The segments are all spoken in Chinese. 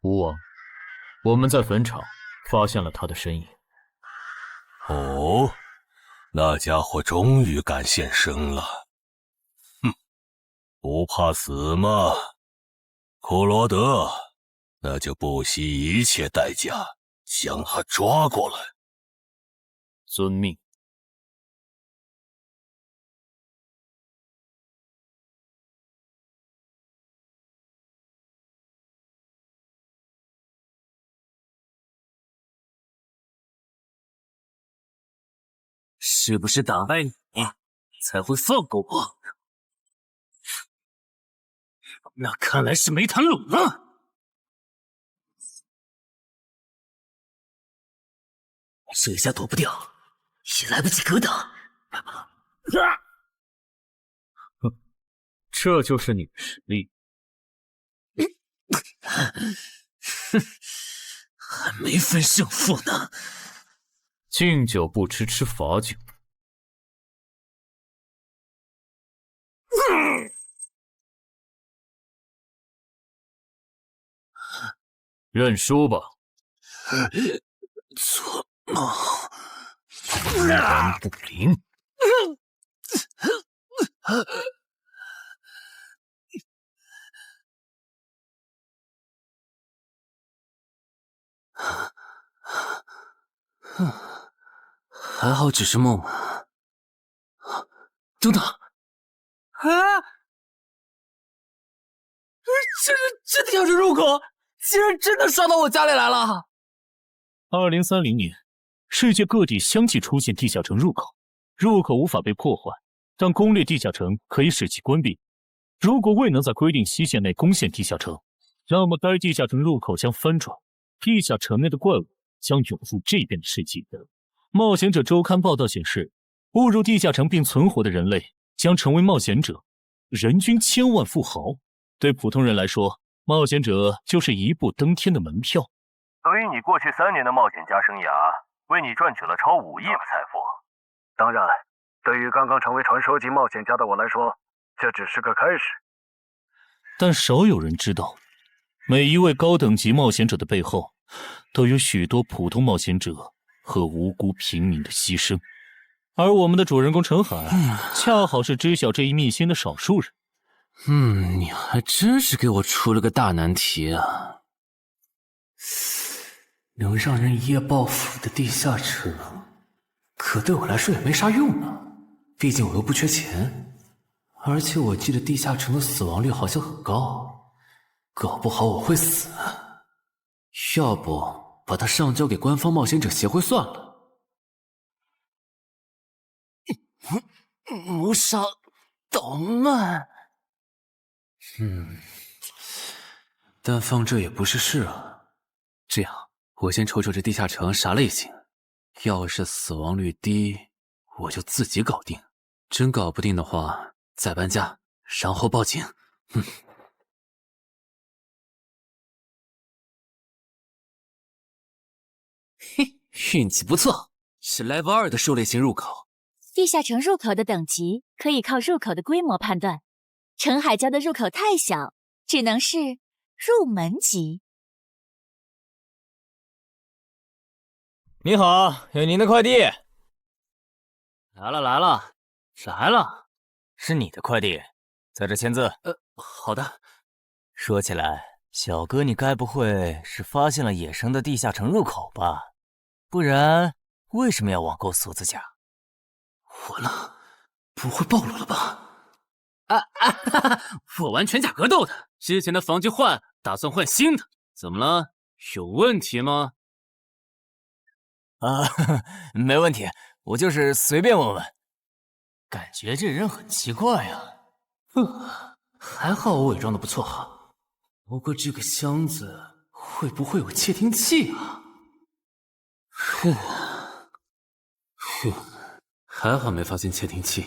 吴王，我们在坟场发现了他的身影。哦，那家伙终于敢现身了。哼，不怕死吗？库罗德，那就不惜一切代价将他抓过来。遵命。是不是打败你，才会放过我？那看来是没谈拢了。这下躲不掉，也来不及格挡。这就是你的实力。哼，还没分胜负呢。敬酒不吃吃罚酒。认输吧。做梦。一言不灵。还好只是梦啊！等等，啊！这地下城入口竟然真的刷到我家里来了！2030年，世界各地相继出现地下城入口，入口无法被破坏，但攻略地下城可以使其关闭。如果未能在规定期限内攻陷地下城，那么该地下城入口将翻转，地下城内的怪物将涌入这边的世界。冒险者周刊报道显示，误入地下城并存活的人类将成为冒险者，人均千万富豪。对普通人来说，冒险者就是一步登天的门票。所以你过去3年的冒险家生涯，为你赚取了超5亿的财富。当然，对于刚刚成为传说级冒险家的我来说，这只是个开始。但少有人知道，每一位高等级冒险者的背后，都有许多普通冒险者和无辜平民的牺牲。而我们的主人公陈海，恰好是知晓这一秘辛的少数人。你还真是给我出了个大难题啊！能让人一夜暴富的地下城，可对我来说也没啥用啊。毕竟我又不缺钱，而且我记得地下城的死亡率好像很高，搞不好我会死。要不把它上交给官方冒险者协会算了。谋杀捣乱。但放这也不是事啊。这样，我先瞅瞅这地下城啥类型。要是死亡率低，我就自己搞定；真搞不定的话，再搬家，然后报警。嘿，运气不错，是 Level 2的狩猎型入口。地下城入口的等级可以靠入口的规模判断。陈海家的入口太小，只能是入门级。你好，有您的快递。来了来了，来了，是你的快递，在这签字。好的。说起来，小哥你该不会是发现了野生的地下城入口吧？不然为什么要网购锁子甲？完了，不会暴露了吧？我玩全甲格斗的，之前的防具换，打算换新的。怎么了？有问题吗？没问题，我就是随便问问。感觉这人很奇怪啊。还好我伪装的不错哈。不过这个箱子会不会有窃听器啊？还好没发现窃听器。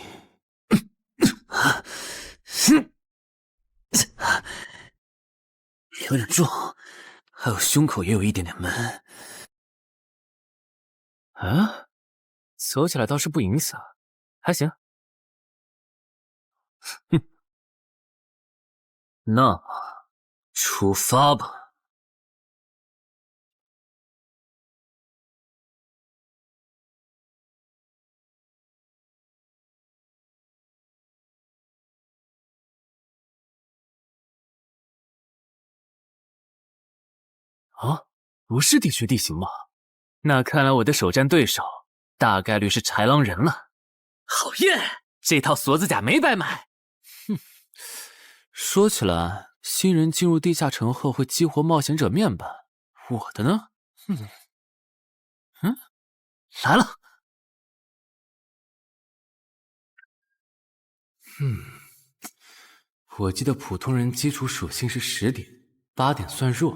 有点重，还有胸口也有一点点闷。走起来倒是不影响，还行。那出发吧。啊，不是地穴地形吗？那看来我的首战对手大概率是豺狼人了。好耶，这套锁子甲没白买。哼，说起来，新人进入地下城后会激活冒险者面板，我的呢？来了。我记得普通人基础属性是10点，8点算弱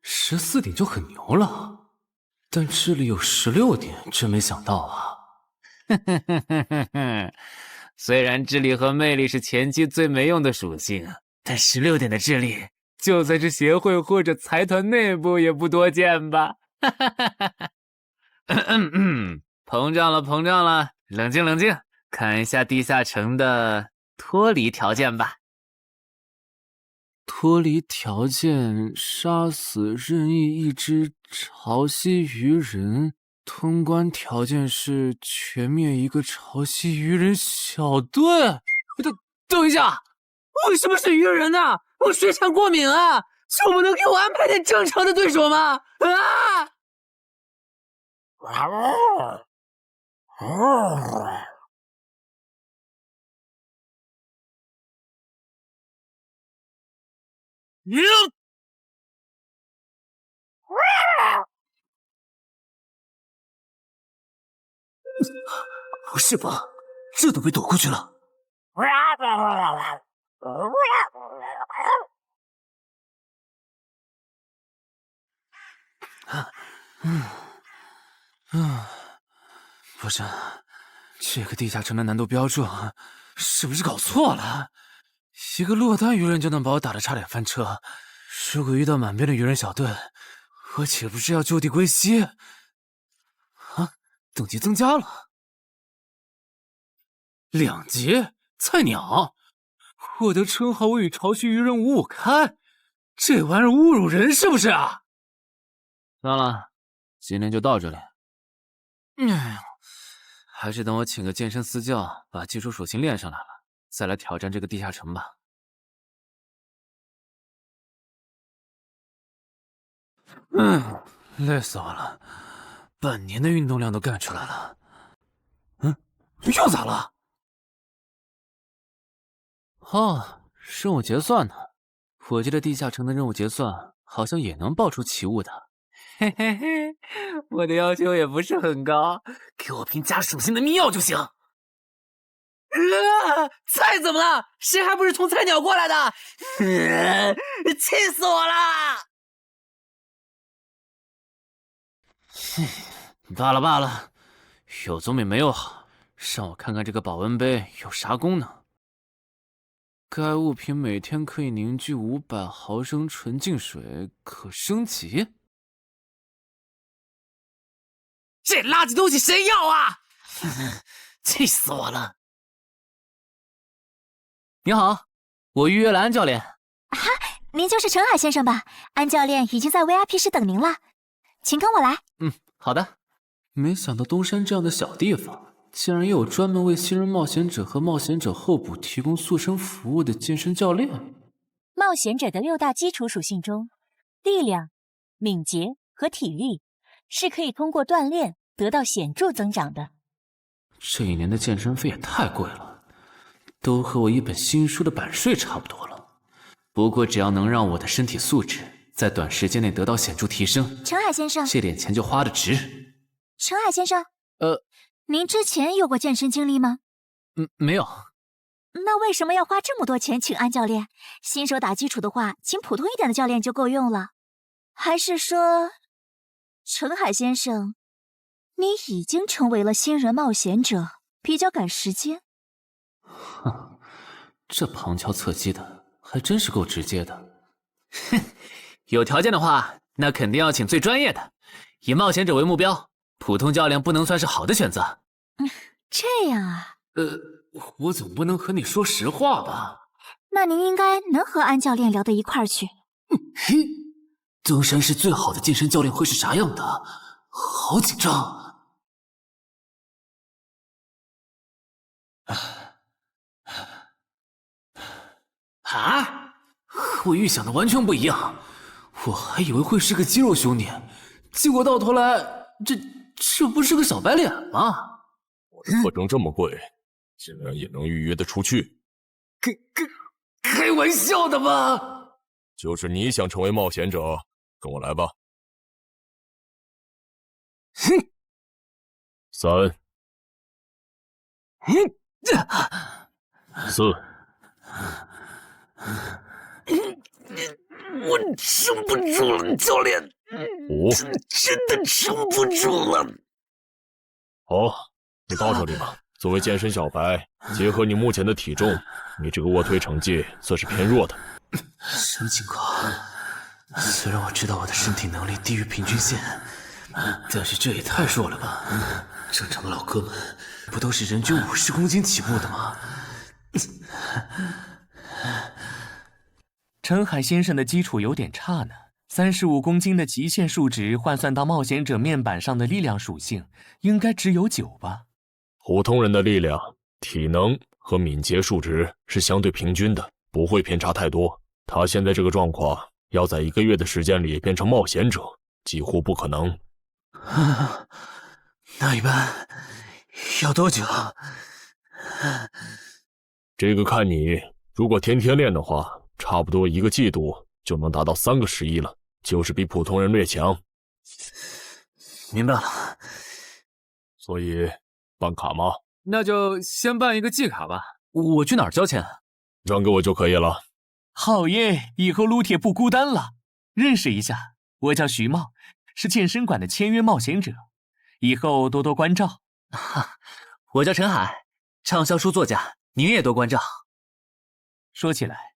，14点就很牛了。但智力有16点，真没想到啊！虽然智力和魅力是前期最没用的属性，但16点的智力，就算是协会或者财团内部也不多见吧？膨胀了，膨胀了，冷静冷静，看一下地下城的脱离条件吧。脱离条件：杀死任意一只潮汐鱼人。通关条件是全灭一个潮汐鱼人小队。等一下，为什么是鱼人呢？我水产过敏啊！就不能给我安排点正常的对手吗？啊！不是吧，这都被躲过去了。不是，这个地下城的难度标注是不是搞错了？一个落单鱼人就能把我打得差点翻车，如果遇到满编的鱼人小队，我岂不是要就地归西？啊，等级增加了2级，菜鸟！我的称号我与潮汐鱼人五五开，这玩意儿侮辱人是不是啊？算了，今天就到这里。还是等我请个健身私教，把基础属性练上来了，再来挑战这个地下城吧。累死我了，半年的运动量都干出来了。又咋了？哦，任务结算呢？我记得地下城的任务结算好像也能爆出奇物的。嘿嘿嘿，我的要求也不是很高，给我瓶加属性的秘药就行。菜怎么了？谁还不是从菜鸟过来的？气死我了！罢了罢了，有总比没有好。让我看看这个保温杯有啥功能。该物品每天可以凝聚500毫升纯净水，可升级。这垃圾东西谁要啊？气死我了！你好，我预约了安教练。哈，您就是陈海先生吧？安教练已经在 VIP 室等您了，请跟我来。好的。没想到东山这样的小地方，竟然也有专门为新人冒险者和冒险者候补提供塑身服务的健身教练。冒险者的6大基础属性中，力量、敏捷和体力是可以通过锻炼得到显著增长的。这1年的健身费也太贵了，都和我一本新书的版税差不多了。不过只要能让我的身体素质在短时间内得到显著提升，陈海先生，这点钱就花得值。陈海先生，您之前有过健身经历吗？没有。那为什么要花这么多钱请安教练？新手打基础的话，请普通一点的教练就够用了。还是说，陈海先生，你已经成为了新人冒险者，比较赶时间？哼，这旁敲侧击的还真是够直接的。哼，有条件的话，那肯定要请最专业的，以冒险者为目标，普通教练不能算是好的选择。这样啊？我总不能和你说实话吧？那您应该能和安教练聊到一块儿去。嘿，登山市最好的健身教练会是啥样的？好紧张！啊！和我预想的完全不一样。我还以为会是个肌肉兄弟，结果到头来，这不是个小白脸吗？我的课程这么贵，竟然也能预约得出去？开玩笑的吧？就是你想成为冒险者，跟我来吧。哼！3、4。我撑不住了，教练。5。真的撑不住了。好，你到这里吧。作为健身小白，结合你目前的体重，你这个卧推成绩算是偏弱的。什么情况？虽然我知道我的身体能力低于平均线，但是这也太弱了吧？正常的老哥们不都是人均50公斤起步的吗？陈海先生的基础有点差呢，35公斤的极限数值换算到冒险者面板上的力量属性，应该只有9吧？普通人的力量、体能和敏捷数值是相对平均的，不会偏差太多。他现在这个状况，要在1个月的时间里变成冒险者，几乎不可能。那一般要多久？这个看你，如果天天练的话，差不多1个季度就能达到3个11了，就是比普通人略强。明白了。所以办卡吗？那就先办一个季卡吧。我去哪儿交钱？让给我就可以了。好耶，以后撸铁不孤单了。认识一下，我叫徐茂，是健身馆的签约冒险者，以后多多关照。我叫陈海，畅销书作家，您也多关照。说起来，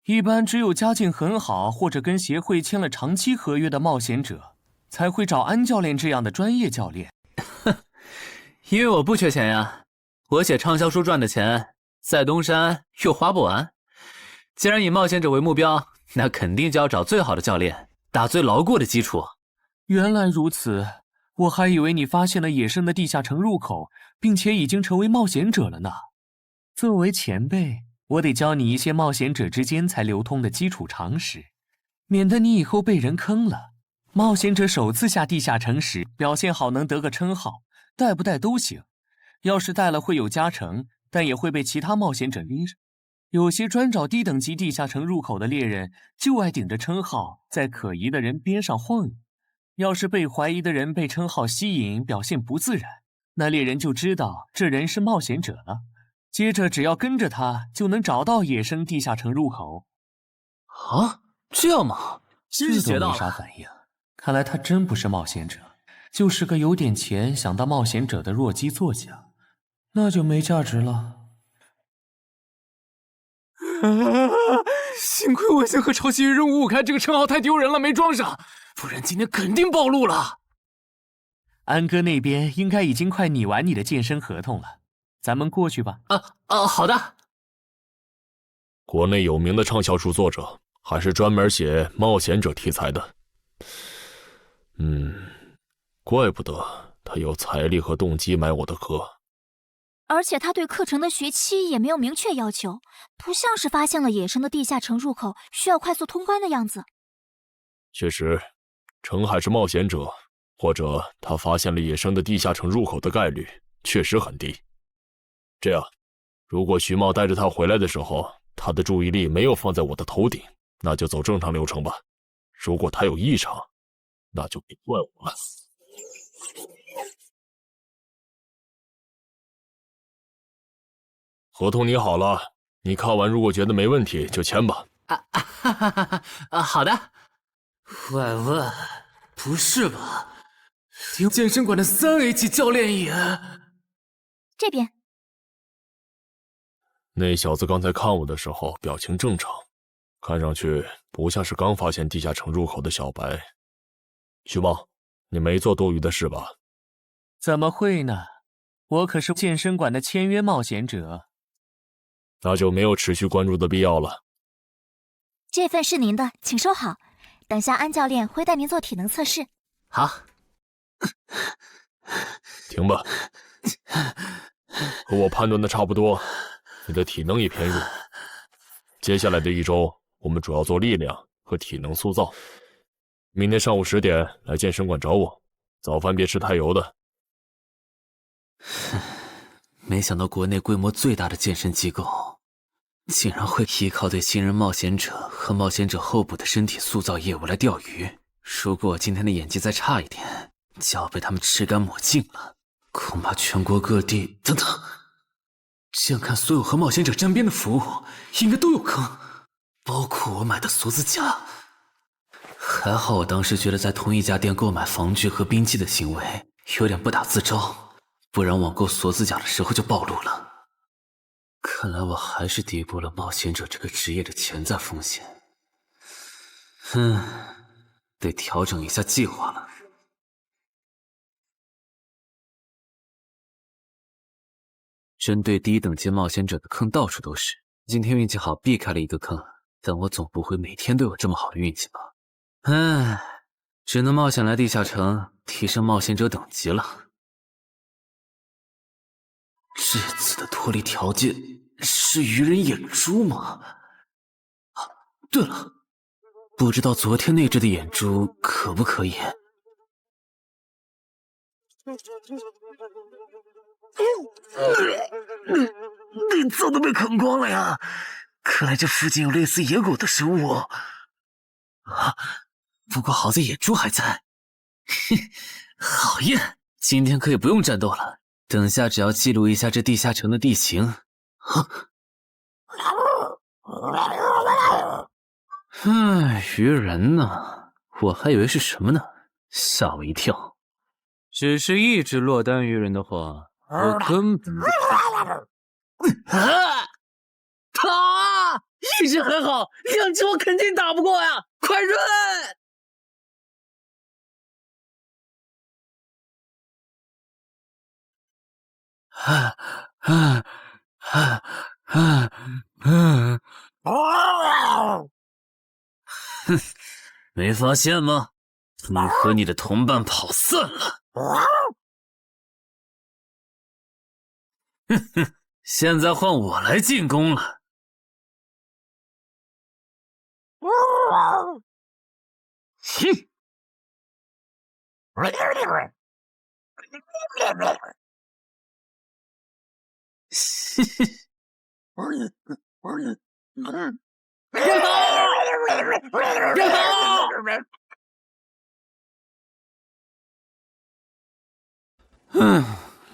一般只有家境很好或者跟协会签了长期合约的冒险者，才会找安教练这样的专业教练。因为我不缺钱呀，我写畅销书赚的钱，在东山又花不完。既然以冒险者为目标，那肯定就要找最好的教练，打最牢固的基础。原来如此，我还以为你发现了野生的地下城入口，并且已经成为冒险者了呢。作为前辈，我得教你一些冒险者之间才流通的基础常识，免得你以后被人坑了。冒险者首次下地下城时，表现好能得个称号，带不带都行。要是带了会有加成，但也会被其他冒险者拎着。有些专找低等级地下城入口的猎人，就爱顶着称号在可疑的人边上晃悠。要是被怀疑的人被称号吸引，表现不自然，那猎人就知道这人是冒险者了。接着只要跟着他，就能找到野生地下城入口。啊，这样吗？真是学到了。没啥反应，看来他真不是冒险者，就是个有点钱想当冒险者的弱鸡作家，那就没价值了。幸亏我先和抄袭任务5开这个称号太丢人了，没装上，不然今天肯定暴露了。安哥那边应该已经快拟完你的健身合同了，咱们过去吧。好的。国内有名的畅销书作者，还是专门写冒险者题材的。怪不得他有财力和动机买我的课。而且他对课程的学期也没有明确要求，不像是发现了野生的地下城入口需要快速通关的样子。确实，陈海是冒险者，或者他发现了野生的地下城入口的概率确实很低。这样，如果徐茂带着他回来的时候，他的注意力没有放在我的头顶，那就走正常流程吧。如果他有异常，那就别怪我了。合同拟好了，你看完如果觉得没问题就签吧。好的。喂，不是吧？连健身馆的3A 级教练也……这边。那小子刚才看我的时候表情正常，看上去不像是刚发现地下城入口的小白。徐茂，你没做多余的事吧？怎么会呢？我可是健身馆的签约冒险者。那就没有持续关注的必要了。这份是您的，请收好。等下安教练会带您做体能测试。好。停吧。和我判断的差不多，你的体能也偏弱。接下来的1周，我们主要做力量和体能塑造。明天上午10点来健身馆找我，早饭别吃太油的。没想到国内规模最大的健身机构，竟然会依靠对新人冒险者和冒险者候补的身体塑造业务来钓鱼。如果我今天的演技再差一点，就要被他们吃干抹净了。恐怕全国各地等等，这样看，所有和冒险者沾边的服务应该都有坑，包括我买的锁子甲。还好我当时觉得在同一家店购买防具和兵器的行为有点不打自招，不然网购锁子甲的时候就暴露了。看来我还是低估了冒险者这个职业的潜在风险。得调整一下计划了。针对低等级冒险者的坑到处都是，今天运气好避开了一个坑，但我总不会每天都有这么好的运气吧？只能冒险来地下城提升冒险者等级了。这次的脱离条件是鱼人眼珠吗？对了，不知道昨天那只的眼珠可不可以？内脏都被啃光了呀！看来这附近有类似野狗的生物。不过好在眼珠还在。好耶！今天可以不用战斗了，等下只要记录一下这地下城的地形。鱼人呢？我还以为是什么呢，吓我一跳。只是一只落单鱼人的话，我根本一只还好，2只我肯定打不过呀！快润！没发现吗？你和你的同伴跑散了。现在换我来进攻了。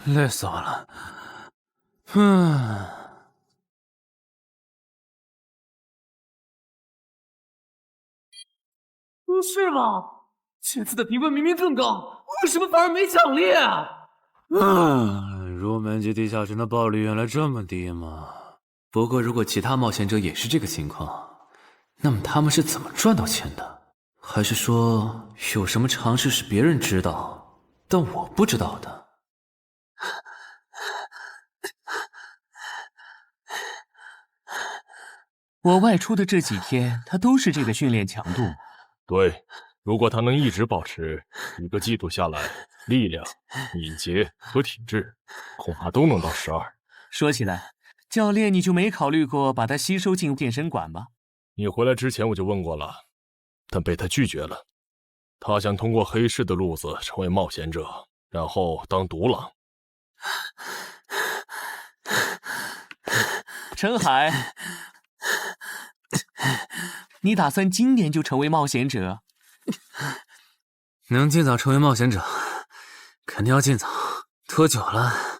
累死我了。不是吧？这次的评分明明更高，为什么反而没奖励？入门级地下城的暴率原来这么低吗？不过如果其他冒险者也是这个情况，那么他们是怎么赚到钱的？还是说有什么常识是别人知道，但我不知道的？我外出的这几天，他都是这个训练强度。对，如果他能一直保持1个季度下来，力量、敏捷和体质恐怕都能到12。说起来，教练你就没考虑过把他吸收进健身馆吗？你回来之前我就问过了，但被他拒绝了。他想通过黑市的路子成为冒险者，然后当独狼。陈海，你打算今年就成为冒险者？能尽早成为冒险者，肯定要尽早。拖久了，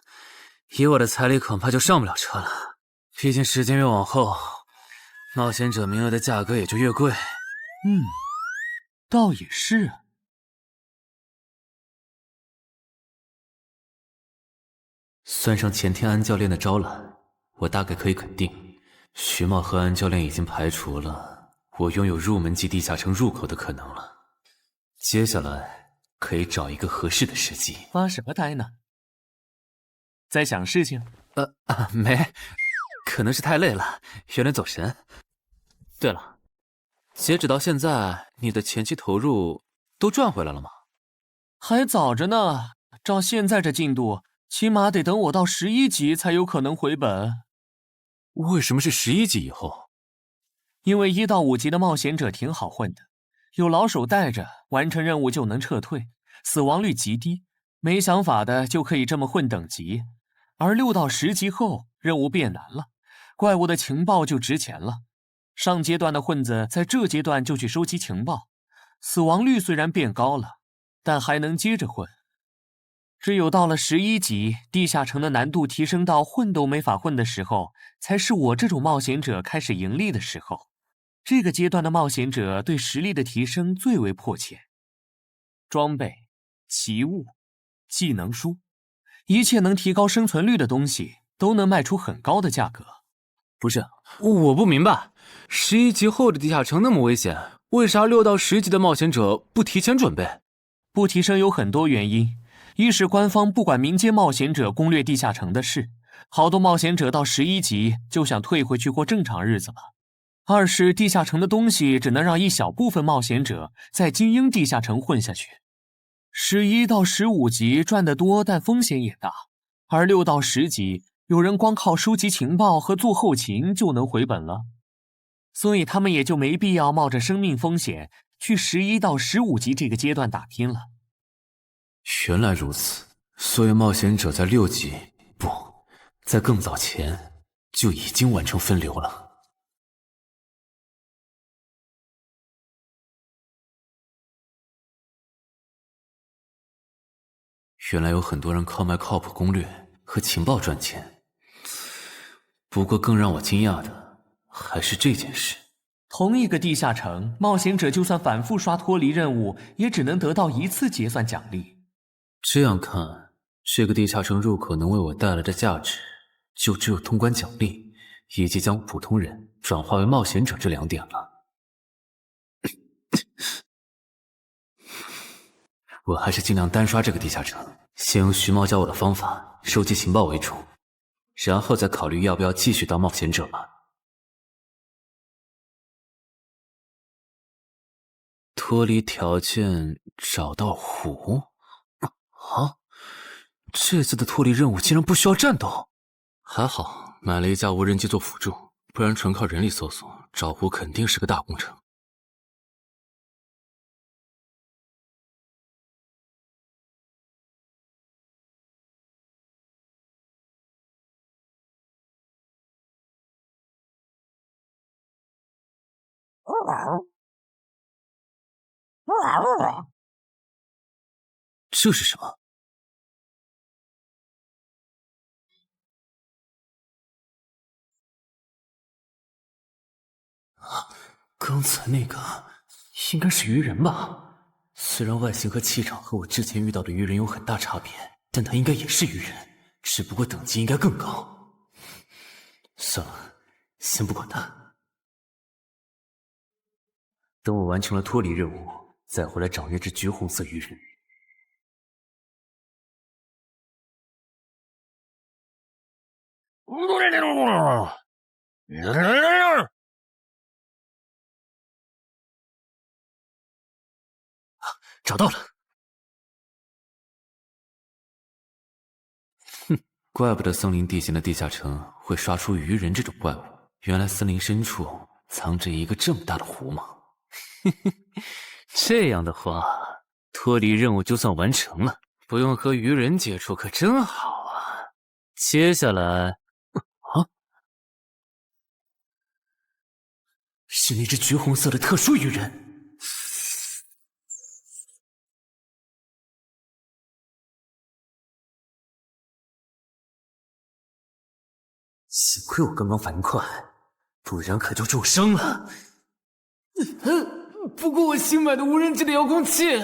以我的财力恐怕就上不了车了。毕竟时间越往后，冒险者名额的价格也就越贵。倒也是。算上前天安教练的招揽，我大概可以肯定，徐茂和安教练已经排除了我拥有入门级地下城入口的可能了。接下来可以找一个合适的时机。发什么呆呢？在想事情？没，可能是太累了，有点走神。对了，截止到现在，你的前期投入都赚回来了吗？还早着呢，照现在这进度，起码得等我到11级才有可能回本。为什么是11级以后？因为1到5级的冒险者挺好混的，有老手带着，完成任务就能撤退，死亡率极低。没想法的就可以这么混等级。而6到10级后，任务变难了，怪物的情报就值钱了。上阶段的混子在这阶段就去收集情报，死亡率虽然变高了，但还能接着混。只有到了11级，地下城的难度提升到混都没法混的时候，才是我这种冒险者开始盈利的时候。这个阶段的冒险者对实力的提升最为迫切。装备、奇物、技能书，一切能提高生存率的东西都能卖出很高的价格。不是，我不明白，11级后的地下城那么危险，为啥6到10级的冒险者不提前准备？不提升有很多原因，一是官方不管民间冒险者攻略地下城的事，好多冒险者到11级就想退回去过正常日子了。二是地下城的东西只能让一小部分冒险者在精英地下城混下去。11到15级赚得多，但风险也大，而6到10级有人光靠收集情报和做后勤就能回本了，所以他们也就没必要冒着生命风险去11到15级这个阶段打拼了。原来如此，所以冒险者在6级，不，在更早前就已经完成分流了。原来有很多人靠卖靠谱攻略和情报赚钱。不过更让我惊讶的还是这件事。同一个地下城，冒险者就算反复刷脱离任务，也只能得到1次结算奖励。这样看，这个地下城入口能为我带来的价值，就只有通关奖励，以及将普通人转化为冒险者这2点了。我还是尽量单刷这个地下城，先用徐茂教我的方法收集情报为主，然后再考虑要不要继续当冒险者了。脱离条件找到湖？啊，这次的脱离任务竟然不需要战斗，还好买了一架无人机做辅助，不然纯靠人力搜索找湖肯定是个大工程。这是什么？刚才那个应该是鱼人吧？虽然外形和气场和我之前遇到的鱼人有很大差别，但他应该也是鱼人，只不过等级应该更高。算了，先不管他。等我完成了脱离任务，再回来找那只橘红色鱼人。找到了！哼，怪不得森林地形的地下城会刷出鱼人这种怪物，原来森林深处藏着一个这么大的湖吗？嘿嘿，这样的话，脱离任务就算完成了，不用和鱼人接触可真好啊！接下来，是那只橘红色的特殊鱼人。幸亏我刚刚反应快，不然可就重伤了。不过我新买的无人机的遥控器，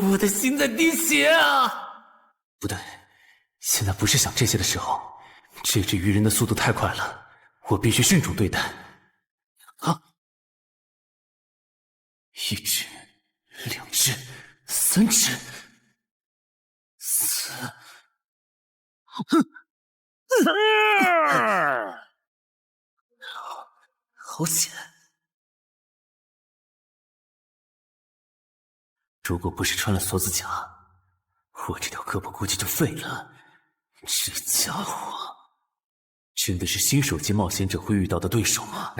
我的心在滴血啊！不对，现在不是想这些的时候。这只鱼人的速度太快了，我必须迅速对待。啊！1只、2只、3只、4……好险！如果不是穿了锁子甲，我这条胳膊估计就废了。这家伙，真的是新手级冒险者会遇到的对手吗？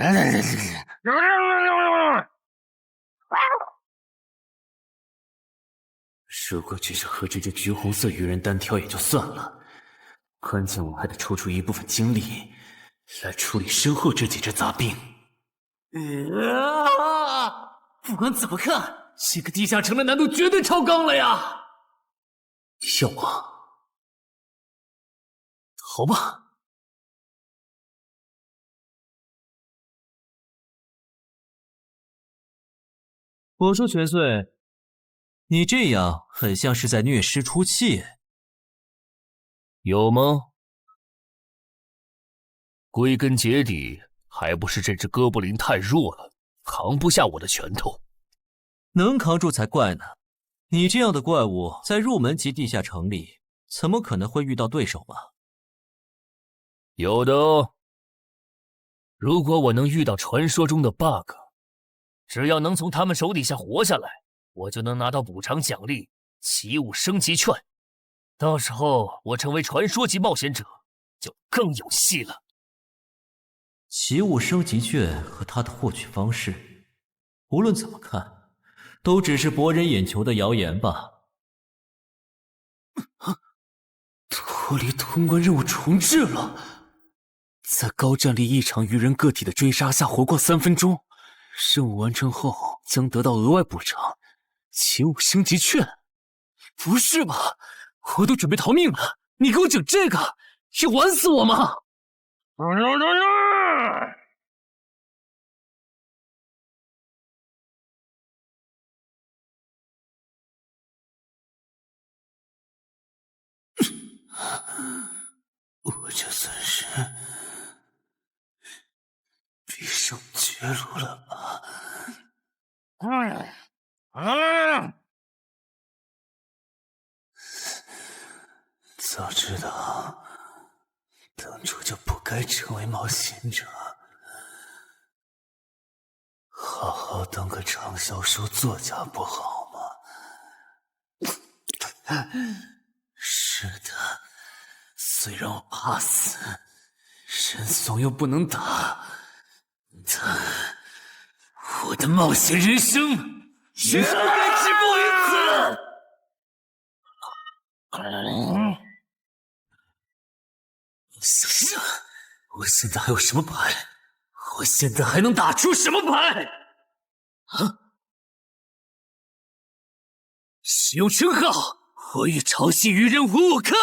如果只是和这只橘红色鱼人单挑也就算了，关键我还得抽出一部分精力来处理身后这几只杂兵。不管怎么看，这个地下城的难度绝对超纲了呀！要不，好吧。我说全岁，你这样很像是在虐尸出气。有吗？归根结底，还不是这只哥布林太弱了，扛不下我的拳头。能扛住才怪呢！你这样的怪物在入门级地下城里，怎么可能会遇到对手嘛？有的哦。如果我能遇到传说中的 bug， 只要能从他们手底下活下来，我就能拿到补偿奖励奇物升级券。到时候我成为传说级冒险者，就更有戏了。奇物升级券和它的获取方式，无论怎么看，都只是博人眼球的谣言吧。脱离通关任务重置了，在高战力异常鱼人个体的追杀下活过3分钟，任务完成后将得到额外补偿，奇物升级券。不是吧？我都准备逃命了，你给我整这个，要玩死我吗？我这算是必胜绝路了吧？早知道当初就不该成为冒险者，好好当个畅销书作家不好吗？是的，虽然我怕死，人怂又不能打，但我的冒险人生也不该止步于此。想想，我现在还有什么牌？我现在还能打出什么牌？啊！使用称号，我与潮汐鱼人五五开！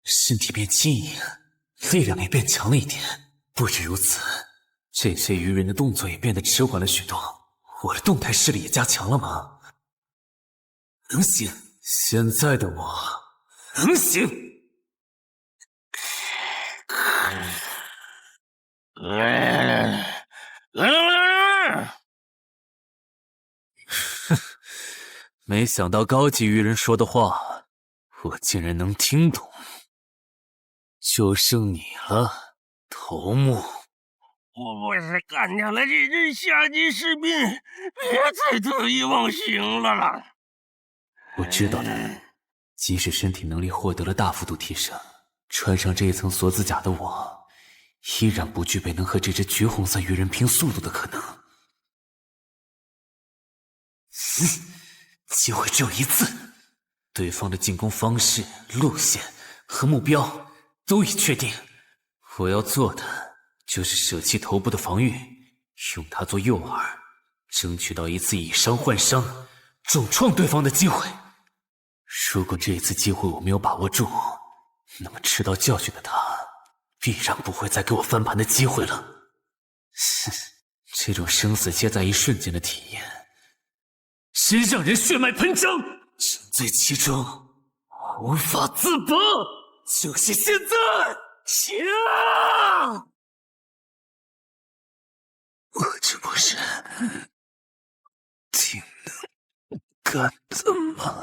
身体变轻盈，力量也变强了一点。不止如此，这些鱼人的动作也变得迟缓了许多。我的动态视力也加强了吗？能行，现在的我能行。没想到高级鱼人说的话，我竟然能听懂。就剩你了，头目。我不是干掉了这支下级士兵，别再得意忘形了啦！我知道的，即使身体能力获得了大幅度提升，穿上这一层锁子甲的我，依然不具备能和这只橘红色鱼人拼速度的可能。机会只有一次，对方的进攻方式、路线和目标都已确定，我要做的就是舍弃头部的防御，用它做诱饵，争取到一次以伤换伤，重创对方的机会。如果这一次机会我没有把握住，那么吃到教训的他必然不会再给我翻盘的机会了。这种生死皆在一瞬间的体验，真让人血脉喷张，沉醉其中无法自拔。就是现在！我这不是挺能干的吗？我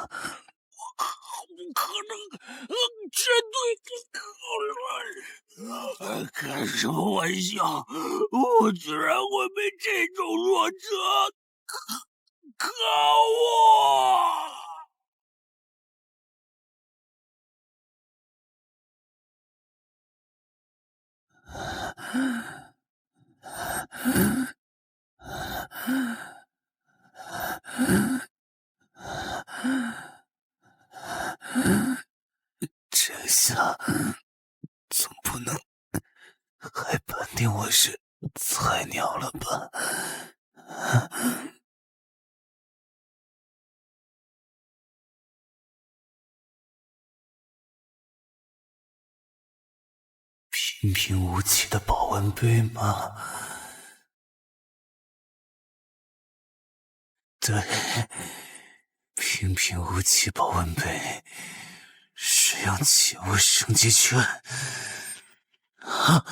不可能这对你开什么玩笑？我居然会被这种弱者可恶！这下总不能还判定我是菜鸟了吧？平平无奇的保温杯吗？对，平平无奇保温杯，使用起雾升级券。啊！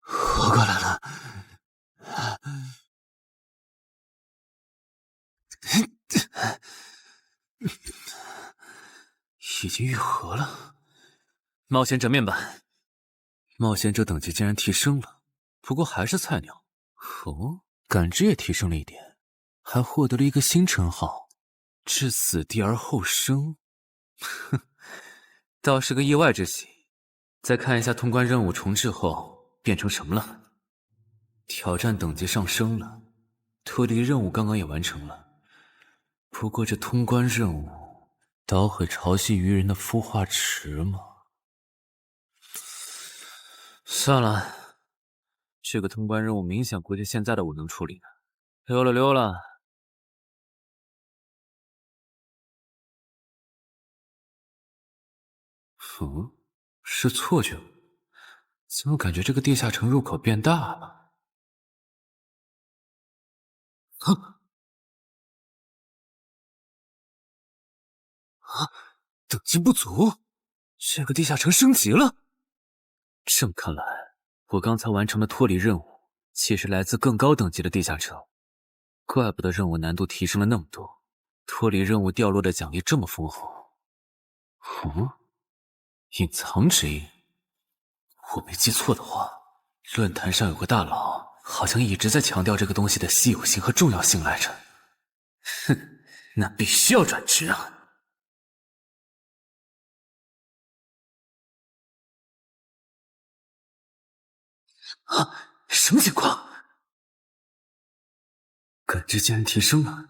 活过来了！已经愈合了。冒险者面板，冒险者等级竟然提升了，不过还是菜鸟。哦，感知也提升了一点，还获得了一个新称号——至死地而后生。哼，倒是个意外之喜。再看一下通关任务重置后变成什么了。挑战等级上升了，脱离任务刚刚也完成了。不过这通关任务，捣毁潮汐鱼人的孵化池吗？算了，这个通关任务明显不是现在的我能处理的。溜了溜了。嗯，是错觉？怎么感觉这个地下城入口变大了？等级不足，这个地下城升级了。这么看来，我刚才完成的脱离任务，其实来自更高等级的地下城。怪不得任务难度提升了那么多，脱离任务掉落的奖励这么丰厚。隐藏指引。我没记错的话，论坛上有个大佬，好像一直在强调这个东西的稀有性和重要性来着。哼，那必须要转职啊！什么情况？感知竟然提升了，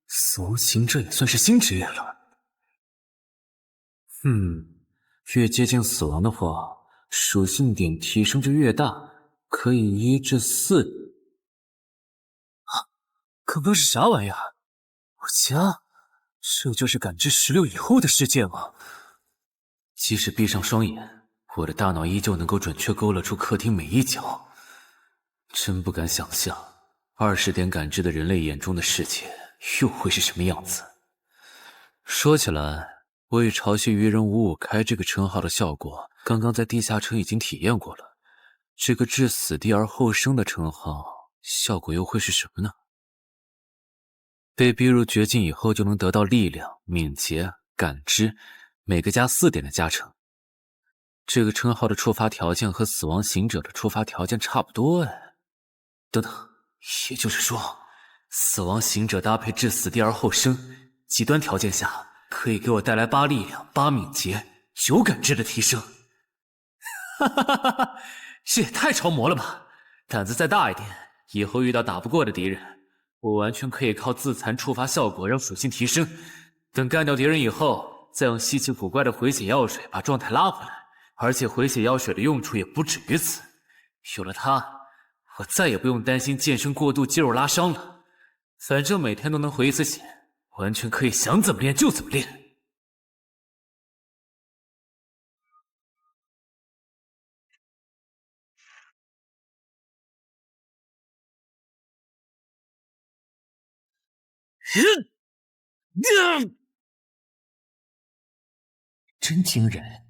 死亡行者也算是新职业了。越接近死亡的话，属性点提升就越大，可以1至4。刚刚是啥玩意儿？我家，这就是感知16以后的世界吗？即使闭上双眼，我的大脑依旧能够准确勾勒出客厅每一角。真不敢想象，20点感知的人类眼中的世界又会是什么样子。说起来，我与潮汐鱼人555开这个称号的效果，刚刚在地下城已经体验过了。这个至死地而后生的称号，效果又会是什么呢？被逼入绝境以后，就能得到力量、敏捷、感知，每个加4点的加成。这个称号的触发条件和死亡行者的触发条件差不多哎。等等，也就是说，死亡行者搭配至死地而后生，极端条件下可以给我带来8力量、8敏捷、9感知的提升。哈哈哈哈，这也太超模了吧！胆子再大一点，以后遇到打不过的敌人，我完全可以靠自残触发效果让属性提升。等干掉敌人以后，再用稀奇古怪的回血药水把状态拉回来。而且回血药水的用处也不止于此，有了它，我再也不用担心健身过度肌肉拉伤了。反正每天都能回一次血，完全可以想怎么练就怎么练。真惊人！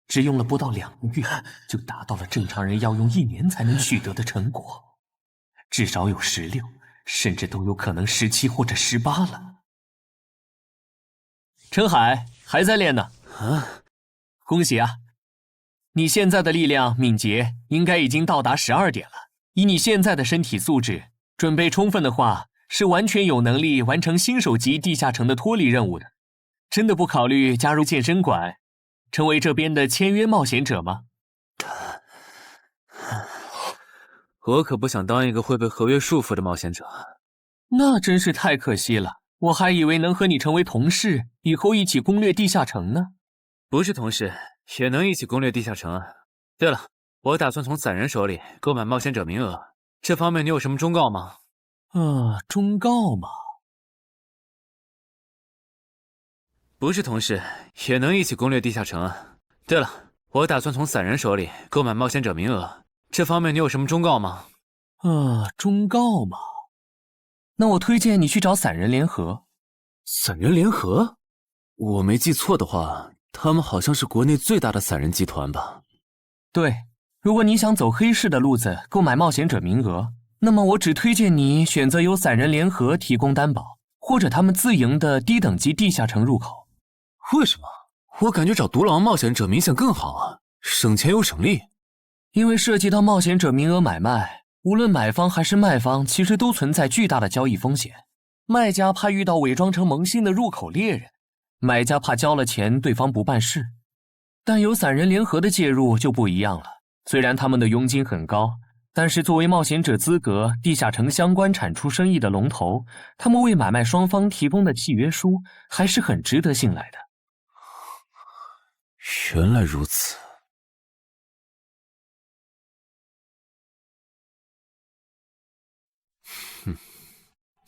只用了不到2个月，就达到了正常人要用1年才能取得的成果，至少有16，甚至都有可能17或者18了。陈海还在练呢。啊，恭喜啊！你现在的力量、敏捷应该已经到达12点了。以你现在的身体素质，准备充分的话，是完全有能力完成新手级地下城的脱离任务的。真的不考虑加入健身馆，成为这边的签约冒险者吗？我可不想当一个会被合约束缚的冒险者。那真是太可惜了，我还以为能和你成为同事，以后一起攻略地下城呢。不是同事，也能一起攻略地下城啊。对了，我打算从散人手里购买冒险者名额，这方面你有什么忠告吗？忠告吗？不是同事，也能一起攻略地下城啊。对了，我打算从散人手里购买冒险者名额，这方面你有什么忠告吗？忠告吗？那我推荐你去找散人联合。散人联合？我没记错的话，他们好像是国内最大的散人集团吧？对，如果你想走黑市的路子，购买冒险者名额，那么我只推荐你选择由散人联合提供担保，或者他们自营的低等级地下城入口。为什么？我感觉找独狼冒险者明显更好啊，省钱又省力。因为涉及到冒险者名额买卖，无论买方还是卖方，其实都存在巨大的交易风险。卖家怕遇到伪装成萌新的入口猎人，买家怕交了钱对方不办事。但有散人联合的介入就不一样了，虽然他们的佣金很高，但是作为冒险者资格、地下城相关产出生意的龙头，他们为买卖双方提供的契约书还是很值得信赖的。原来如此。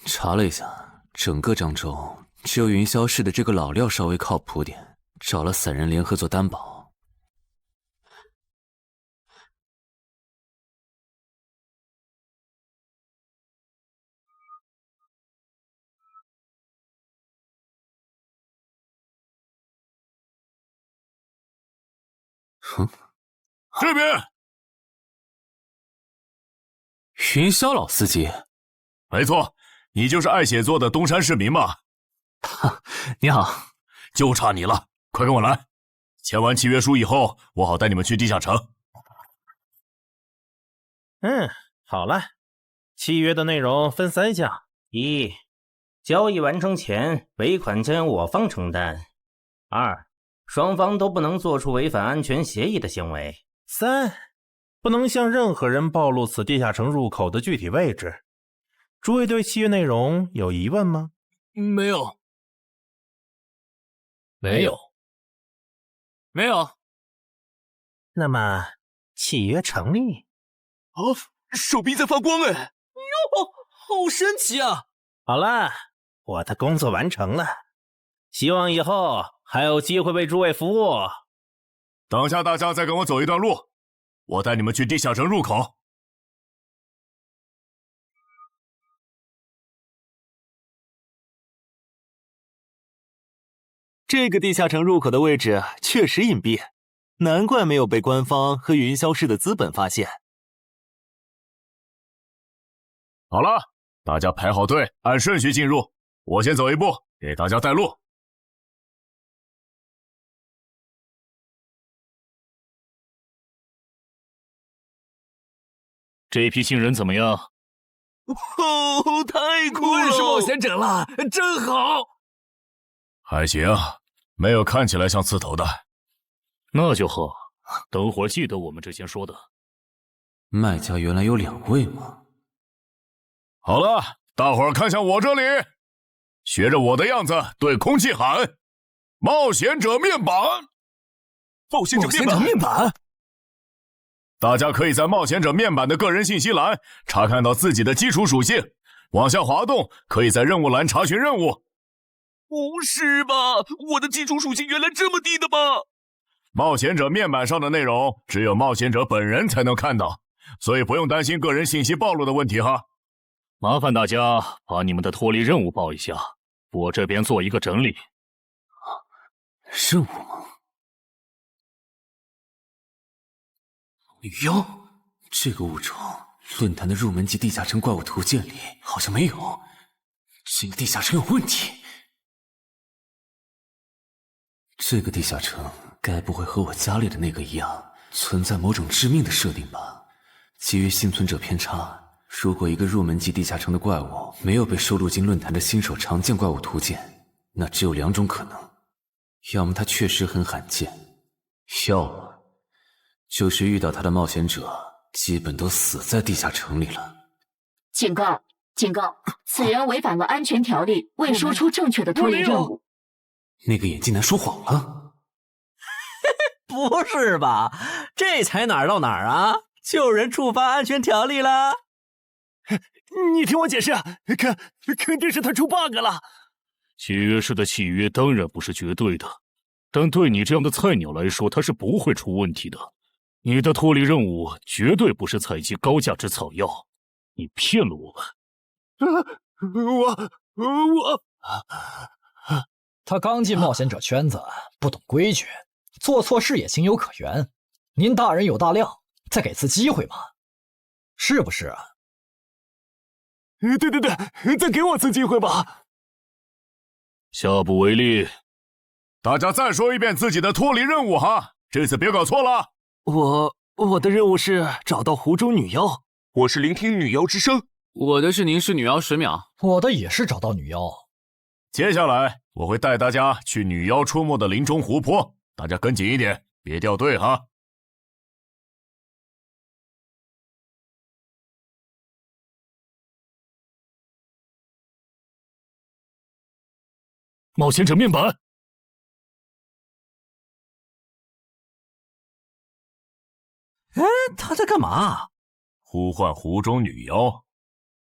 查了一下，整个漳州只有云霄市的这个老廖稍微靠谱点，找了散人联合做担保。这边，云霄老司机，没错，你就是爱写作的东山市民吧？你好，就差你了，快跟我来！签完契约书以后，我好带你们去地下城。好了，契约的内容分3项：一、交易完成前尾款将由我方承担；二、双方都不能做出违反安全协议的行为；3、不能向任何人暴露此地下城入口的具体位置。诸位对契约内容有疑问吗？没有。没有。没有。那么契约成立。手臂在发光哎！哟，好神奇啊！好了，我的工作完成了，希望以后还有机会为诸位服务。等下大家再跟我走一段路，我带你们去地下城入口。这个地下城入口的位置确实隐蔽，难怪没有被官方和云霄市的资本发现。好了，大家排好队，按顺序进入。我先走一步，给大家带路。这批新人怎么样？太酷了！我也是冒险者了，真好。还行，没有看起来像刺头的。那就好，等会儿记得我们之前说的。卖家原来有2位吗？好了，大伙儿看向我这里，学着我的样子对空气喊：冒险者面板！冒险者面板！大家可以在冒险者面板的个人信息栏查看到自己的基础属性，往下滑动，可以在任务栏查询任务。不是吧？我的基础属性原来这么低的吗？冒险者面板上的内容只有冒险者本人才能看到，所以不用担心个人信息暴露的问题哈。麻烦大家把你们的脱离任务报一下，我这边做一个整理。任务吗？女妖？这个物种，论坛的入门级地下城怪物图鉴里好像没有。这个地下城有问题。这个地下城该不会和我家里的那个一样，存在某种致命的设定吧？基于幸存者偏差，如果一个入门级地下城的怪物没有被收录进论坛的新手常见怪物图鉴，那只有2种可能：要么它确实很罕见，要么就是遇到它的冒险者基本都死在地下城里了。警告！警告！此人违反了安全条例，未说出正确的脱离任务。那个眼镜男说谎了？不是吧？这才哪儿到哪儿啊？就有人触发安全条例了？你听我解释，肯定是他出 bug 了。契约师的契约当然不是绝对的，但对你这样的菜鸟来说，它是不会出问题的。你的脱离任务绝对不是采集高价值草药，你骗了我们。他刚进冒险者圈子，不懂规矩，做错事也情有可原。您大人有大量，再给次机会嘛，是不是啊？对，再给我次机会吧。下不为例。大家再说一遍自己的脱离任务哈，这次别搞错了。我的任务是找到湖中女妖，我是聆听女妖之声。我的是凝视女妖10秒。我的也是找到女妖。接下来我会带大家去女妖出没的林中湖泊，大家跟紧一点，别掉队哈。冒险者面板。哎，他在干嘛？呼唤湖中女妖。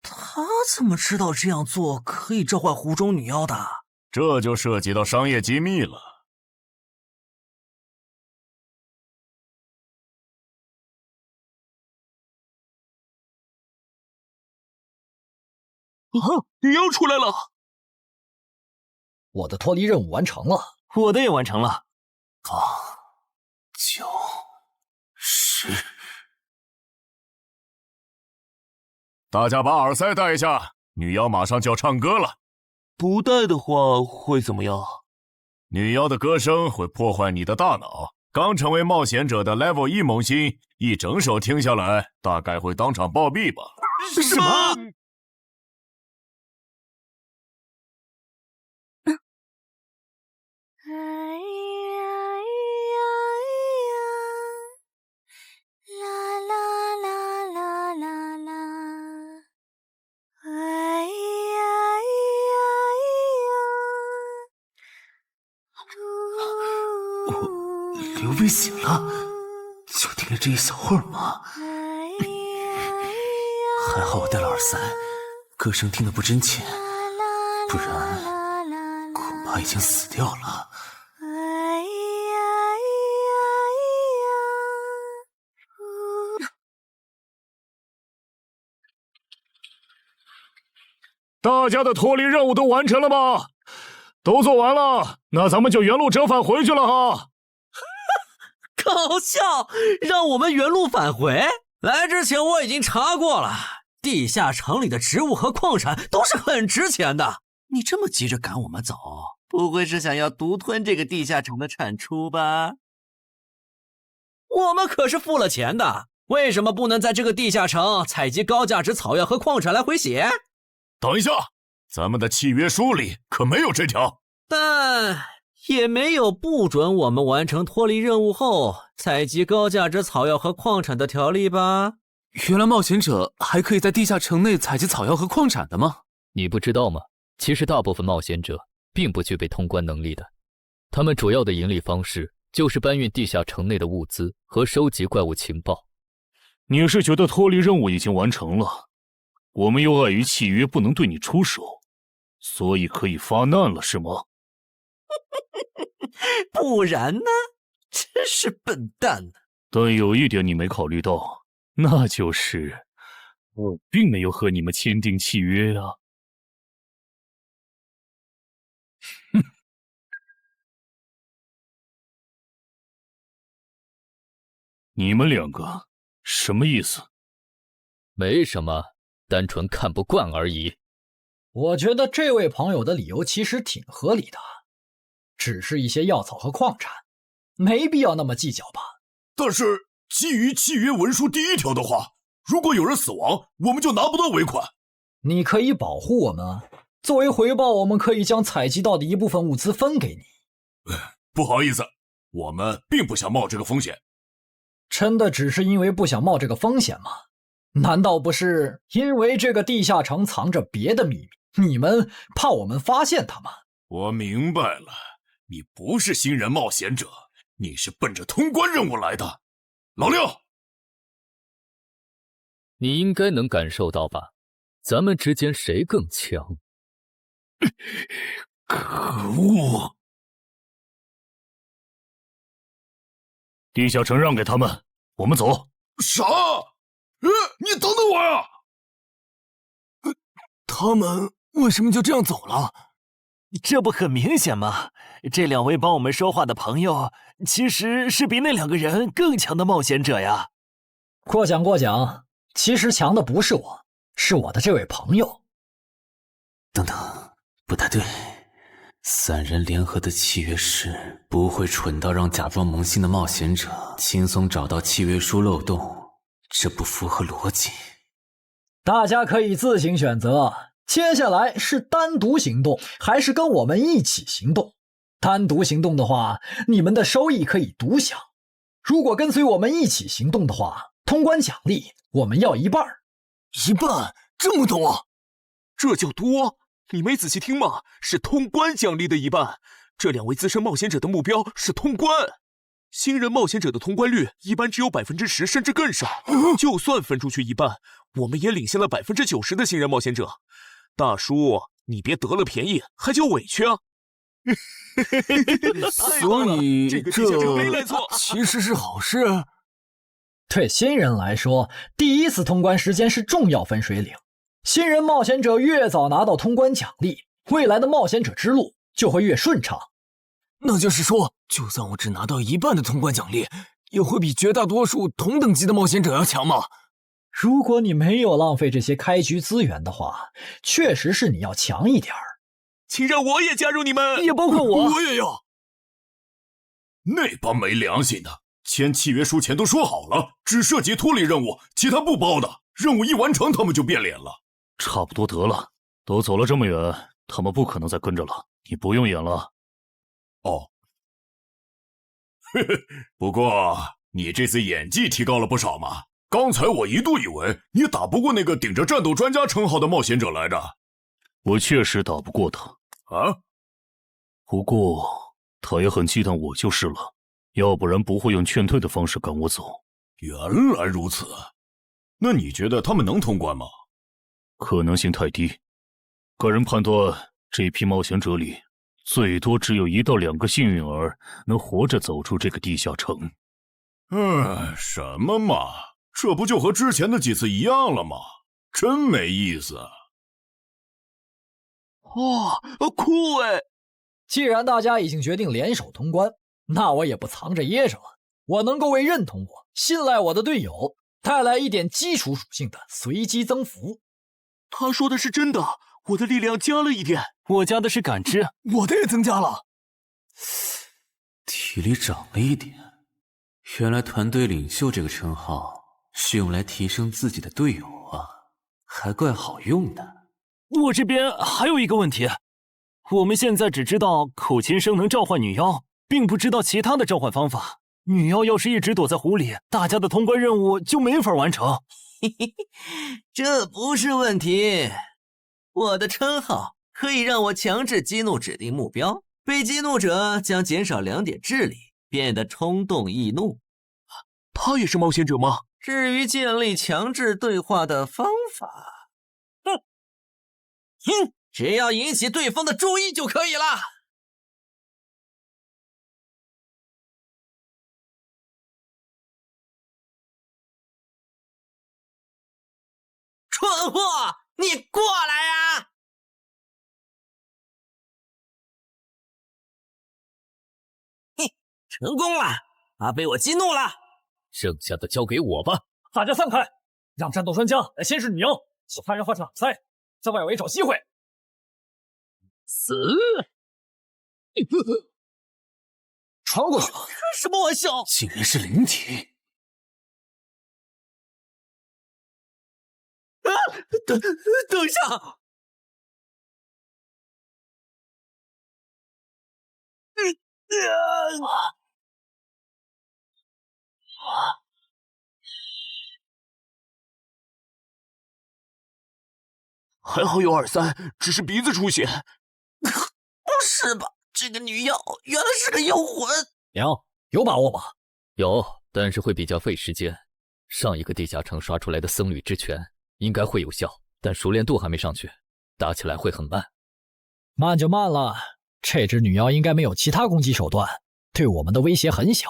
他怎么知道这样做可以召唤湖中女妖的？这就涉及到商业机密了。女妖出来了！我的脱离任务完成了，我的也完成了。8、9、10。大家把耳塞戴一下，女妖马上就要唱歌了。不戴的话会怎么样？女妖的歌声会破坏你的大脑。刚成为冒险者的 Level 1萌新，一整首听下来，大概会当场暴毙吧。什么？刘备醒了，就听了这一小会儿嘛。还好我戴了耳塞，歌声听得不真切，不然恐怕已经死掉了。大家的脱离任务都完成了吗？都做完了，那咱们就原路折返回去了哈。搞笑，让我们原路返回？来之前我已经查过了，地下城里的植物和矿产都是很值钱的。你这么急着赶我们走，不会是想要独吞这个地下城的产出吧？我们可是付了钱的，为什么不能在这个地下城采集高价值草药和矿产来回血？等一下，咱们的契约书里可没有这条。但也没有不准我们完成脱离任务后采集高价值草药和矿产的条例吧？原来冒险者还可以在地下城内采集草药和矿产的吗？你不知道吗？其实大部分冒险者并不具备通关能力的，他们主要的盈利方式就是搬运地下城内的物资和收集怪物情报。你是觉得脱离任务已经完成了，我们又碍于契约不能对你出手，所以可以发难了是吗？不然呢？真是笨蛋呢。但有一点你没考虑到，那就是我并没有和你们签订契约啊。哼，你们两个什么意思？没什么，单纯看不惯而已。我觉得这位朋友的理由其实挺合理的，只是一些药草和矿产，没必要那么计较吧。但是基于契约文书第1条的话，如果有人死亡，我们就拿不到尾款。你可以保护我们，作为回报，我们可以将采集到的一部分物资分给你。不好意思，我们并不想冒这个风险。真的只是因为不想冒这个风险吗？难道不是因为这个地下城藏着别的秘密，你们怕我们发现它吗？我明白了，你不是新人冒险者，你是奔着通关任务来的。老六，你应该能感受到吧？咱们之间谁更强？可恶！地下城让给他们，我们走。啥？你等等我呀！他们为什么就这样走了？这不很明显吗？这2位帮我们说话的朋友，其实是比那2个人更强的冒险者呀。过奖，其实强的不是我，是我的这位朋友。等等，不太对。3人联合的契约师不会蠢到让假装萌新的冒险者轻松找到契约书漏洞，这不符合逻辑。大家可以自行选择，接下来是单独行动，还是跟我们一起行动？单独行动的话，你们的收益可以独享；如果跟随我们一起行动的话，通关奖励我们要1半。1半？这么多？这叫多？你没仔细听吗？是通关奖励的1半。这2位资深冒险者的目标是通关，新人冒险者的通关率一般只有10%，甚至更少。就算分出去1半，我们也领先了90%的新人冒险者。大叔，你别得了便宜还叫委屈啊！所以这个地下城没来错，其实是好事。对新人来说，第1次通关时间是重要分水岭。新人冒险者越早拿到通关奖励，未来的冒险者之路就会越顺畅。那就是说，就算我只拿到1半的通关奖励，也会比绝大多数同等级的冒险者要强吗？如果你没有浪费这些开局资源的话，确实是你要强一点儿。请让我也加入你们，也包括我。我也要。那帮没良心的，签契约书前都说好了，只涉及脱离任务，其他不包的。任务一完成，他们就变脸了。差不多得了，都走了这么远，他们不可能再跟着了，你不用演了。哦，不过你这次演技提高了不少嘛。刚才我一度以为你打不过那个顶着战斗专家称号的冒险者来着。我确实打不过他啊，不过他也很忌惮我就是了，要不然不会用劝退的方式赶我走。原来如此，那你觉得他们能通关吗？可能性太低，个人判断，这批冒险者里最多只有1到2个幸运儿能活着走出这个地下城。什么嘛，这不就和之前的几次一样了吗？真没意思。哇，酷哎！既然大家已经决定联手通关，那我也不藏着掖着了。我能够为认同我、信赖我的队友带来一点基础属性的随机增幅。他说的是真的，我的力量加了1点，我加的是感知，我的也增加了，体力涨了1点。原来团队领袖这个称号是用来提升自己的队友啊，还怪好用的。我这边还有一个问题，我们现在只知道口琴声能召唤女妖，并不知道其他的召唤方法。女妖要是一直躲在湖里，大家的通关任务就没法完成。这不是问题，我的称号可以让我强制激怒指定目标，被激怒者将减少2点智力，变得冲动易怒。他也是冒险者吗？至于建立强制对话的方法，只要引起对方的注意就可以了。蠢货，你过来呀！成功了，他被我激怒了。剩下的交给我吧。大家散开，让战斗专家来先试女妖，其他人换成挡塞，在外围找机会。死！传过去了。开什么玩笑？竟然是灵体！啊！等一下！还好有2-3，只是鼻子出血。不是吧？这个女妖原来是个幽魂！娘，有把握吗？有，但是会比较费时间。上一个地下城刷出来的僧侣之拳应该会有效，但熟练度还没上去，打起来会很慢。慢就慢了，这只女妖应该没有其他攻击手段，对我们的威胁很小。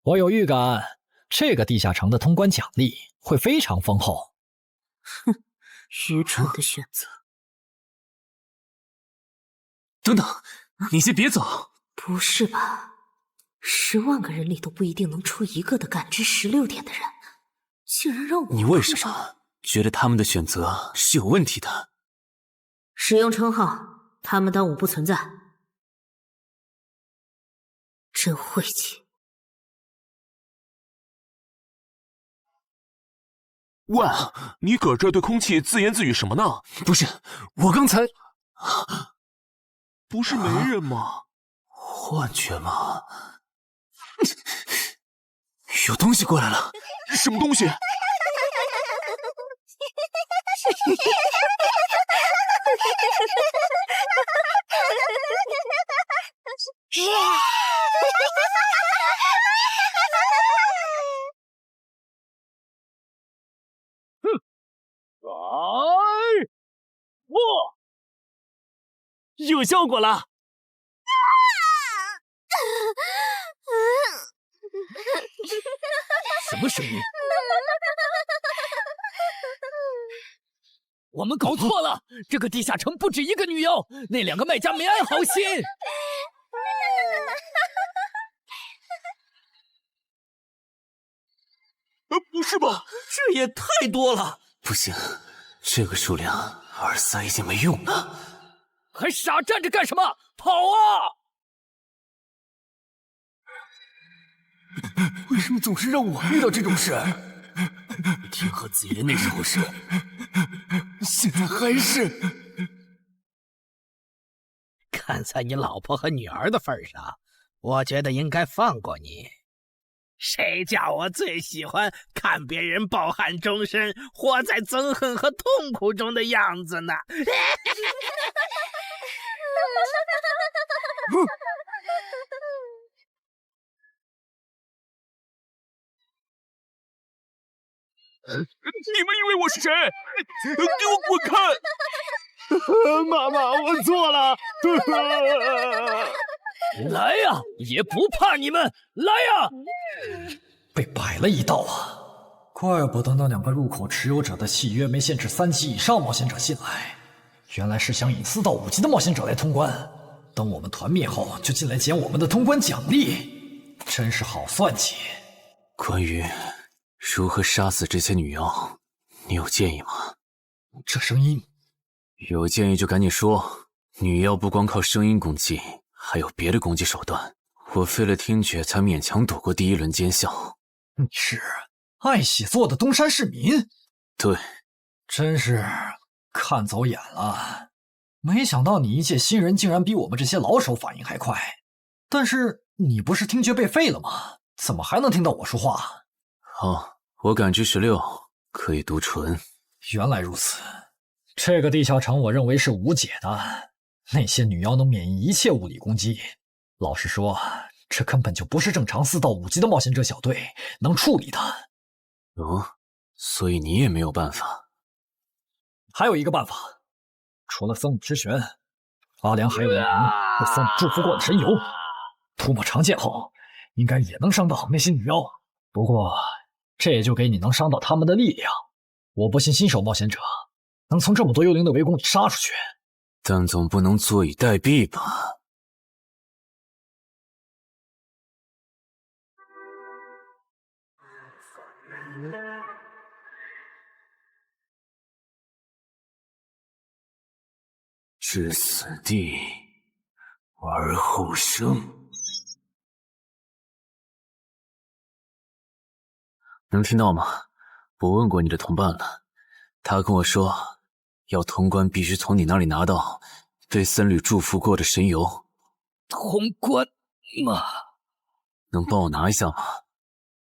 我有预感，这个地下城的通关奖励会非常丰厚。哼，愚蠢的选择。等等，你先别走。不是吧？10万个人里都不一定能出一个的感知16点的人，竟然让我……你为什么觉得他们的选择是有问题的？使用称号，他们当我不存在。真晦气！喂，你搁这对空气自言自语什么呢？不是，我刚才不是没人吗？幻觉吗？有东西过来了！什么东西？有效果了！什么声音？我们搞错了，这个地下城不止一个女妖，那2个卖家没安好心。不是吧？这也太多了！不行，这个数量2-3已经没用了。还傻站着干什么？跑啊！为什么总是让我遇到这种事？天河子爷那时候是，现在还是。看在你老婆和女儿的份上，我觉得应该放过你。谁叫我最喜欢看别人抱憾终身，活在憎恨和痛苦中的样子呢？你们以为我是谁？给我滚开！妈妈，我错了。来呀，也不怕你们！来呀！被摆了一道啊！怪不得那2个入口持有者的契约没限制3级以上冒险者进来，原来是想引4到5级的冒险者来通关。等我们团灭后，就进来捡我们的通关奖励，真是好算计。关于如何杀死这些女妖，你有建议吗？这声音，有建议就赶紧说。女妖不光靠声音攻击，还有别的攻击手段。我费了听觉才勉强躲过第1轮奸笑。你是爱喜做的东山市民？对，真是看走眼了。没想到你一介新人竟然比我们这些老手反应还快。但是你不是听觉被废了吗？怎么还能听到我说话？哦，我感知16，可以读唇。原来如此，这个地下城我认为是无解的。那些女妖能免疫一切物理攻击，老实说，这根本就不是正常4到5级的冒险者小队能处理的。哦，所以你也没有办法？还有一个办法，除了僧侣之拳，阿良还有一名被僧侣祝福过的神油，涂抹长剑后，应该也能伤到那些女妖。不过，这也就给你能伤到他们的力量。我不信新手冒险者能从这么多幽灵的围攻里杀出去。但总不能坐以待毙吧？置死地而后生。能听到吗？我问过你的同伴了，他跟我说，要通关必须从你那里拿到对僧侣祝福过的神油。通关吗？能帮我拿一下吗？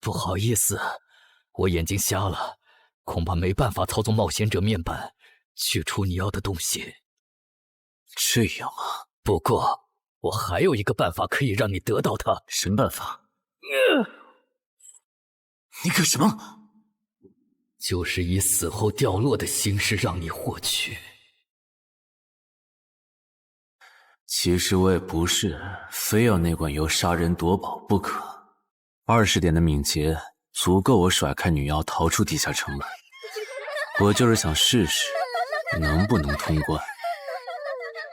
不好意思，我眼睛瞎了，恐怕没办法操纵冒险者面板取出你要的东西。这样啊？不过我还有一个办法可以让你得到它。什么办法？你干什么？就是以死后掉落的形式让你获取。其实我也不是非要那管油杀人夺宝不可。20点的敏捷足够我甩开女妖逃出地下城了。我就是想试试能不能通关。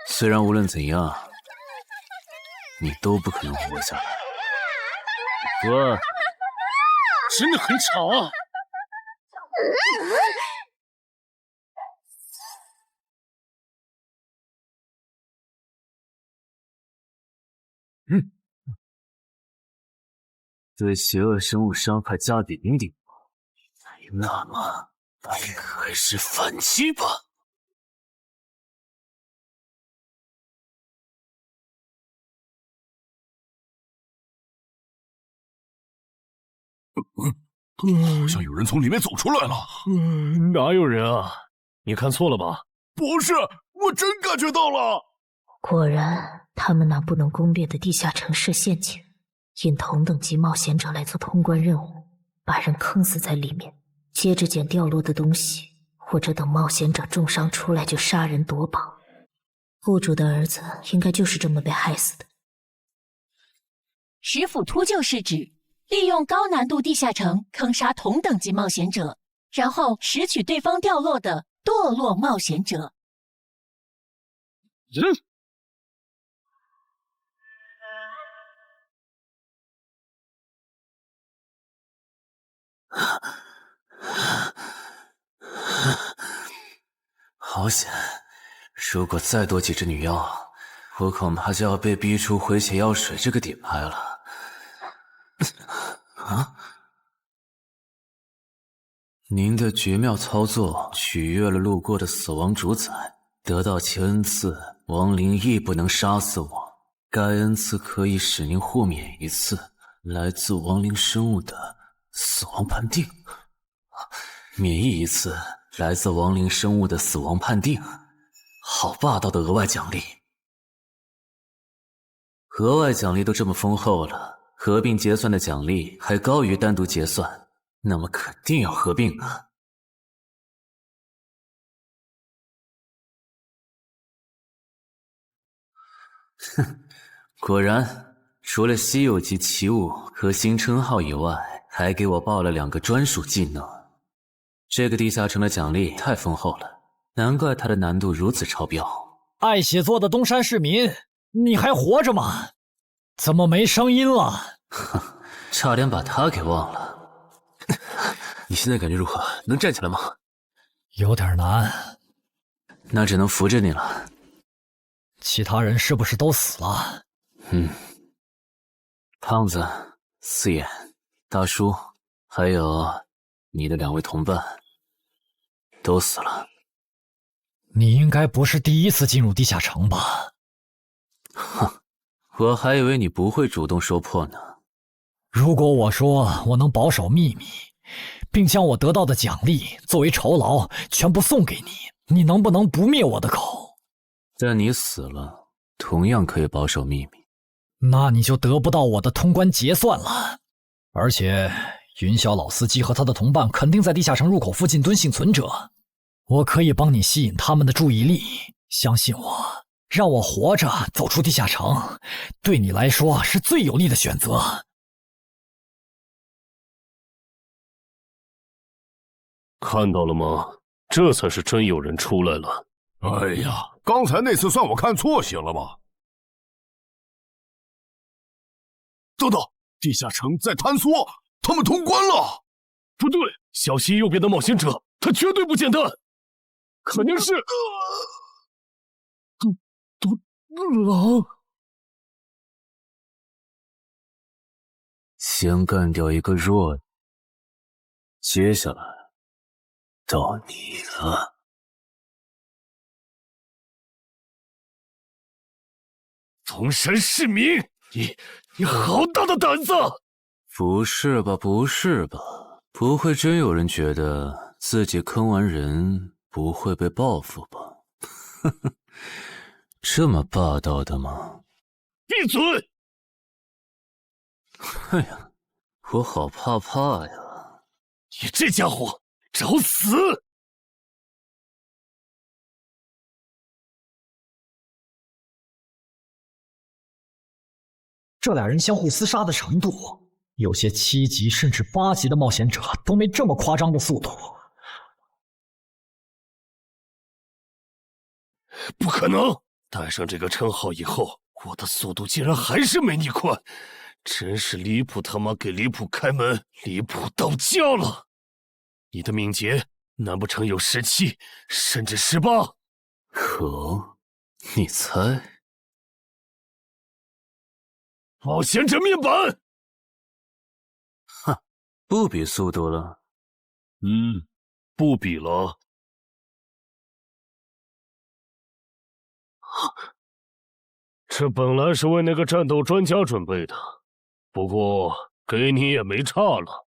虽然无论怎样，你都不可能活下来。喂，真的很吵啊！对邪恶生物伤害加抵0.5，那么还是反击吧。好像有人从里面走出来了。哪有人啊？你看错了吧？不是，我真感觉到了。果然，他们那不能攻略的地下城设陷阱，引同等级冒险者来做通关任务，把人坑死在里面，接着捡掉落的东西，或者等冒险者重伤出来就杀人夺宝。户主的儿子应该就是这么被害死的。石斧秃鹫是指利用高难度地下城坑杀同等级冒险者，然后拾取对方掉落的堕落冒险者。好险！如果再多几只女妖，我恐怕就要被逼出回血药水这个底牌了。啊！您的绝妙操作取悦了路过的死亡主宰，得到其恩赐，亡灵亦不能杀死我。该恩赐可以使您豁免一次来自亡灵生物的死亡判定，免疫一次来自亡灵生物的死亡判定。好霸道的额外奖励！额外奖励都这么丰厚了，合并结算的奖励还高于单独结算，那么肯定要合并啊！哼，果然，除了稀有级奇物和新称号以外，还给我报了2个专属技能。这个地下城的奖励太丰厚了，难怪它的难度如此超标。爱写作的东山市民，你还活着吗？怎么没声音了？哼，差点把他给忘了。你现在感觉如何？能站起来吗？有点难。那只能扶着你了。其他人是不是都死了？胖子、四眼、大叔，还有你的2位同伴，都死了。你应该不是第一次进入地下城吧？哼，我还以为你不会主动说破呢。如果我说我能保守秘密，并将我得到的奖励作为酬劳全部送给你，你能不能不灭我的口？但你死了，同样可以保守秘密。那你就得不到我的通关结算了。而且云霄老司机和他的同伴肯定在地下城入口附近蹲幸存者，我可以帮你吸引他们的注意力。相信我，让我活着走出地下城，对你来说是最有利的选择。看到了吗？这才是真有人出来了。哎呀，刚才那次算我看错行了吧？等等，地下城在坍缩，他们通关了。不对，小溪右边的冒险者，他绝对不简单，肯定是……狼。先干掉一个弱的，接下来到你了。宗山市民，你好大的胆子！不是吧，不是吧？不会真有人觉得自己坑完人不会被报复吧？呵呵，这么霸道的吗？闭嘴！哎呀，我好怕呀！你这家伙找死！这俩人相互厮杀的程度，有些7级甚至8级的冒险者都没这么夸张的速度。不可能！带上这个称号以后，我的速度竟然还是没你快，真是离谱他妈给离谱开门，离谱到家了！你的敏捷难不成有17，甚至18？可，你猜？冒险者面板！哼，不比速度了。不比了。这本来是为那个战斗专家准备的，不过给你也没差了。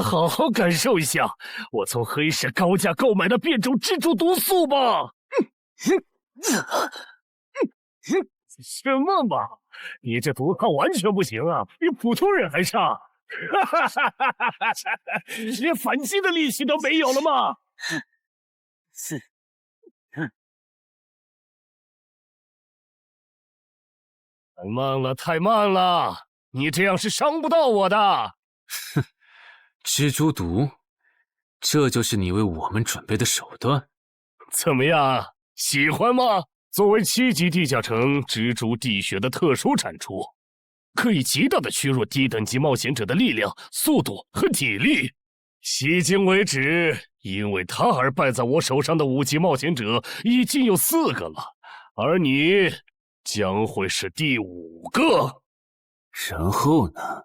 好好感受一下我从黑市高价购买的变种蜘蛛毒素吧！什么嘛！你这毒抗完全不行啊，比普通人还差！连反击的力气都没有了吗？太慢了，太慢了！你这样是伤不到我的。哼，蜘蛛毒，这就是你为我们准备的手段？怎么样，喜欢吗？作为7级地下城蜘蛛滴血的特殊产出，可以极大的削弱低等级冒险者的力量、速度和体力。迄今为止，因为他而败在我手上的5级冒险者已经有4个了，而你将会是第5个。然后呢？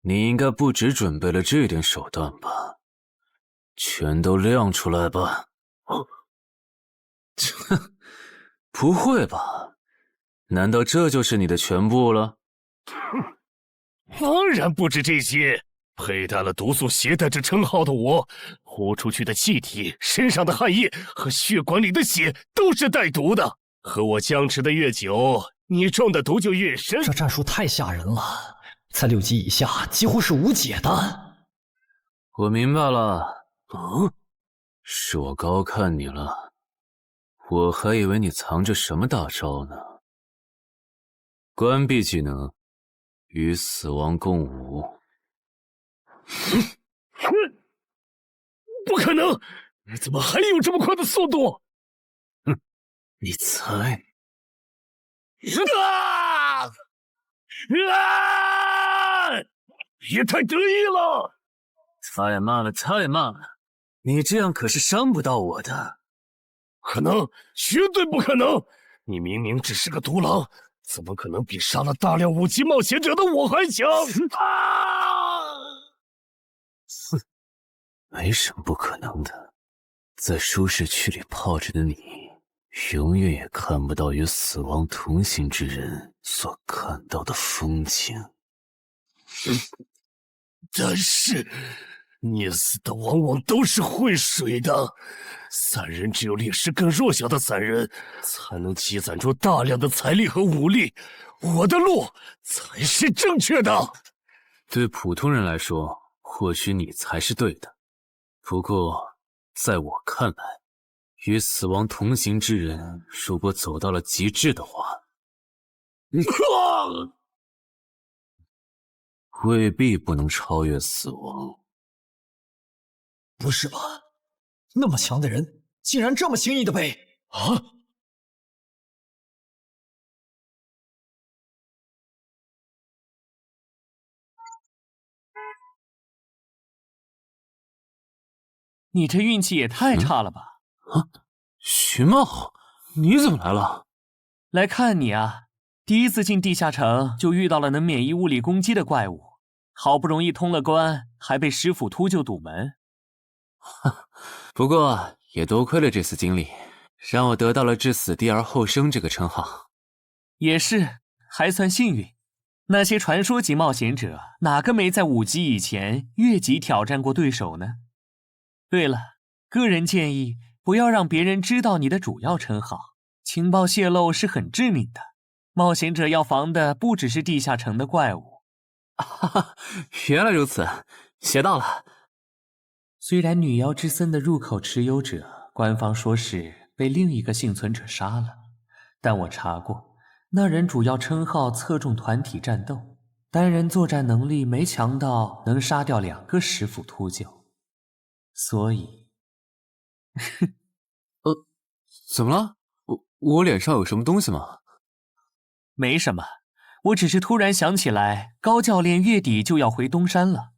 你应该不只准备了这点手段吧？全都亮出来吧！哼，不会吧？难道这就是你的全部了？当然不止这些。佩戴了毒素携带者称号的我，呼出去的气体、身上的汗液和血管里的血都是带毒的。和我僵持的越久，你中的毒就越深。这战术太吓人了，在6级以下几乎是无解的。我明白了。是我高看你了，我还以为你藏着什么大招呢。关闭技能，与死亡共舞。不可能！你怎么还有这么快的速度？你猜？也太得意了！太慢了，太慢了！你这样可是伤不到我的。可能，绝对不可能！你明明只是个独狼，怎么可能比杀了大量5级冒险者的我还强？哼，没什么不可能的。在舒适区里泡着的你，永远也看不到与死亡同行之人所看到的风景。但是，捏死的往往都是会水的。散人只有劣势更弱小的散人，才能积攒出大量的财力和武力。我的路才是正确的。对普通人来说，或许你才是对的。不过，在我看来，与死亡同行之人，如果走到了极致的话，未必不能超越死亡。不是吧？那么强的人，竟然这么轻易的被……啊！你这运气也太差了吧！徐茂，你怎么来了？来看你啊！第一次进地下城就遇到了能免疫物理攻击的怪物，好不容易通了关，还被石斧秃鹫堵门。不过也多亏了这次经历，让我得到了置死地而后生这个称号。也是，还算幸运。那些传说级冒险者，哪个没在5级以前越级挑战过对手呢？对了，个人建议不要让别人知道你的主要称号，情报泄露是很致命的。冒险者要防的不只是地下城的怪物。原来如此，学到了。虽然女妖之森的入口持有者，官方说是被另一个幸存者杀了，但我查过，那人主要称号侧重团体战斗，单人作战能力没强到能杀掉2个石斧秃鹫，所以，怎么了？我脸上有什么东西吗？没什么，我只是突然想起来，高教练月底就要回东山了。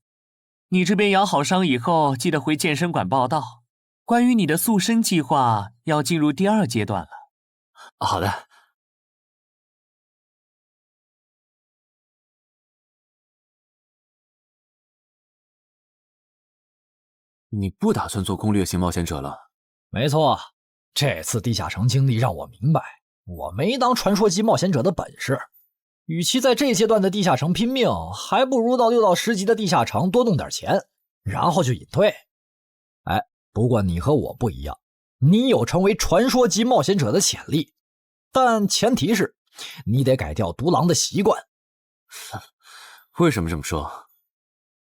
你这边养好伤以后，记得回健身馆报到。关于你的塑身计划，要进入第2阶段了。好的。你不打算做攻略型冒险者了？没错，这次地下城经历让我明白，我没当传说级冒险者的本事。与其在这阶段的地下城拼命，还不如到6到10级的地下城多弄点钱，然后就隐退。哎，不过你和我不一样，你有成为传说级冒险者的潜力，但前提是你得改掉独狼的习惯。为什么这么说？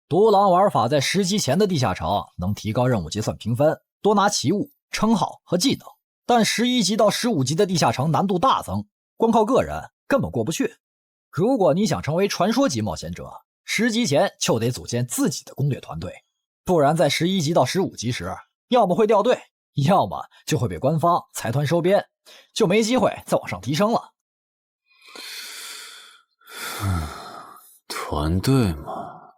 独狼玩法在10级前的地下城能提高任务结算评分，多拿奇物、称号和技能，但11级到15级的地下城难度大增，光靠个人根本过不去。如果你想成为传说级冒险者，10级前就得组建自己的攻略团队，不然在11级到15级时，要么会掉队，要么就会被官方财团收编，就没机会再往上提升了。团队嘛，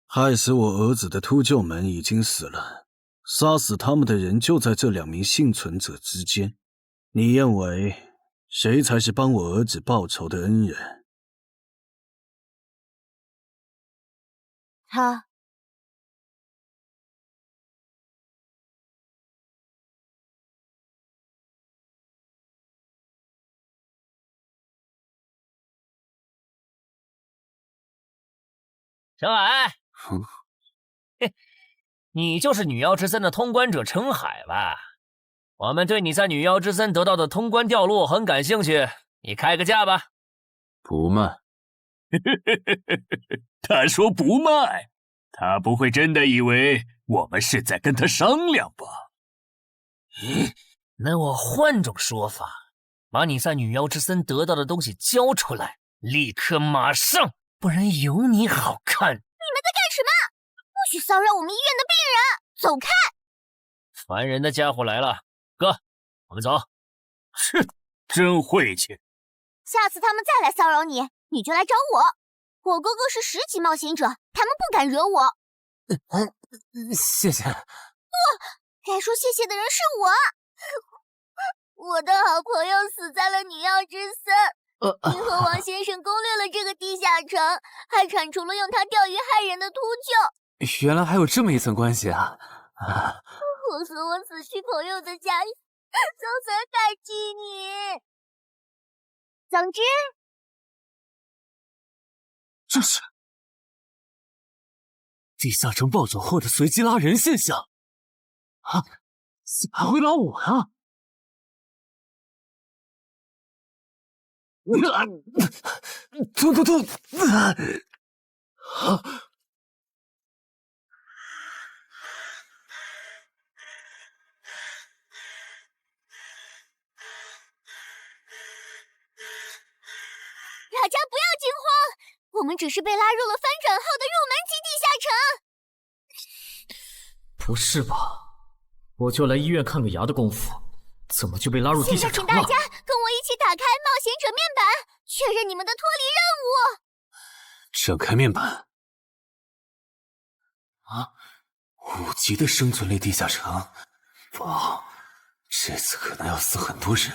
害死我儿子的秃鹫们已经死了，杀死他们的人就在这2名幸存者之间。你认为谁才是帮我儿子报仇的恩人？他。陈海，你就是女妖之森的通关者陈海吧？我们对你在女妖之森得到的通关掉落很感兴趣，你开个价吧。不卖。他说不卖，他不会真的以为我们是在跟他商量吧？那我换种说法，把你在女妖之森得到的东西交出来，立刻马上，不然有你好看。你们在干什么？不许骚扰我们医院的病人，走开！烦人的家伙来了，哥，我们走。切，真晦气。下次他们再来骚扰你，你就来找我。我哥哥是10级冒险者，他们不敢惹我。谢谢。不，该说谢谢的人是我。我的好朋友死在了女妖之森。银河王先生攻略了这个地下城，还铲除了用它钓鱼害人的秃鹫。原来还有这么一层关系啊！我和我死去朋友的家人都很感激你。总之，这是地下城暴走后的随机拉人现象啊！还会拉我啊！突！大家不要惊慌，我们只是被拉入了翻转后的入门级地下城。不是吧？我就来医院看个牙的功夫，怎么就被拉入地下城了？现在请大家跟我一起打开冒险者面板，确认你们的脱离任务。展开面板。啊！ 5级的生存类地下城，哇，这次可能要死很多人。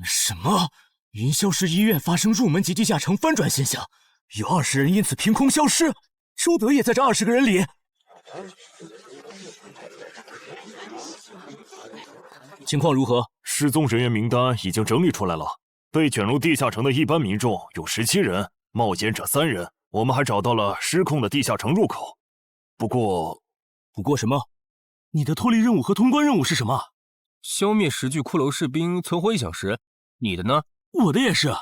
什么？云霄市医院发生入门级地下城翻转现象，有20人因此凭空消失。周德也在这20个人里。情况如何？失踪人员名单已经整理出来了。被卷入地下城的一般民众有17人，冒险者3人。我们还找到了失控的地下城入口。不过什么？你的脱离任务和通关任务是什么？消灭10具骷髅士兵，存活1小时。你的呢？我的也是。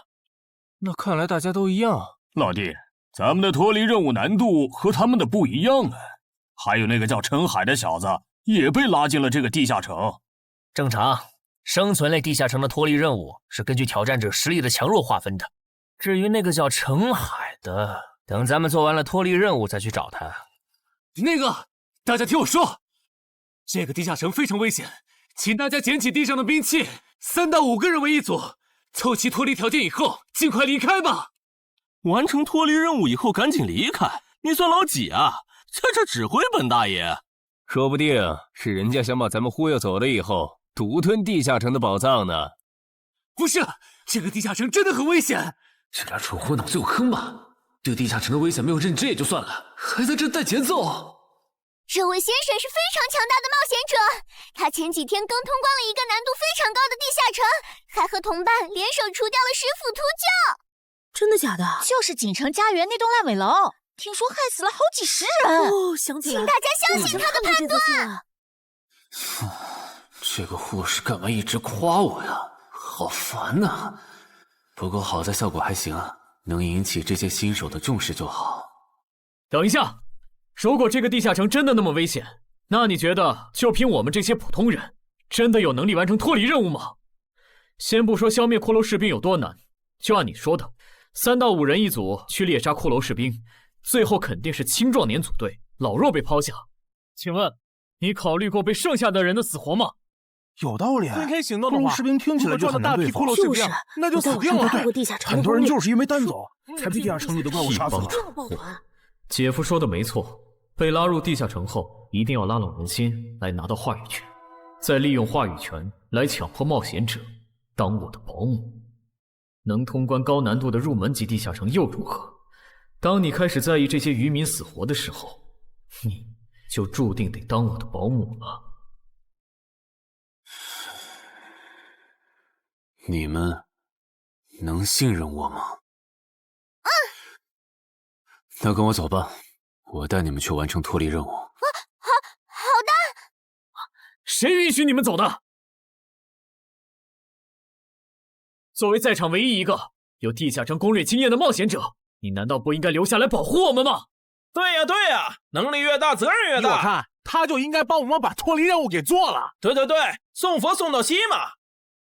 那看来大家都一样。老弟，咱们的脱离任务难度和他们的不一样啊。还有那个叫陈海的小子也被拉进了这个地下城。正常，生存类地下城的脱离任务是根据挑战者实力的强弱划分的。至于那个叫陈海的，等咱们做完了脱离任务再去找他。那个，大家听我说，这个地下城非常危险，请大家捡起地上的兵器，3到5个人为一组，凑齐脱离条件以后，尽快离开吧。完成脱离任务以后赶紧离开，你算老几啊？在这指挥本大爷？说不定是人家想把咱们忽悠走了以后，独吞地下城的宝藏呢。不是，这个地下城真的很危险。这俩蠢货脑子有坑吧？对地下城的危险没有认知也就算了，还在这带节奏。这位先生是非常强大的冒险者，他前几天刚通关了一个难度非常高的地下城，还和同伴联手除掉了10府秃鹫。真的假的？就是锦城家园那栋烂尾楼，听说害死了好几10人。哦，想起来，请大家相信他的判断。这个护士干嘛一直夸我呀？好烦呐！不过好在效果还行啊，能引起这些新手的重视就好。等一下，如果这个地下城真的那么危险，那你觉得就凭我们这些普通人，真的有能力完成脱离任务吗？先不说消灭骷髅士兵有多难，就按你说的，3到5人一组去猎杀骷髅士兵，最后肯定是青壮年组队，老弱被抛下。请问，你考虑过被剩下的人的死活吗？有道理。分开行动的话，骷髅士兵听起来就很难对付。就是，那就死定了。很多人就是因为单走，才被地下城里的怪物杀死的。姐夫说的没错，被拉入地下城后，一定要拉拢人心，来拿到话语权，再利用话语权来强迫冒险者当我的保姆。能通关高难度的入门级地下城又如何？当你开始在意这些渔民死活的时候，你就注定得当我的保姆了。你们能信任我吗？那跟我走吧，我带你们去完成脱离任务。好的。谁允许你们走的？作为在场唯一一个有地下城攻略经验的冒险者，你难道不应该留下来保护我们吗？对呀，能力越大责任越大。我看他就应该帮我们把脱离任务给做了。对，送佛送到西嘛。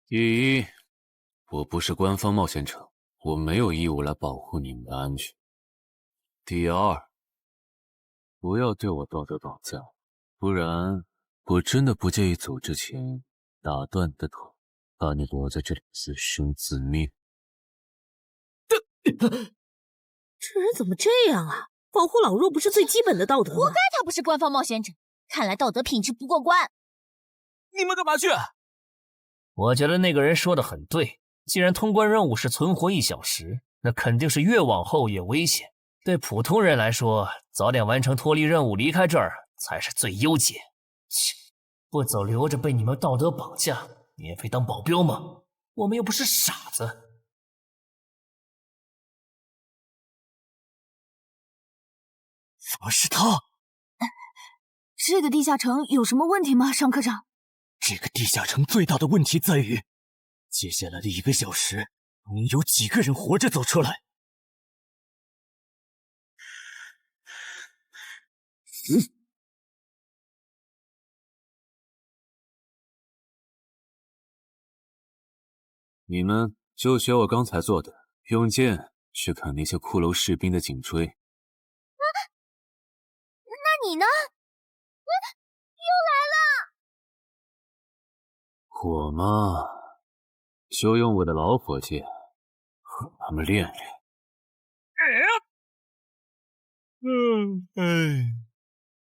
第一，我不是官方冒险者，我没有义务来保护你们的安全。第二，不要对我道德绑架，不然我真的不介意走之前打断你的头，把你留在这里自生自灭。这人怎么这样啊？保护老弱不是最基本的道德吗？活该他不是官方冒险者，看来道德品质不过关。你们干嘛去？我觉得那个人说的很对，既然通关任务是存活1小时，那肯定是越往后越危险。对普通人来说，早点完成脱离任务离开这儿才是最优解。切，不走留着被你们道德绑架，免费当保镖吗？我们又不是傻子。怎么是他？这个地下城有什么问题吗，尚科长？这个地下城最大的问题在于，接下来的1个小时，能有几个人活着走出来？你们就学我刚才做的，用剑去砍那些骷髅士兵的颈椎。那你呢？又来了！我嘛，就用我的老火箭和他们练练。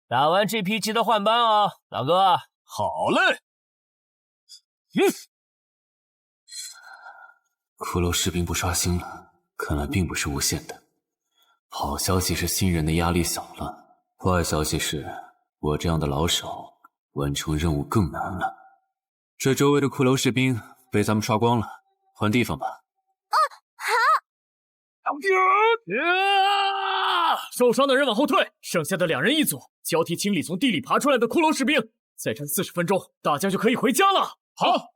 打完这批记得换班啊，老哥。好嘞。骷髅士兵不刷新了，看来并不是无限的。好消息是新人的压力小了，坏消息是我这样的老手完成任务更难了。这周围的骷髅士兵被咱们刷光了，换地方吧。受伤的人往后退，剩下的2人一组，交替清理从地里爬出来的骷髅士兵。再战40分钟，大家就可以回家了。好，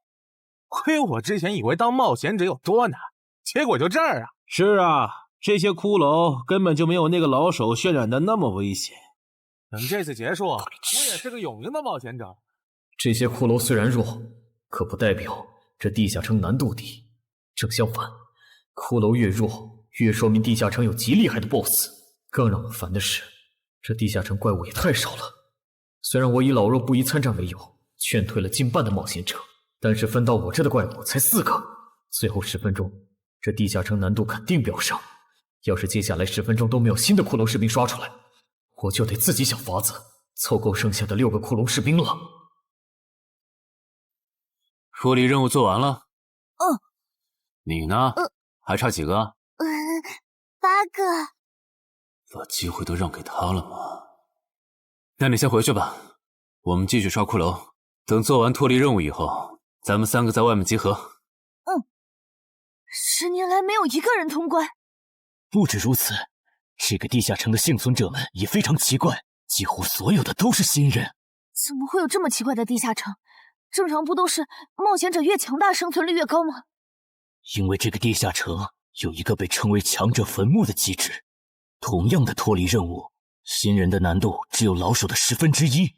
亏我之前以为当冒险者有多难，结果就这儿啊！是啊，这些骷髅根本就没有那个老手渲染的那么危险。等这次结束，我也是个有名的冒险者。这些骷髅虽然弱，可不代表这地下城难度低。正相反，骷髅越弱，越说明地下城有极厉害的 BOSS。更让我烦的是，这地下城怪物也太少了。虽然我以老弱不宜参战为由，劝退了近半的冒险者，但是分到我这的怪物才4个。最后10分钟，这地下城难度肯定飙升。要是接下来10分钟都没有新的骷髅士兵刷出来，我就得自己想法子凑够剩下的6个骷髅士兵了。脱离任务做完了。嗯。你呢？还差几个？8个。把机会都让给他了吗？那你先回去吧，我们继续刷骷髅。等做完脱离任务以后，咱们3个在外面集合。10年来没有一个人通关。不止如此，这个地下城的幸存者们也非常奇怪，几乎所有的都是新人。怎么会有这么奇怪的地下城？正常不都是冒险者越强大生存率越高吗？因为这个地下城有一个被称为强者坟墓的机制。同样的脱离任务，新人的难度只有老手的1/10。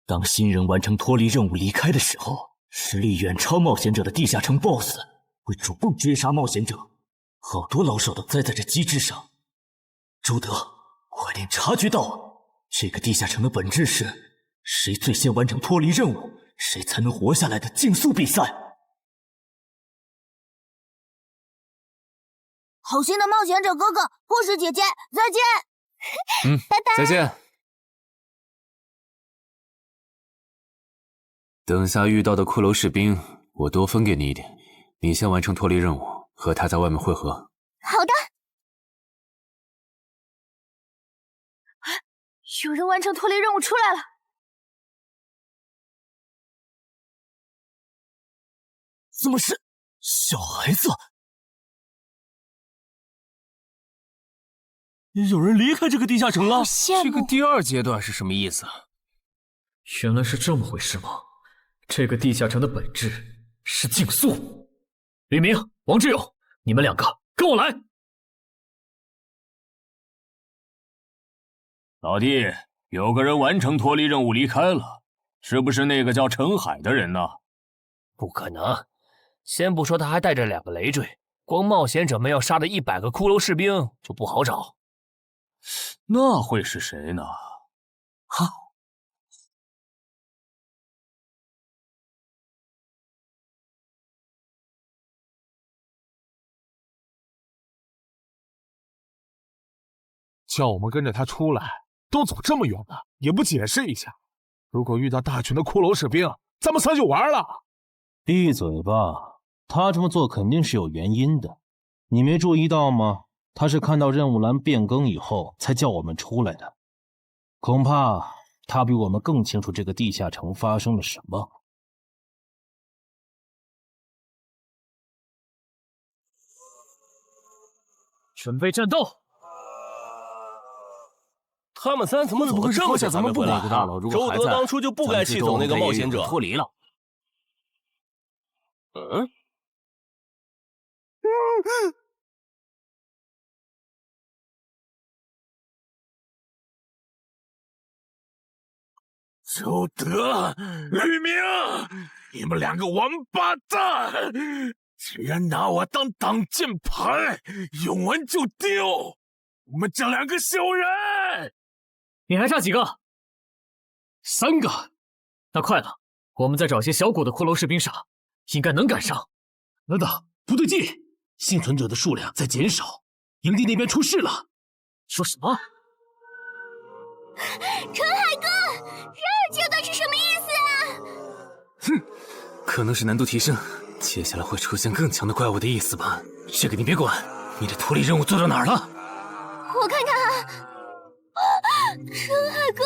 当新人完成脱离任务离开的时候，实力远超冒险者的地下城 BOSS 会主动追杀冒险者。好多老手都栽在这机制上。周德，快点察觉到，这个地下城的本质是谁最先完成脱离任务，谁才能活下来的竞速比赛。好心的冒险者哥哥，护士姐姐，再见。拜拜，再见。等下遇到的骷髅士兵，我多分给你一点。你先完成脱离任务，和他在外面会合。好的。有人完成脱离任务出来了。怎么是小孩子？有人离开这个地下城了。这个第2阶段是什么意思？原来是这么回事吗？这个地下城的本质是竞速。吕明、王志勇，你们2个跟我来。老弟，有个人完成脱离任务离开了，是不是那个叫陈海的人呢？不可能，先不说他还带着2个累赘，光冒险者们要杀的100个骷髅士兵就不好找。那会是谁呢？叫我们跟着他出来，都走这么远了，也不解释一下。如果遇到大群的骷髅士兵，咱们3就完了。闭嘴吧，他这么做肯定是有原因的。你没注意到吗？他是看到任务栏变更以后才叫我们出来的。恐怕他比我们更清楚这个地下城发生了什么。准备战斗！他们3怎么走得这么久还没回来？周德当初就不该气走那个冒险者。脱离了。周德、吕明，你们2个王八蛋，居然拿我当挡箭牌，用完就丢！我们这2个小人！你还差几个？3个。那快了，我们再找些小股的骷髅士兵杀，应该能赶上。等等，不对劲，幸存者的数量在减少，营地那边出事了。说什么？陈海哥，这段是什么意思啊？哼，可能是难度提升，接下来会出现更强的怪物的意思吧。这个你别管，你的脱离任务做到哪儿了？我看看啊，陈海哥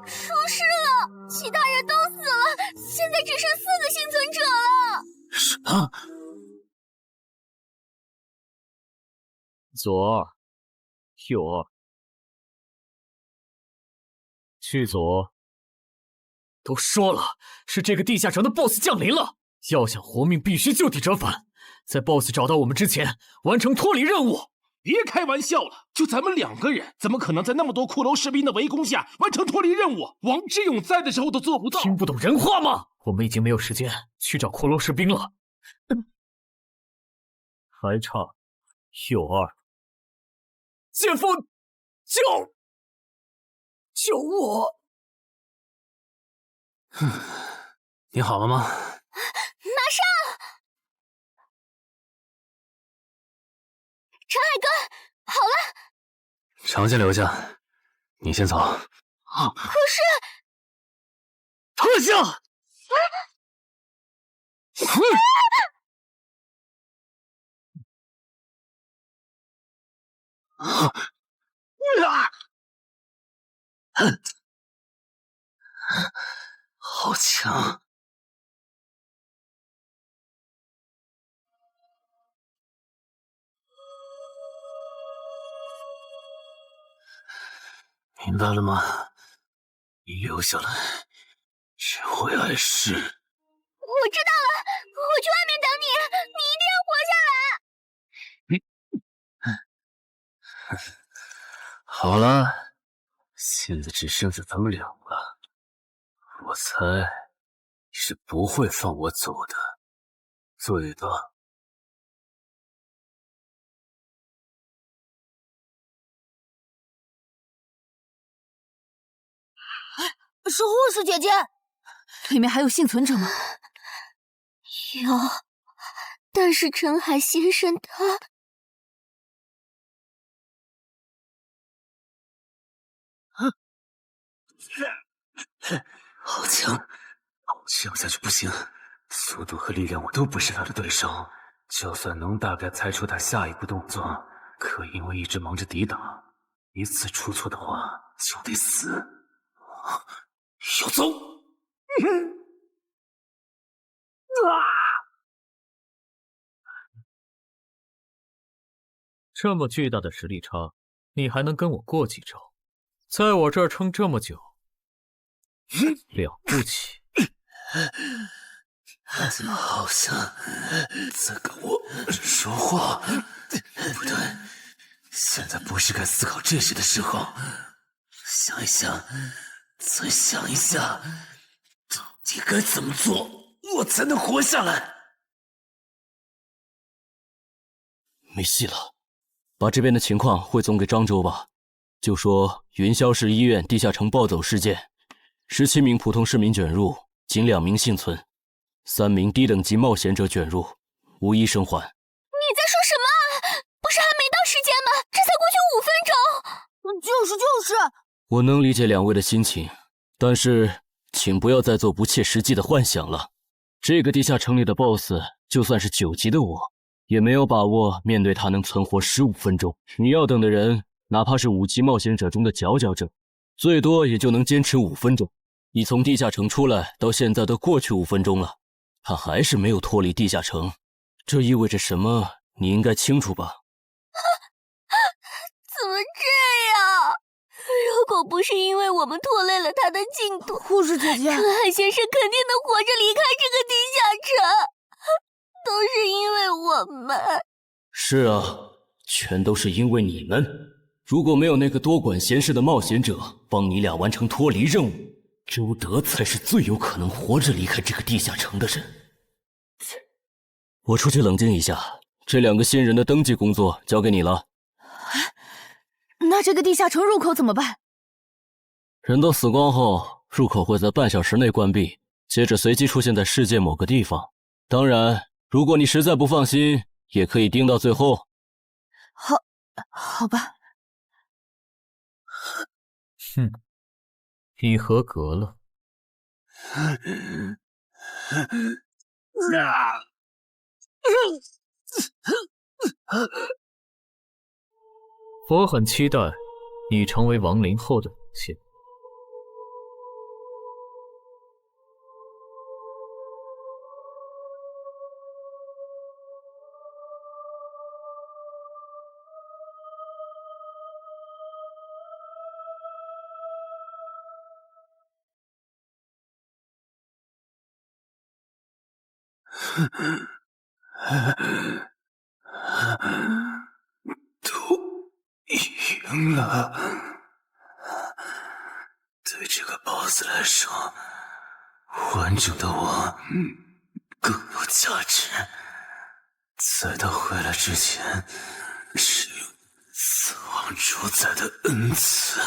出事了，其他人都死了，现在只剩4个幸存者了。什么？左二，右二，去左。都说了，是这个地下城的 BOSS 降临了，要想活命，必须就地折返，在 BOSS 找到我们之前，完成脱离任务。别开玩笑了，就咱们2个人，怎么可能在那么多骷髅士兵的围攻下完成脱离任务？王之勇在的时候都做不到。听不懂人话吗？我们已经没有时间去找骷髅士兵了。还差右二。剑锋，救我！你好了吗？马上！陈海哥，好了。常先留下，你先走。可是，特效！好强！明白了吗？你留下来只会碍事。我知道了，我去外面等你，你一定要活下来。好了，现在只剩下咱们2个，我猜你是不会放我走的，最多。是护士姐姐，里面还有幸存者吗？有，但是陈海先生他……好强！这样下去不行，速度和力量我都不是他的对手。就算能大概猜出他下一步动作，可因为一直忙着抵挡，一次出错的话就得死。要走！这么巨大的实力差，你还能跟我过几招？在我这儿撑这么久，了不起！怎么好像在跟我说话？不对，现在不是该思考这些的时候。想一想，再想一下，到底该怎么做，我才能活下来？没戏了，把这边的情况汇总给漳州吧。就说云霄市医院地下城暴走事件，17名普通市民卷入，仅2名幸存，3名低等级冒险者卷入，无一生还。你在说什么？不是还没到时间吗？这才过去5分钟。就是。我能理解2位的心情，但是请不要再做不切实际的幻想了。这个地下城里的 BOSS， 就算是9级的我，也没有把握面对他能存活15分钟。你要等的人，哪怕是5级冒险者中的佼佼者，最多也就能坚持5分钟。你从地下城出来到现在都过去5分钟了，他还是没有脱离地下城，这意味着什么？你应该清楚吧？怎么这样？如果不是因为我们拖累了他的进度，护士姐姐，陈海先生肯定能活着离开这个地下城。都是因为我们。是啊，全都是因为你们。如果没有那个多管闲事的冒险者帮你俩完成脱离任务，周德才是最有可能活着离开这个地下城的人。我出去冷静一下，这2个新人的登记工作交给你了。那这个地下城入口怎么办？人都死光后，入口会在半小时内关闭，接着随机出现在世界某个地方。当然，如果你实在不放心，也可以盯到最后。好吧。哼，你合格了。我很期待你成为亡灵后的表现。都赢了。对这个 BOSS 来说，完整的我更有价值。在他回来之前，使用死亡主宰的恩赐。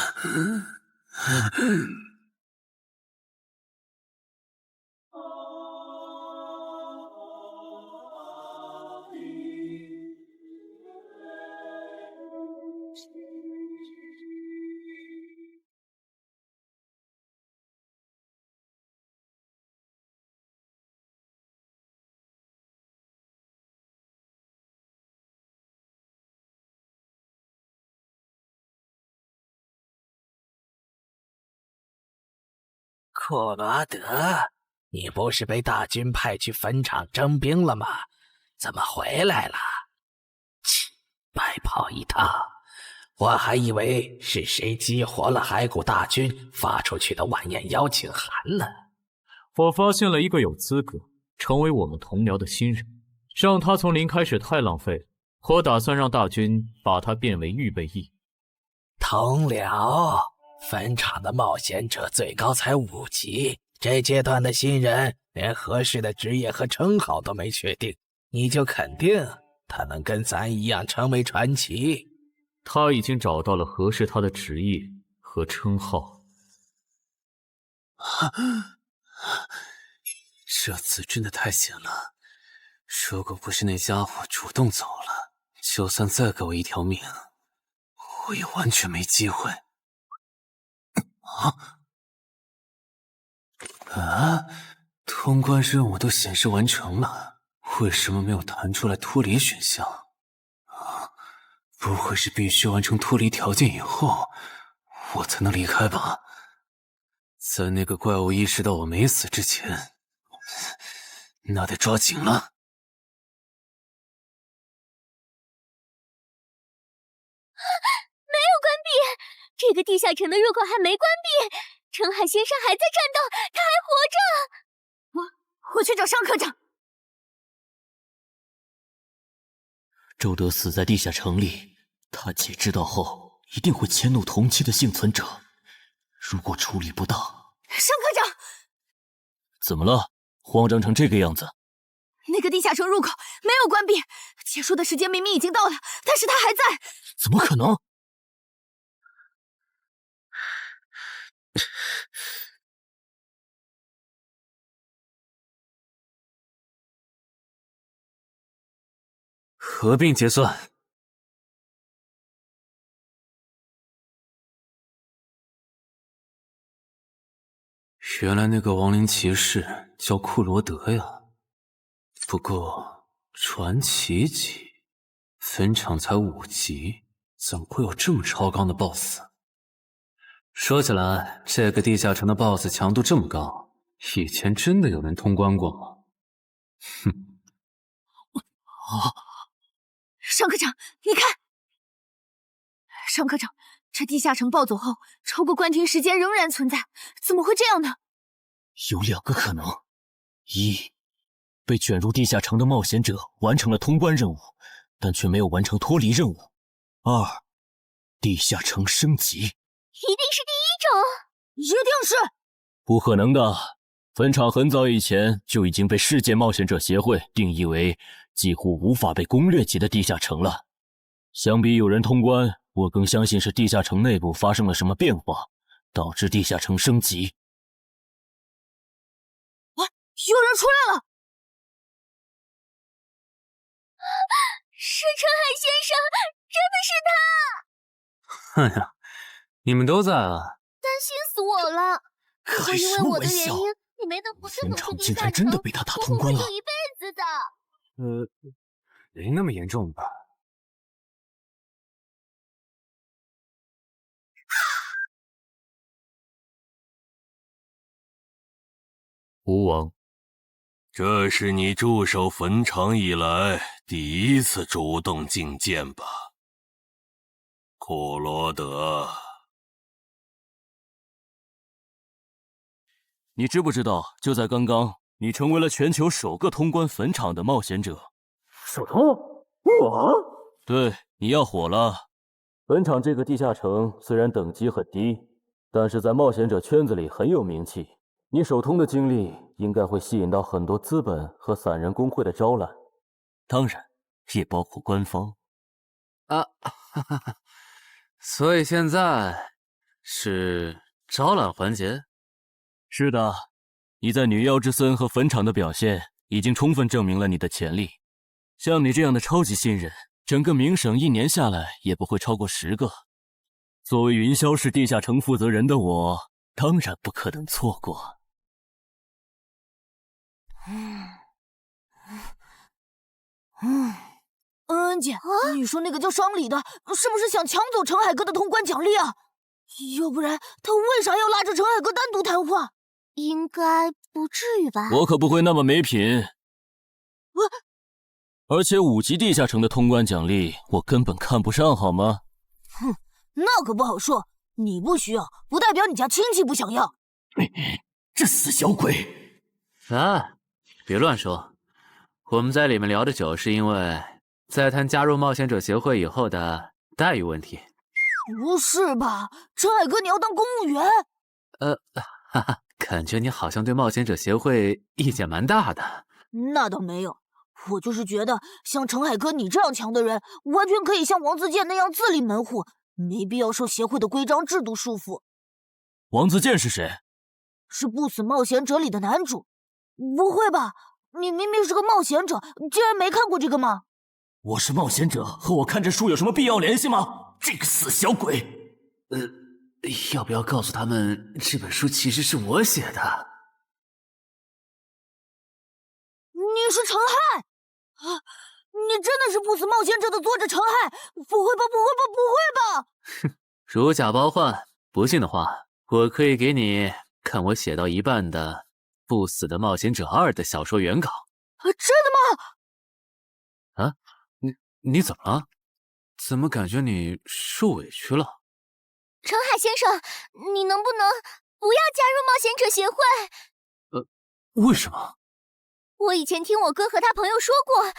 库罗德，你不是被大军派去坟场征兵了吗？怎么回来了？切，白跑一趟！我还以为是谁激活了骸骨大军发出去的晚宴邀请函呢。我发现了一个有资格成为我们同僚的新人，让他从零开始太浪费了。我打算让大军把他变为预备役。同僚，坟场的冒险者最高才5级，这阶段的新人连合适的职业和称号都没确定，你就肯定他能跟咱一样成为传奇？他已经找到了合适他的职业和称号。这次真的太险了，如果不是那家伙主动走了，就算再给我一条命，我也完全没机会。通关任务都显示完成了，为什么没有弹出来脱离选项？不会是必须完成脱离条件以后，我才能离开吧？在那个怪物意识到我没死之前，那得抓紧了。没有关闭，这个地下城的入口还没关闭，澄海先生还在战斗，他还活着。我去找尚科长。周德死在地下城里，他姐知道后一定会迁怒同期的幸存者。如果处理不当，尚科长，怎么了？慌张成这个样子？那个地下城入口没有关闭，结束的时间明明已经到了，但是他还在。怎么可能？合并结算。原来那个亡灵骑士叫库罗德呀。不过传奇级，坟场才5级，怎么会有这么超纲的 BOSS？ 说起来，这个地下城的 BOSS 强度这么高，以前真的有人通关过吗？哼！尚科长，你看，尚科长，这地下城暴走后，超过关停时间仍然存在，怎么会这样呢？有2个可能：一，被卷入地下城的冒险者完成了通关任务，但却没有完成脱离任务；二，地下城升级。一定是第一种，一定是不可能的。坟场很早以前就已经被世界冒险者协会定义为几乎无法被攻略级的地下城了。相比有人通关，我更相信是地下城内部发生了什么变化，导致地下城升级。有人出来了！是澄海先生，真的是他！哎呀，你们都在啊，担心死我了。如果因为我的原因，你没能不顺走去地下城，真的被他打通关了。我会后悔一辈子的。没那么严重吧？吴王，这是你驻守坟场以来第一次主动觐见吧？库罗德，你知不知道，就在刚刚，你成为了全球首个通关坟场的冒险者。首通？我？对，你要火了。坟场这个地下城虽然等级很低，但是在冒险者圈子里很有名气。你首通的经历应该会吸引到很多资本和散人工会的招揽，当然也包括官方。所以现在是招揽环节？是的，你在女妖之森和坟场的表现已经充分证明了你的潜力。像你这样的超级新人，整个冥省1年下来也不会超过10个。作为云霄市地下城负责人的我，当然不可能错过。恩姐，你说那个叫商礼的，是不是想抢走陈海哥的通关奖励啊？要不然他为啥要拉着陈海哥单独谈话？应该不至于吧？我可不会那么没品。而且5级地下城的通关奖励，我根本看不上，好吗？哼，那可不好说。你不需要，不代表你家亲戚不想要。这死小鬼！别乱说。我们在里面聊的久，是因为在谈加入冒险者协会以后的待遇问题。不是吧，陈海哥，你要当公务员？感觉你好像对冒险者协会意见蛮大的。那倒没有，我就是觉得像陈海哥你这样强的人，完全可以像王自健那样自立门户，没必要受协会的规章制度束缚。王自健是谁？是不死冒险者里的男主。不会吧？你明明是个冒险者，竟然没看过这个吗？我是冒险者，和我看这书有什么必要联系吗？这个死小鬼！要不要告诉他们这本书其实是我写的？你是陈亥啊！你真的是不死冒险者的作者陈亥？不会吧，不会吧，不会吧！哼，如假包换，不信的话，我可以给你看我写到一半的《不死的冒险者2》的小说原稿。真的吗？你怎么了？怎么感觉你受委屈了？陈海先生，你能不能不要加入冒险者协会？为什么？我以前听我哥和他朋友说过，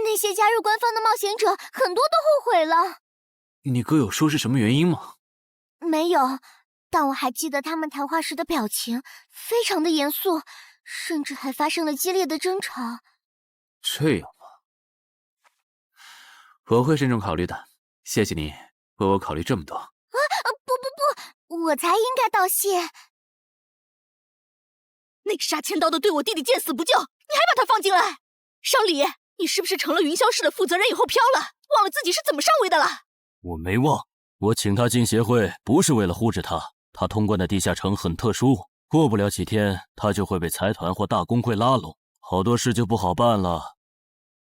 那些加入官方的冒险者很多都后悔了。你哥有说是什么原因吗？没有，但我还记得他们谈话时的表情非常的严肃，甚至还发生了激烈的争吵。这样吗？我会慎重考虑的，谢谢你为我考虑这么多。不，我才应该道谢。那个杀千刀的对我弟弟见死不救，你还把他放进来？商礼，你是不是成了云霄市的负责人以后飘了，忘了自己是怎么上位的了？我没忘，我请他进协会不是为了护着他，他通关的地下城很特殊，过不了几天他就会被财团或大工会拉拢，好多事就不好办了。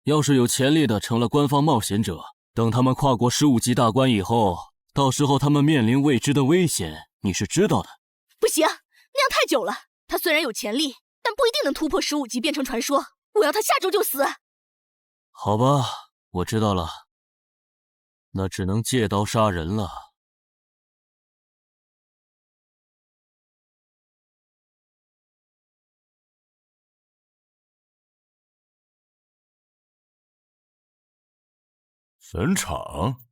要是有潜力的成了官方冒险者，等他们跨过15级大关以后，到时候他们面临未知的危险，你是知道的。不行，那样太久了。他虽然有潜力，但不一定能突破15级变成传说。我要他下周就死。好吧，我知道了，那只能借刀杀人了。坟场？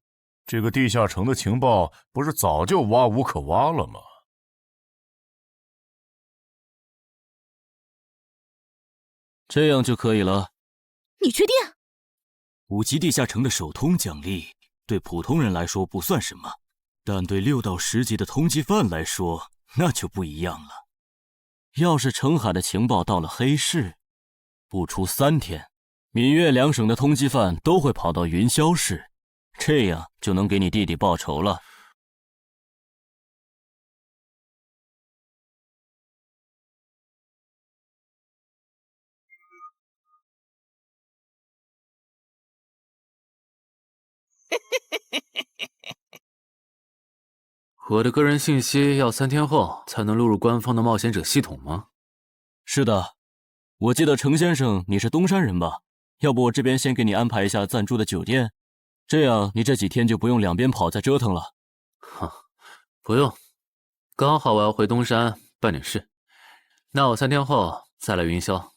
这个地下城的情报不是早就挖无可挖了吗？这样就可以了。你确定？5级地下城的首通奖励对普通人来说不算什么，但对6到10级的通缉犯来说那就不一样了。要是澄海的情报到了黑市，不出3天，闽粤2省的通缉犯都会跑到云霄市，这样就能给你弟弟报仇了。我的个人信息要3天后才能录入官方的冒险者系统吗？是的，我记得程先生你是东山人吧？要不我这边先给你安排一下暂住的酒店，这样你这几天就不用两边跑再折腾了。不用，刚好我要回东山办点事，那我3天后再来云霄。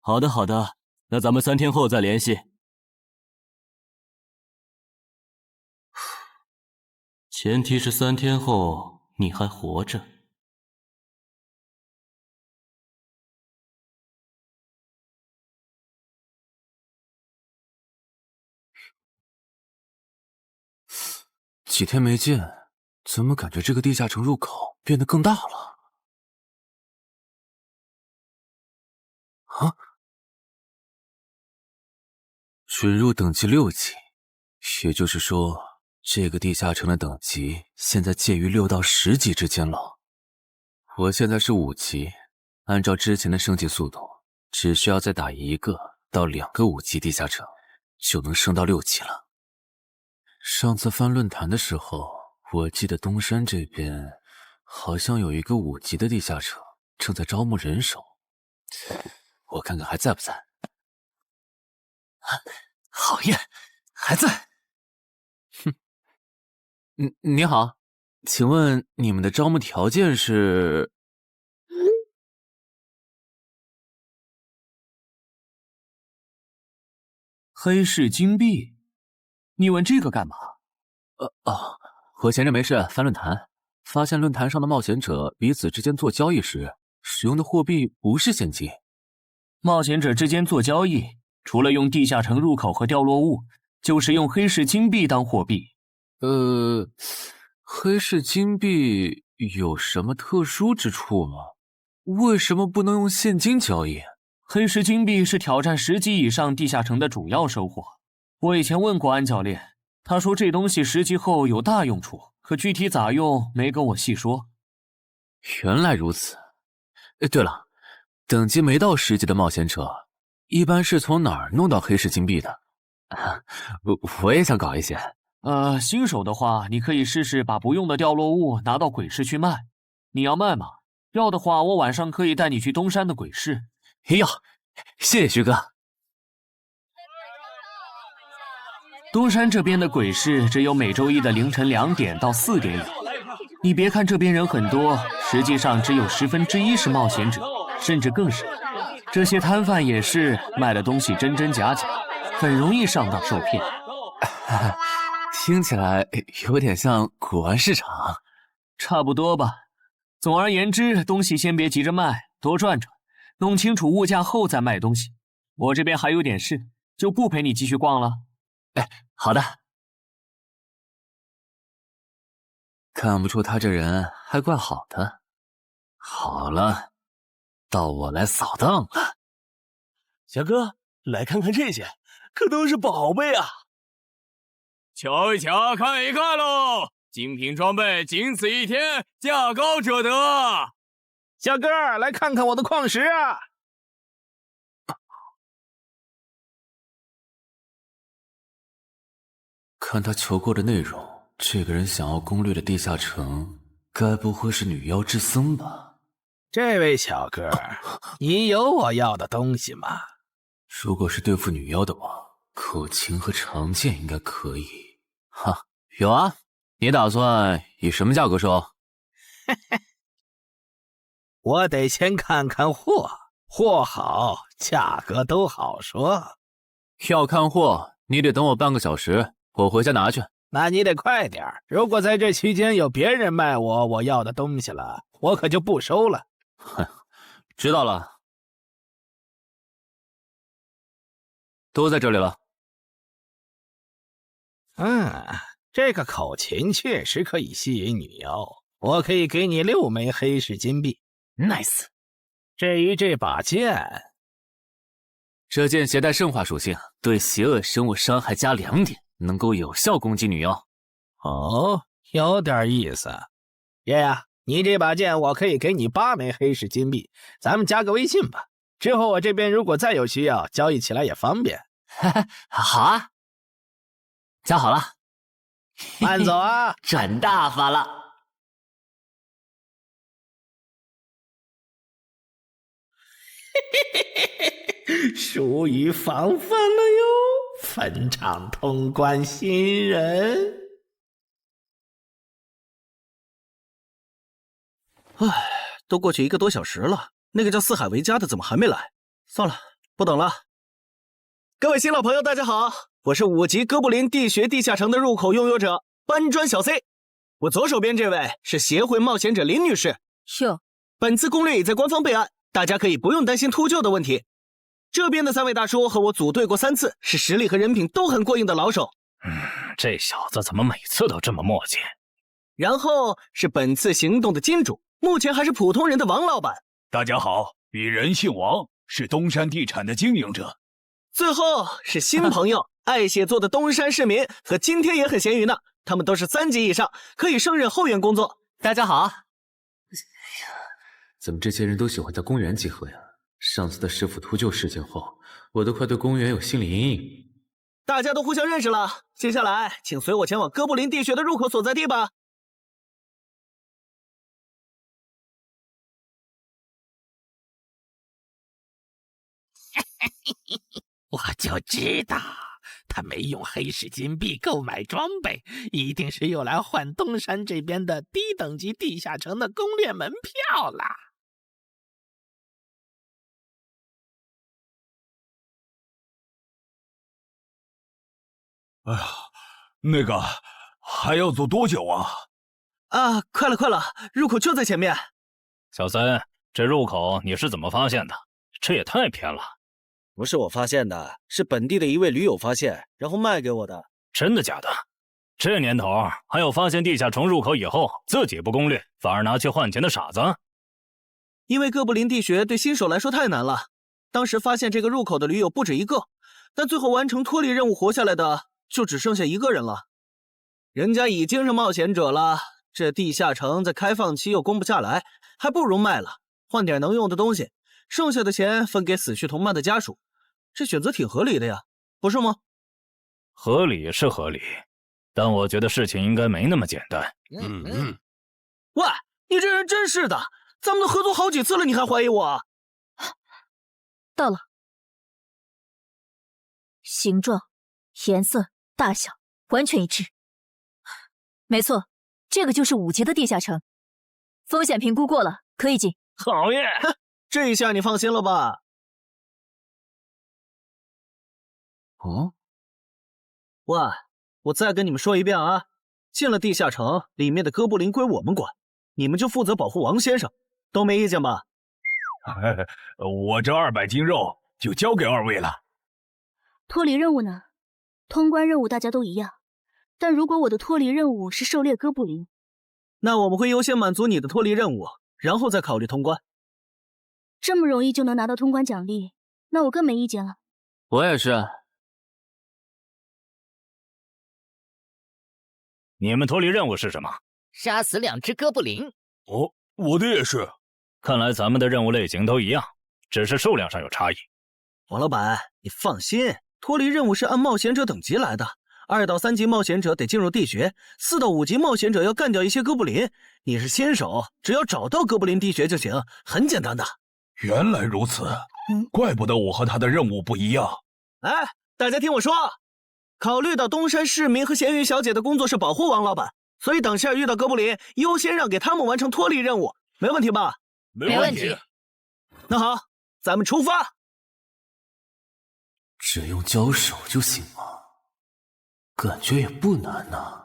好的好的，那咱们3天后再联系。前提是3天后你还活着。几天没见，怎么感觉这个地下城入口变得更大了？啊！准入等级6级，也就是说，这个地下城的等级现在介于6到10级之间了。我现在是5级，按照之前的升级速度，只需要再打1个到2个5级地下城，就能升到6级了。上次翻论坛的时候，我记得东山这边好像有一个5级的地下城正在招募人手，我看看还在不在。好耶，还在。哼，你好，请问你们的招募条件是？黑市金币？你问这个干嘛？我闲着没事翻论坛，发现论坛上的冒险者彼此之间做交易时使用的货币不是现金。冒险者之间做交易，除了用地下城入口和掉落物，就是用黑市金币当货币。黑市金币有什么特殊之处吗？为什么不能用现金交易？黑市金币是挑战10级以上地下城的主要收获。我以前问过安教练，他说这东西10级后有大用处，可具体咋用没跟我细说。原来如此。对了，等级没到10级的冒险者一般是从哪儿弄到黑市金币的？我也想搞一些。新手的话，你可以试试把不用的掉落物拿到鬼市去卖。你要卖吗？要的话，我晚上可以带你去东山的鬼市。要，谢谢徐哥。东山这边的鬼市只有每周一的凌晨2点到4点有。你别看这边人很多，实际上只有1/10是冒险者，甚至更少。这些摊贩也是卖的东西真真假假，很容易上当受骗。听起来有点像古玩市场。差不多吧。总而言之，东西先别急着卖，多转转，弄清楚物价后再卖东西。我这边还有点事，就不陪你继续逛了。好的。看不出他这人还怪好的。好了，到我来扫荡了。小哥，来看看这些，可都是宝贝啊！瞧一瞧，看一看喽！精品装备仅此一天，价高者得。小哥，来看看我的矿石啊！看他求过的内容，这个人想要攻略的地下城，该不会是女妖之僧吧？这位小哥，你有我要的东西吗？如果是对付女妖的话，口琴和长剑应该可以。哈，有啊，你打算以什么价格收？我得先看看货，货好，价格都好说。要看货，你得等我半个小时，我回家拿去。那你得快点，如果在这期间有别人卖我要的东西了，我可就不收了。哼，知道了，都在这里了。这个口琴确实可以吸引女妖，我可以给你6枚黑市金币。Nice。至于这把剑，这剑携带圣化属性，对邪恶生物伤害加2点，能够有效攻击女妖。哦，有点意思。爷呀，你这把剑我可以给你8枚黑市金币，咱们加个微信吧。之后我这边如果再有需要，交易起来也方便。好啊，加好了。慢走啊，赚大发了。疏于防范了哟，坟场通关新人。唉，都过去1个多小时了，那个叫四海为家的怎么还没来？算了，不等了。各位新老朋友，大家好，我是5级哥布林地穴地下城的入口拥有者搬砖小 C。我左手边这位是协会冒险者林女士。是。本次攻略已在官方备案，大家可以不用担心秃鹫的问题。这边的3位大叔和我组队过3次，是实力和人品都很过硬的老手。这小子怎么每次都这么磨叽？然后是本次行动的金主，目前还是普通人的王老板。大家好，鄙人姓王，是东山地产的经营者。最后是新朋友爱写作的东山市民，和今天也很闲鱼呢。他们都是3级以上，可以胜任后援工作。大家好。怎么这些人都喜欢在公园集合呀？上次的师傅秃鹫事件后，我都快对公园有心理阴影。大家都互相认识了，接下来请随我前往哥布林地穴的入口所在地吧。我就知道他没用黑市金币购买装备，一定是用来换东山这边的低等级地下城的攻略门票啦。哎呀，那个还要走多久啊？啊，快了，入口就在前面。小森，这入口你是怎么发现的？这也太偏了。不是我发现的，是本地的一位驴友发现，然后卖给我的。真的假的？这年头还有发现地下城入口以后自己不攻略，反而拿去换钱的傻子？因为哥布林地穴对新手来说太难了，当时发现这个入口的驴友不止1个，但最后完成脱离任务活下来的就只剩下1个人了。人家已经是冒险者了，这地下城在开放期又攻不下来，还不如卖了，换点能用的东西，剩下的钱分给死去同伴的家属。这选择挺合理的呀，不是吗？合理是合理，但我觉得事情应该没那么简单。喂，你这人真是的，咱们都合作好几次了，你还怀疑我？到了，形状、颜色、大小完全一致。没错，这个就是5级的地下城，风险评估过了，可以进。好耶！这一下你放心了吧？哦，喂，我再跟你们说一遍啊，进了地下城，里面的哥布林归我们管，你们就负责保护王先生，都没意见吧？我这200斤肉就交给2位了。脱离任务呢？通关任务大家都一样，但如果我的脱离任务是狩猎哥布林，那我们会优先满足你的脱离任务，然后再考虑通关。这么容易就能拿到通关奖励，那我更没意见了。我也是。你们脱离任务是什么？杀死2只哥布林。哦，我的也是。看来咱们的任务类型都一样，只是数量上有差异。王老板，你放心，脱离任务是按冒险者等级来的。2到3级冒险者得进入地穴，4到5级冒险者要干掉一些哥布林。你是新手，只要找到哥布林地穴就行，很简单的。原来如此，怪不得我和他的任务不一样。哎，大家听我说，考虑到东山市民和咸鱼小姐的工作是保护王老板，所以等下遇到哥布林，优先让给他们完成脱离任务，没问题吧？没问题。那好，咱们出发。只用交手就行吗？感觉也不难呐。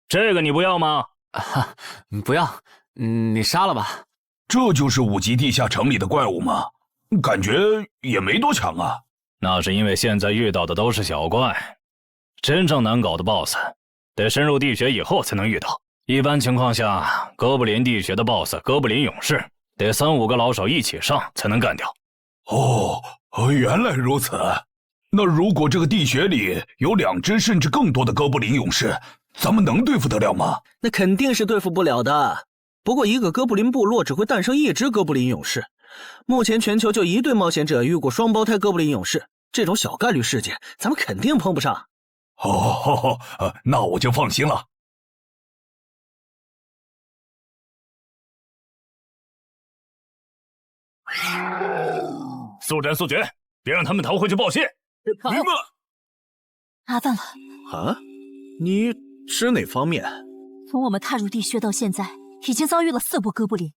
这个你不要吗？不要，你杀了吧。这就是5级地下城里的怪物吗？感觉也没多强啊。那是因为现在遇到的都是小怪，真正难搞的 BOSS 得深入地穴以后才能遇到。一般情况下，哥布林地穴的 BOSS 哥布林勇士得3、5个老手一起上才能干掉。哦，原来如此。那如果这个地穴里有2只甚至更多的哥布林勇士，咱们能对付得了吗？那肯定是对付不了的。不过一个哥布林部落只会诞生1只哥布林勇士，目前全球就1对冒险者遇过双胞胎哥布林勇士，这种小概率事件咱们肯定碰不上。那我就放心了。速战速决，别让他们逃回去报信。明白。麻烦了。啊？你指哪方面？从我们踏入地穴到现在，已经遭遇了4波哥布林。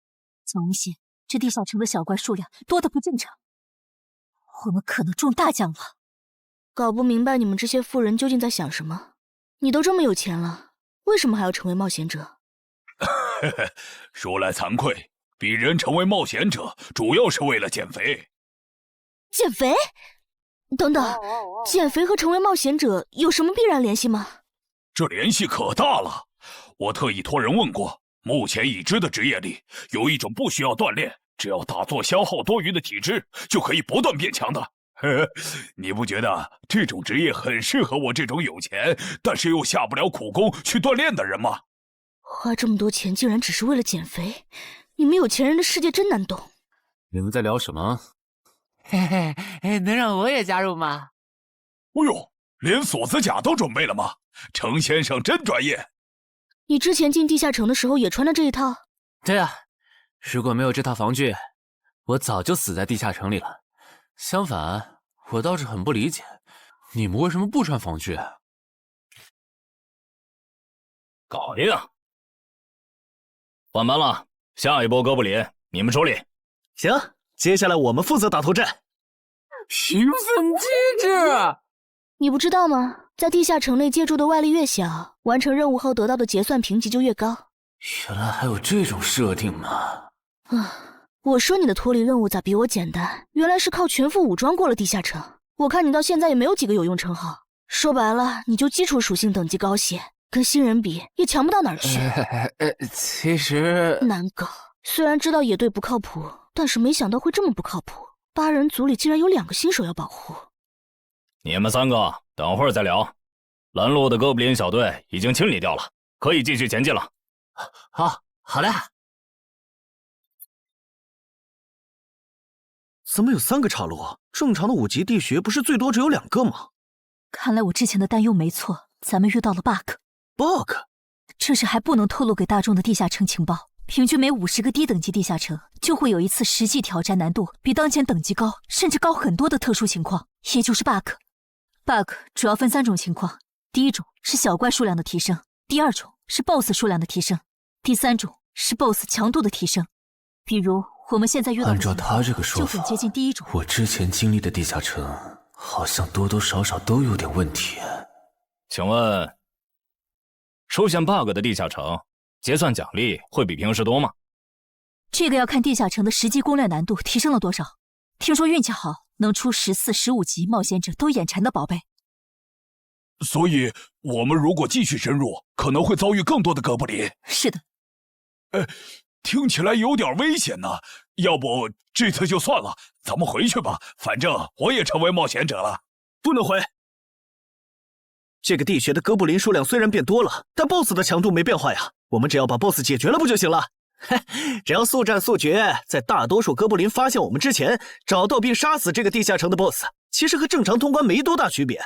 江无心，这地下城的小怪数量多得不正常，我们可能中大奖了。搞不明白你们这些富人究竟在想什么。你都这么有钱了，为什么还要成为冒险者？说来惭愧，鄙人成为冒险者主要是为了减肥。减肥？等等，减肥和成为冒险者有什么必然联系吗？这联系可大了。我特意托人问过，目前已知的职业里，有一种不需要锻炼，只要打坐消耗多余的体质，就可以不断变强的。你不觉得这种职业很适合我这种有钱，但是又下不了苦功去锻炼的人吗？花这么多钱竟然只是为了减肥，你们有钱人的世界真难懂。你们在聊什么？嘿嘿，能让我也加入吗？哎呦，连锁子甲都准备了吗？程先生真专业。你之前进地下城的时候也穿的这一套？对啊，如果没有这套防具，我早就死在地下城里了。相反，我倒是很不理解，你们为什么不穿防具？搞定。换班了，下一波哥布林你们处理。行，接下来我们负责打头阵。评分机制，你不知道吗？在地下城内借助的外力越小，完成任务后得到的结算评级就越高。原来还有这种设定吗？我说你的脱离任务咋比我简单？原来是靠全副武装过了地下城。我看你到现在也没有几个有用称号，说白了，你就基础属性等级高些，跟新人比也强不到哪儿去。其实难搞。虽然知道野队不靠谱，但是没想到会这么不靠谱。8人组里竟然有2个新手要保护。你们3个等会儿再聊。拦路的哥布林小队已经清理掉了，可以继续前进了。好的。怎么有3个岔路？正常的5级地穴不是最多只有2个吗？看来我之前的担忧没错，咱们遇到了 bug。这是还不能透露给大众的地下城情报。平均每50个低等级地下城就会有一次实际挑战难度比当前等级高，甚至高很多的特殊情况，也就是 bug。bug 主要分3种情况，第一种是小怪数量的提升，第2种是 BOSS 数量的提升，第3种是 BOSS 强度的提升。比如我们现在遇到的按照他这个说法，就很接近第一种。我之前经历的地下城好像多多少少都有点问题。请问，出现 bug 的地下城结算奖励会比平时多吗？这个要看地下城的实际攻略难度提升了多少。听说运气好能出14、15级冒险者都眼馋的宝贝。所以我们如果继续深入，可能会遭遇更多的哥布林。是的。听起来有点危险呢。要不这次就算了，咱们回去吧。反正我也成为冒险者了。不能回。这个地穴的哥布林数量虽然变多了，但 BOSS 的强度没变化呀。我们只要把 BOSS 解决了不就行了？只要速战速决，在大多数哥布林发现我们之前，找到并杀死这个地下城的 BOSS， 其实和正常通关没多大区别。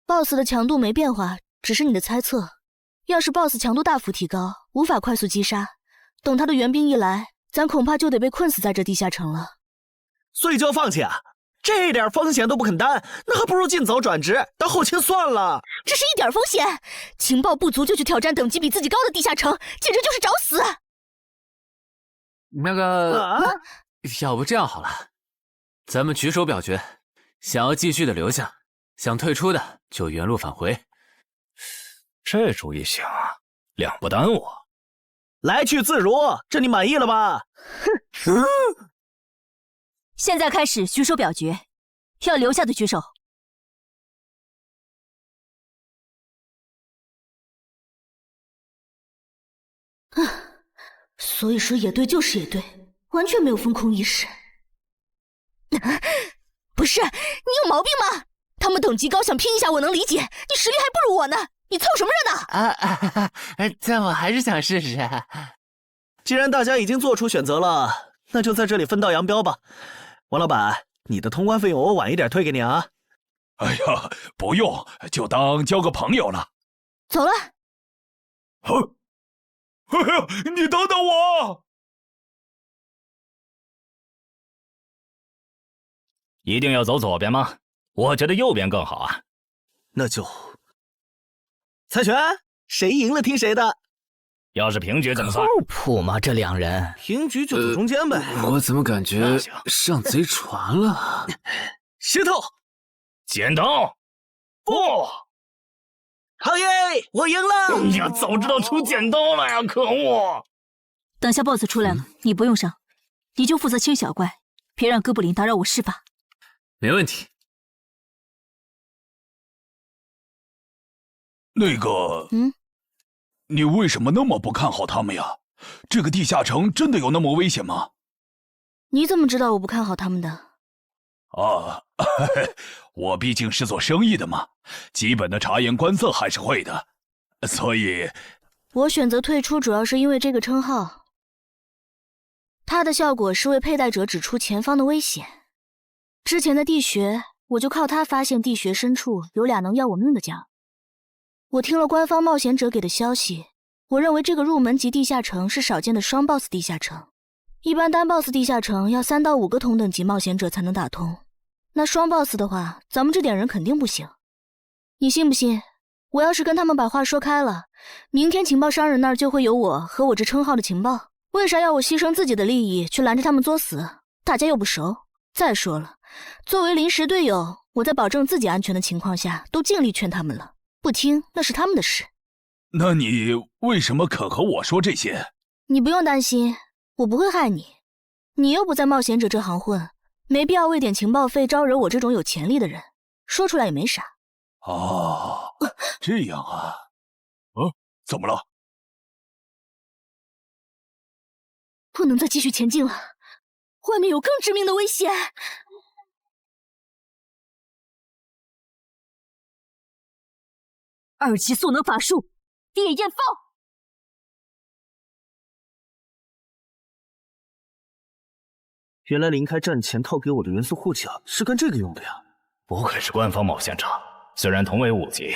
BOSS 的强度没变化，只是你的猜测。要是 BOSS 强度大幅提高，无法快速击杀，等他的援兵一来，咱恐怕就得被困死在这地下城了。所以就要放弃啊？这点风险都不肯担，那还不如尽早转职当后勤算了。这是一点风险？情报不足就去挑战等级比自己高的地下城，简直就是找死！那个，要不这样好了，咱们举手表决，想要继续的留下，想退出的就原路返回。这主意行啊，2不耽误。来去自如，这你满意了吧？现在开始举手表决，要留下的举手。所以说野队就是野队，完全没有风控意识。不是，你有毛病吗？他们等级高，想拼一下我能理解，你实力还不如我呢，你凑什么热闹？但我还是想试试。既然大家已经做出选择了，那就在这里分道扬镳吧。王老板，你的通关费用我晚一点退给你啊。哎呀，不用，就当交个朋友了。走了。哎呀，你等等我！一定要走左边吗？我觉得右边更好啊。那就猜拳，谁赢了听谁的。要是平局怎么算？靠谱吗？这两人平局就走中间呗。我怎么感觉上贼船了？石头，剪刀，不，好耶，我赢了！哎呀，早知道出剪刀了呀，可恶！等下 BOSS 出来了，你不用上，你就负责清小怪，别让哥布林打扰我施法。没问题。那个，你为什么那么不看好他们呀？这个地下城真的有那么危险吗？你怎么知道我不看好他们的？啊，我毕竟是做生意的嘛，基本的察言观色还是会的，所以我选择退出主要是因为这个称号，它的效果是为佩戴者指出前方的危险。之前的地穴，我就靠它发现地穴深处有俩能要我命的家伙。我听了官方冒险者给的消息，我认为这个入门级地下城是少见的双 BOSS 地下城。一般单 BOSS 地下城要3到5个同等级冒险者才能打通，那双 BOSS 的话，咱们这点人肯定不行。你信不信？我要是跟他们把话说开了，明天情报商人那儿就会有我和我这称号的情报。为啥要我牺牲自己的利益去拦着他们作死？大家又不熟。再说了，作为临时队友，我在保证自己安全的情况下，都尽力劝他们了。不听那是他们的事。那你为什么肯和我说这些？你不用担心，我不会害你。你又不在冒险者这行混，没必要为点情报费招惹我这种有潜力的人。说出来也没啥。哦，这样啊。怎么了？不能再继续前进了，外面有更致命的危险。2级速能法术，烈焰放！原来林开战前套给我的元素护甲是干这个用的呀！不愧是官方冒险者，虽然同为5级，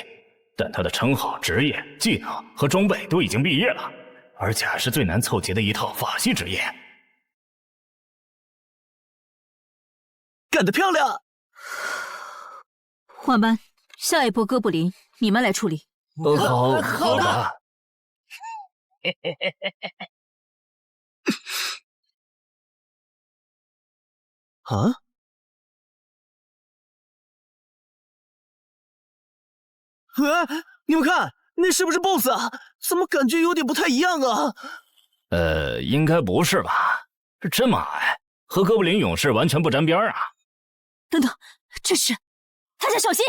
但他的称号、职业、技能和装备都已经毕业了，而且还是最难凑齐的一套法系职业。干得漂亮！换班，下一波哥布林你们来处理。好的。啊？你们看，那是不是 BOSS 啊？怎么感觉有点不太一样啊？应该不是吧？这么矮，和哥布林勇士完全不沾边啊！等等，这是，大家小心，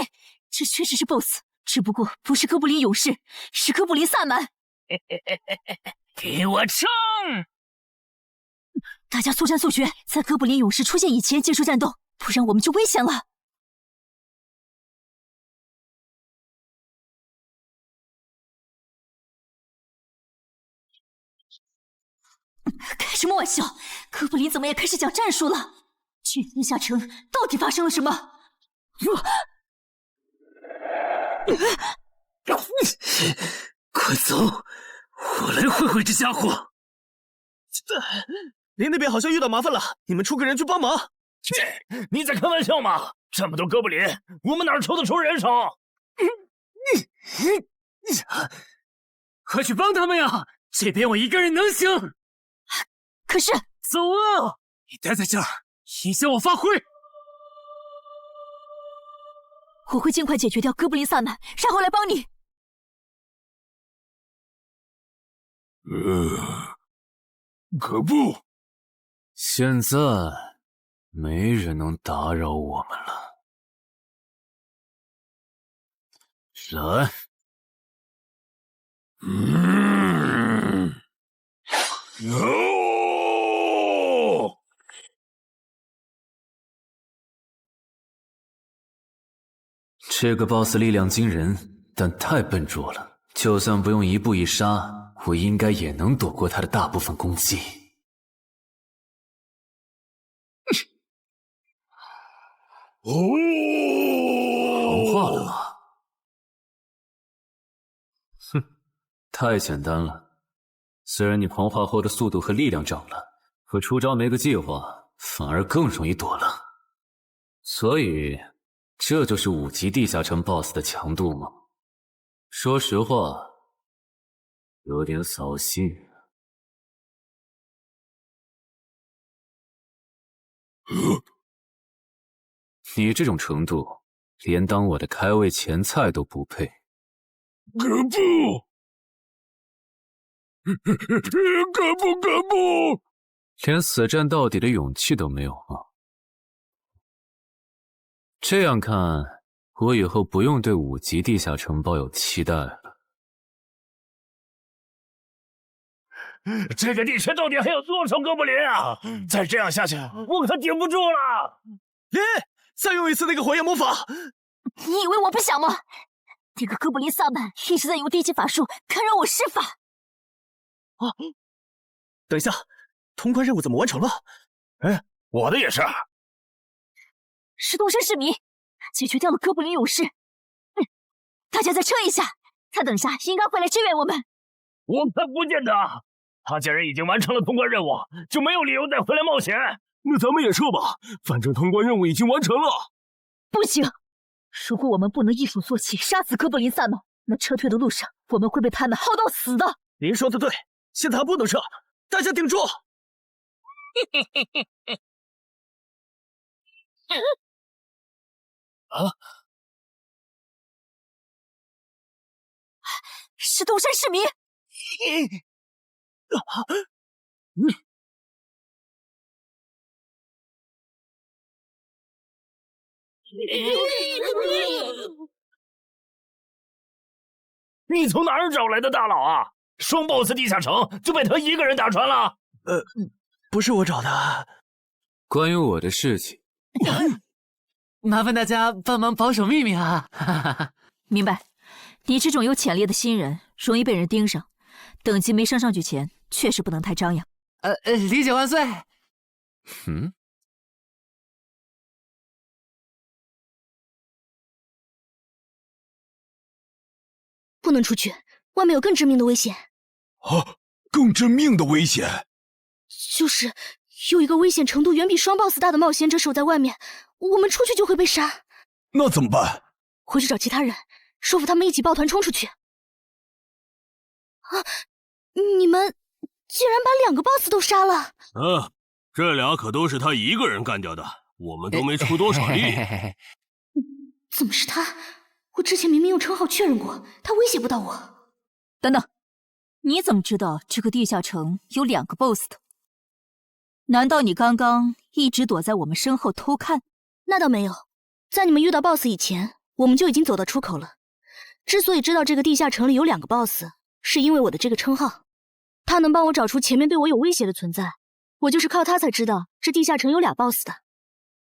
这确实是 BOSS， 只不过不是哥布林勇士，是哥布林萨满。给我冲！大家速战速决，在哥布林勇士出现以前结束战斗，不然我们就危险了。开什么玩笑！哥布林怎么也开始讲战术了？这地下城到底发生了什么？快走，我来会会这家伙。林那边好像遇到麻烦了，你们出个人去帮忙。你在开玩笑吗？这么多哥布林，我们哪抽得出人手？快去帮他们呀！这边我一个人能行。可是，走啊！你待在这儿，影响我发挥。我会尽快解决掉哥布林萨满，然后来帮你。可不，现在没人能打扰我们了。来，这个 BOSS 力量惊人，但太笨拙了。就算不用一步一杀，我应该也能躲过他的大部分攻击。融化了吗？哼，太简单了。虽然你狂化后的速度和力量涨了，可出招没个计划，反而更容易躲了。所以，这就是5级地下城 BOSS 的强度吗？说实话，有点扫兴。你这种程度，连当我的开胃前菜都不配。可不！可不！连死战到底的勇气都没有吗？这样看，我以后不用对5级地下城抱有期待了。这个地区到底还有多少哥布林啊？再这样下去，我可顶不住了！林，再用一次那个火焰魔法！你以为我不想吗？那个哥布林萨满一直在用低级法术干扰我施法。啊！等一下，通关任务怎么完成了？哎，我的也是。石东升是谜，解决掉了哥布林勇士。大家再撑一下，他等下应该会来支援我们。我看不见得，他既然已经完成了通关任务，就没有理由再回来冒险。那咱们也撤吧，反正通关任务已经完成了。不行，如果我们不能一鼓作气杀死哥布林萨满，那撤退的路上我们会被他们耗到死的。您说的对，现在还不能撤，大家顶住！啊！是东山市民。你从哪儿找来的大佬啊？双 BOSS 地下城就被他一个人打穿了？不是我找的。关于我的事情，麻烦大家帮忙保守秘密啊！明白。你这种有潜力的新人，容易被人盯上，等级没升上去前，确实不能太张扬。理解万岁。不能出去，外面有更致命的危险。啊，更致命的危险？就是有一个危险程度远比双 BOSS 大的冒险者守在外面，我们出去就会被杀。那怎么办？回去找其他人，说服他们一起抱团冲出去。啊！你们竟然把2个 BOSS 都杀了！这俩可都是他一个人干掉的，我们都没出多少力。怎么是他？我之前明明用称号确认过，他威胁不到我。等等，你怎么知道这个地下城有2个 BOSS 的？难道你刚刚一直躲在我们身后偷看？那倒没有，在你们遇到 BOSS 以前，我们就已经走到出口了。之所以知道这个地下城里有2个 BOSS， 是因为我的这个称号，他能帮我找出前面对我有威胁的存在。我就是靠他才知道这地下城有俩 BOSS 的。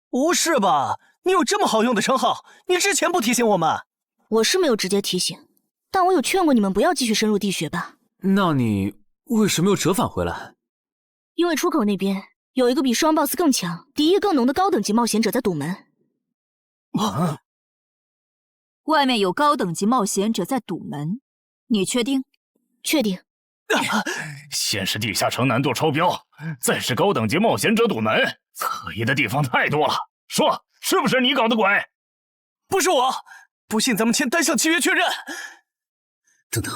不是吧？你有这么好用的称号，你之前不提醒我们？我是没有直接提醒，但我有劝过你们不要继续深入地穴吧。那你为什么又折返回来？因为出口那边有一个比双 BOSS 更强、敌意更浓的高等级冒险者在堵门。啊！外面有高等级冒险者在堵门，你确定？确定。先是地下城难度超标，再是高等级冒险者堵门，可疑的地方太多了。说，是不是你搞的鬼？不是我，不信咱们签单向契约确认。等等，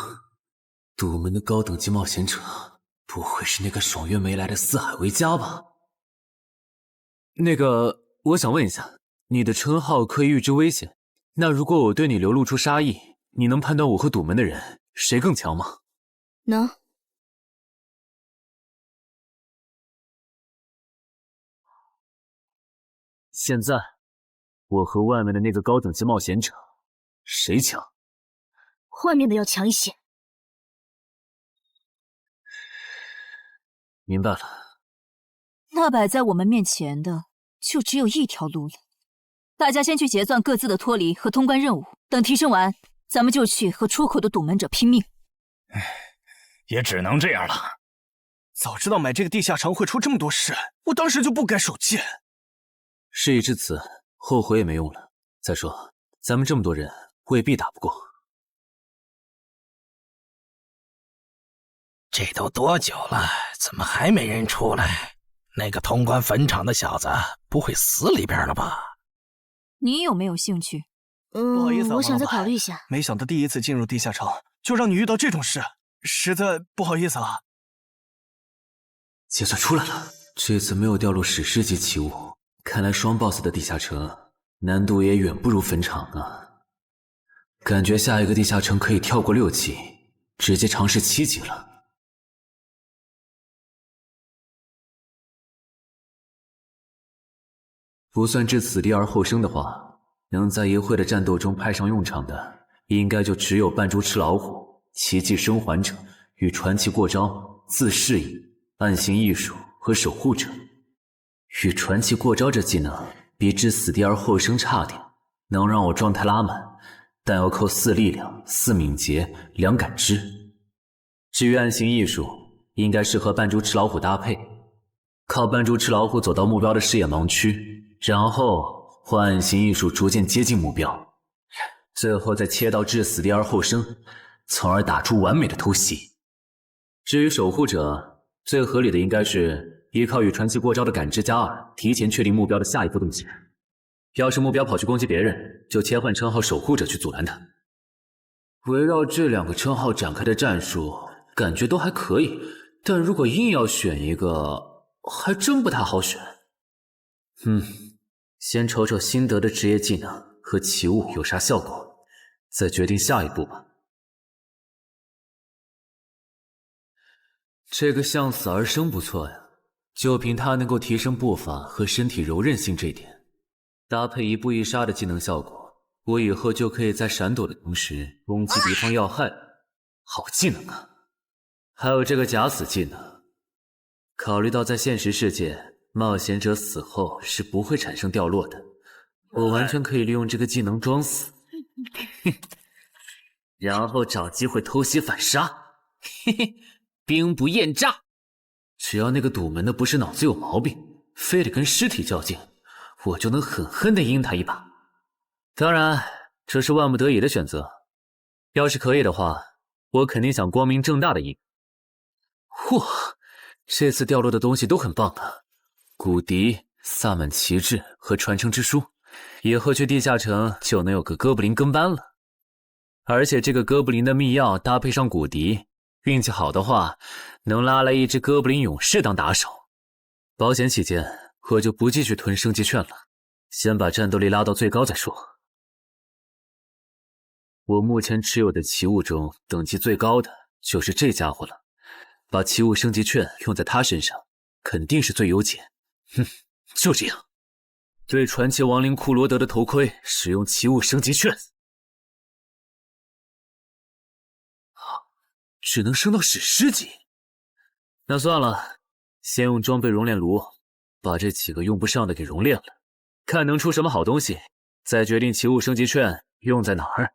堵门的高等级冒险者不会是那个爽约没来的四海为家吧？那个，我想问一下，你的称号可以预知危险，那如果我对你流露出杀意，你能判断我和堵门的人谁更强吗？能。现在，我和外面的那个高等级冒险者，谁强？外面的要强一些。明白了。那摆在我们面前的，就只有一条路了。大家先去结算各自的脱离和通关任务，等提升完，咱们就去和出口的堵门者拼命。也只能这样了。早知道买这个地下城会出这么多事，我当时就不该手贱。事已至此，后悔也没用了。再说，咱们这么多人，未必打不过。这都多久了，怎么还没人出来？那个通关坟场的小子不会死里边了吧？你有没有兴趣？不好意思啊，我想再王老板考虑一下。没想到第一次进入地下城，就让你遇到这种事，实在不好意思啊。结算出来了，这次没有掉落史诗级奇物，看来双 BOSS 的地下城难度也远不如坟场啊。感觉下一个地下城可以跳过6级，直接尝试7级了。不算置死地而后生的话，能在一会的战斗中派上用场的，应该就只有扮猪吃老虎、奇迹生还者与传奇过招、自适应、暗行艺术和守护者。与传奇过招这技能比置死地而后生差点，能让我状态拉满，但要扣4力量、4敏捷、2感知。至于暗行艺术，应该适合扮猪吃老虎搭配，靠扮猪吃老虎走到目标的视野盲区，然后换暗行艺术逐渐接近目标，最后再切到置死地而后生，从而打出完美的偷袭。至于守护者，最合理的应该是依靠与传奇过招的感知加2，提前确定目标的下一步动静。要是目标跑去攻击别人，就切换称号守护者去阻拦他。围绕这2个称号展开的战术，感觉都还可以，但如果硬要选一个，还真不太好选。先瞅瞅新得的职业技能和奇物有啥效果，再决定下一步吧。这个向死而生不错呀，就凭它能够提升步伐和身体柔韧性这点，搭配一步一杀的技能效果，我以后就可以在闪躲的同时攻击敌方要害。好技能啊！还有这个假死技能，考虑到在现实世界冒险者死后是不会产生掉落的，我完全可以利用这个技能装死，然后找机会偷袭反杀，兵不厌诈。只要那个堵门的不是脑子有毛病，非得跟尸体较劲，我就能狠狠地阴他一把。当然，这是万不得已的选择。要是可以的话，我肯定想光明正大的赢。哇，这次掉落的东西都很棒啊！骨笛、萨满旗帜和传承之书，以后去地下城就能有个哥布林跟班了。而且这个哥布林的秘药搭配上骨笛，运气好的话，能拉来一只哥布林勇士当打手。保险起见，我就不继续囤升级券了，先把战斗力拉到最高再说。我目前持有的奇物中，等级最高的就是这家伙了。把奇物升级券用在他身上，肯定是最优解。就这样，对传奇亡灵库罗德的头盔使用奇物升级券。只能升到史诗级。那算了，先用装备熔炼炉把这几个用不上的给熔炼了，看能出什么好东西，再决定奇物升级券用在哪儿。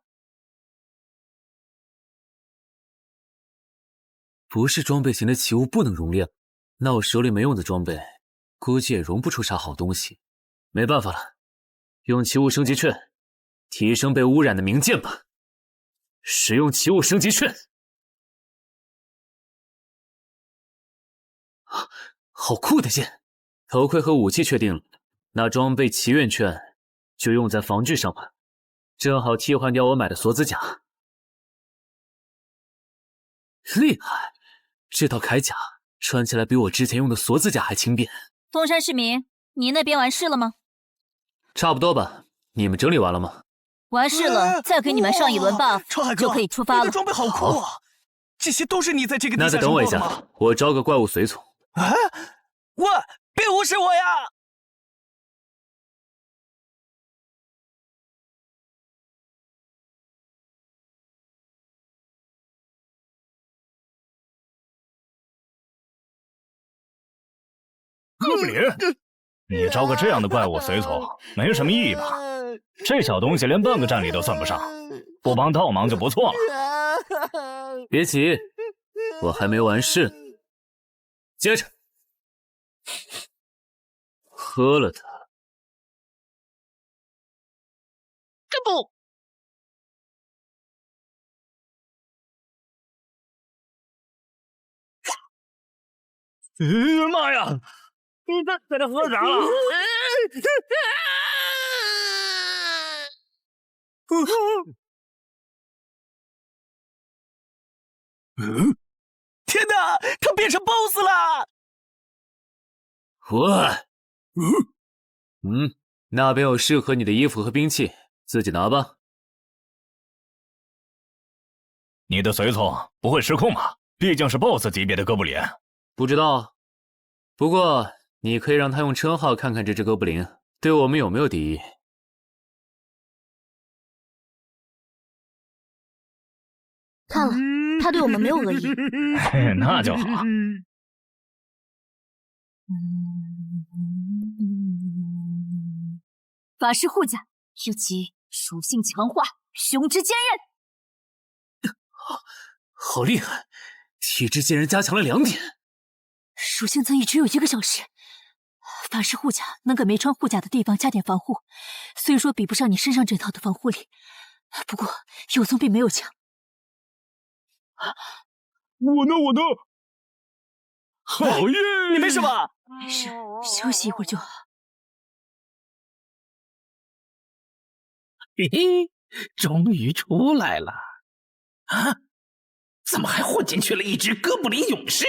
不是装备型的奇物不能熔炼，那我手里没用的装备，估计也熔不出啥好东西。没办法了，用奇物升级券提升被污染的名剑吧。使用奇物升级券。好酷的剑！头盔和武器确定了，那装备祈愿券就用在防具上吧，正好替换掉我买的锁子甲。厉害！这套铠甲穿起来比我之前用的锁子甲还轻便。东山市民，你那边完事了吗？差不多吧，你们整理完了吗？完事了，再给你们上一轮 buff，就可以出发了。你的装备好酷啊！这些都是你在这个地下那再等我一下，我招个怪物随从。啊！喂，别无视我呀！哥布林，你招个这样的怪物随从，没什么意义吧？这小东西连半个战力都算不上，不帮倒忙就不错了。别急，我还没完事。接着，喝了它。这不，妈呀！你在这喝啥了？天哪，他变成 BOSS 了！那边有适合你的衣服和兵器，自己拿吧。你的随从不会失控吧？毕竟是 BOSS 级别的哥布林。不知道，不过你可以让他用称号看看这只哥布林对我们有没有敌意。看了，他对我们没有恶意。那就好。法师护甲，尤其属性强化，雄之坚韧。好厉害！体质竟然加强了2点。属性增益只有1个小时。法师护甲能给没穿护甲的地方加点防护，虽说比不上你身上这套的防护力，不过有总比没有强。我呢？好耶！你没事吧？没事，休息一会儿就好。嘿嘿，终于出来了！啊，怎么还混进去了一只哥布林勇士？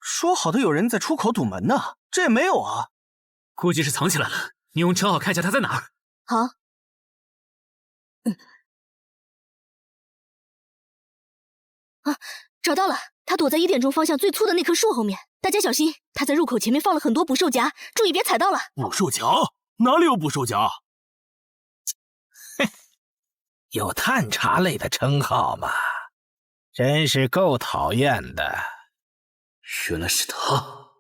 说好的有人在出口堵门呢，这也没有啊。估计是藏起来了，你用称号看一下他在哪儿。好。找到了，他躲在1点钟方向最粗的那棵树后面。大家小心，他在入口前面放了很多捕兽夹，注意别踩到了。捕兽夹？哪里有捕兽夹？有探查类的称号吗？真是够讨厌的。原来是他，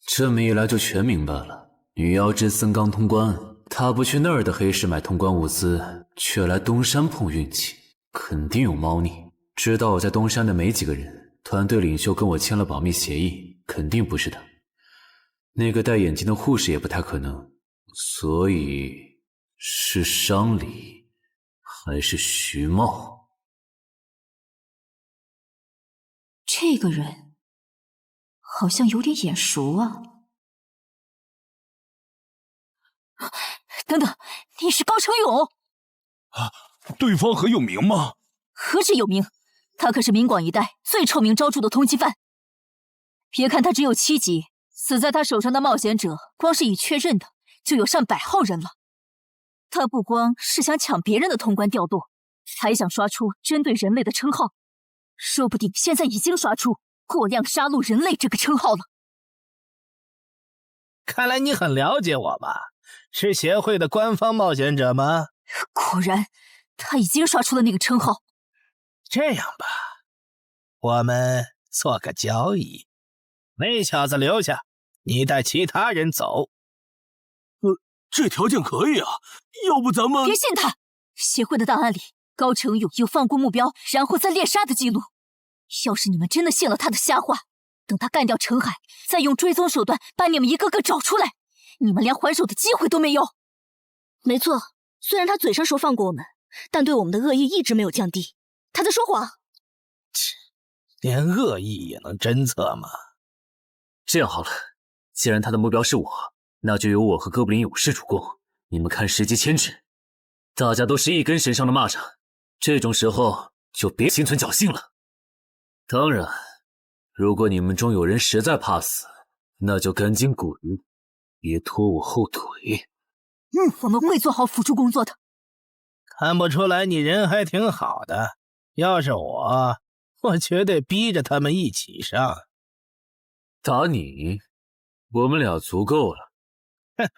这么一来就全明白了。女妖之森刚通关，他不去那儿的黑市买通关物资，却来东山碰运气，肯定有猫腻。知道我在东山的没几个人，团队领袖跟我签了保密协议，肯定不是他。那个戴眼镜的护士也不太可能，所以是商礼还是徐茂？这个人好像有点眼熟啊！等等，你是高成勇啊？对方很有名吗？何止有名，他可是明广一带最臭名昭著的通缉犯。别看他只有7级，死在他手上的冒险者，光是已确认的就有上百号人了。他不光是想抢别人的通关调度，还想刷出针对人类的称号，说不定现在已经刷出过量杀戮人类这个称号了。看来你很了解我吧？是协会的官方冒险者吗？果然，他已经刷出了那个称号。这样吧，我们做个交易，那小子留下，你带其他人走。这条件可以啊，要不咱们……别信他！协会的档案里，高成勇有放过目标然后再猎杀的记录。要是你们真的信了他的瞎话，等他干掉陈海，再用追踪手段把你们一个个找出来，你们连还手的机会都没有。没错，虽然他嘴上说放过我们，但对我们的恶意一直没有降低。他在说谎。切，连恶意也能侦测吗？这样好了，既然他的目标是我，那就由我和哥布林勇士主攻，你们看时机牵制。大家都是一根绳上的蚂蚱，这种时候就别心存侥幸了。当然，如果你们中有人实在怕死，那就赶紧滚，别拖我后腿。我们会做好辅助工作的。看不出来你人还挺好的，要是我绝对逼着他们一起上。打你，我们俩足够了。哼，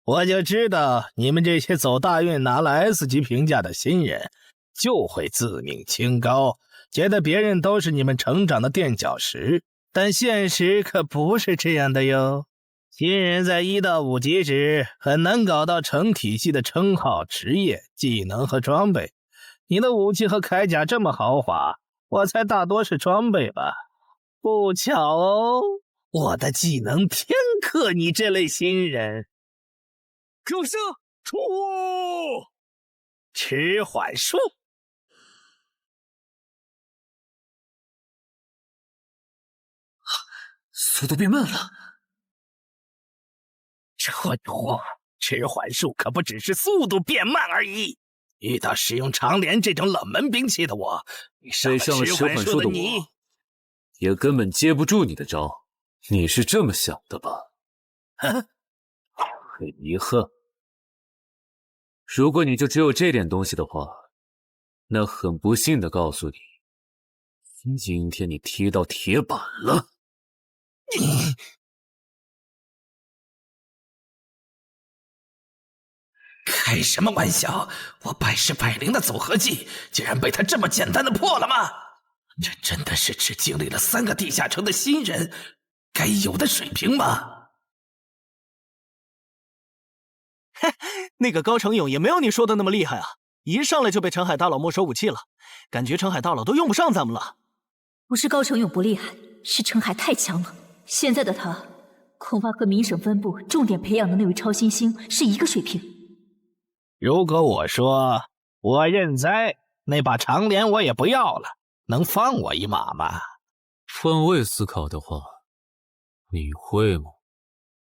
我就知道你们这些走大运拿了 S 级评价的新人，就会自命清高，觉得别人都是你们成长的垫脚石。但现实可不是这样的哟。新人在1到5级时很难搞到成体系的称号、职业、技能和装备。你的武器和铠甲这么豪华，我猜大多是装备吧。不巧哦，我的技能偏克你这类新人。可是出迟缓术。速度变慢了。这货，迟缓术可不只是速度变慢而已。遇到使用长镰这种冷门兵器的我，被上了迟缓术的我，也根本接不住你的招。你是这么想的吧？哼，很遗憾，如果你就只有这点东西的话，那很不幸的告诉你，今天你踢到铁板了。你开什么玩笑！我百试百灵的组合技，竟然被他这么简单的破了吗？这真的是只经历了3个地下城的新人该有的水平吗？嘿，那个高成勇也没有你说的那么厉害啊！一上来就被陈海大佬没收武器了，感觉陈海大佬都用不上咱们了。不是高成勇不厉害，是陈海太强了。现在的他，恐怕和明省分部重点培养的那位超新星是一个水平。如果我说我认栽，那把长镰我也不要了，能放我一马吗？换位思考的话，你会吗？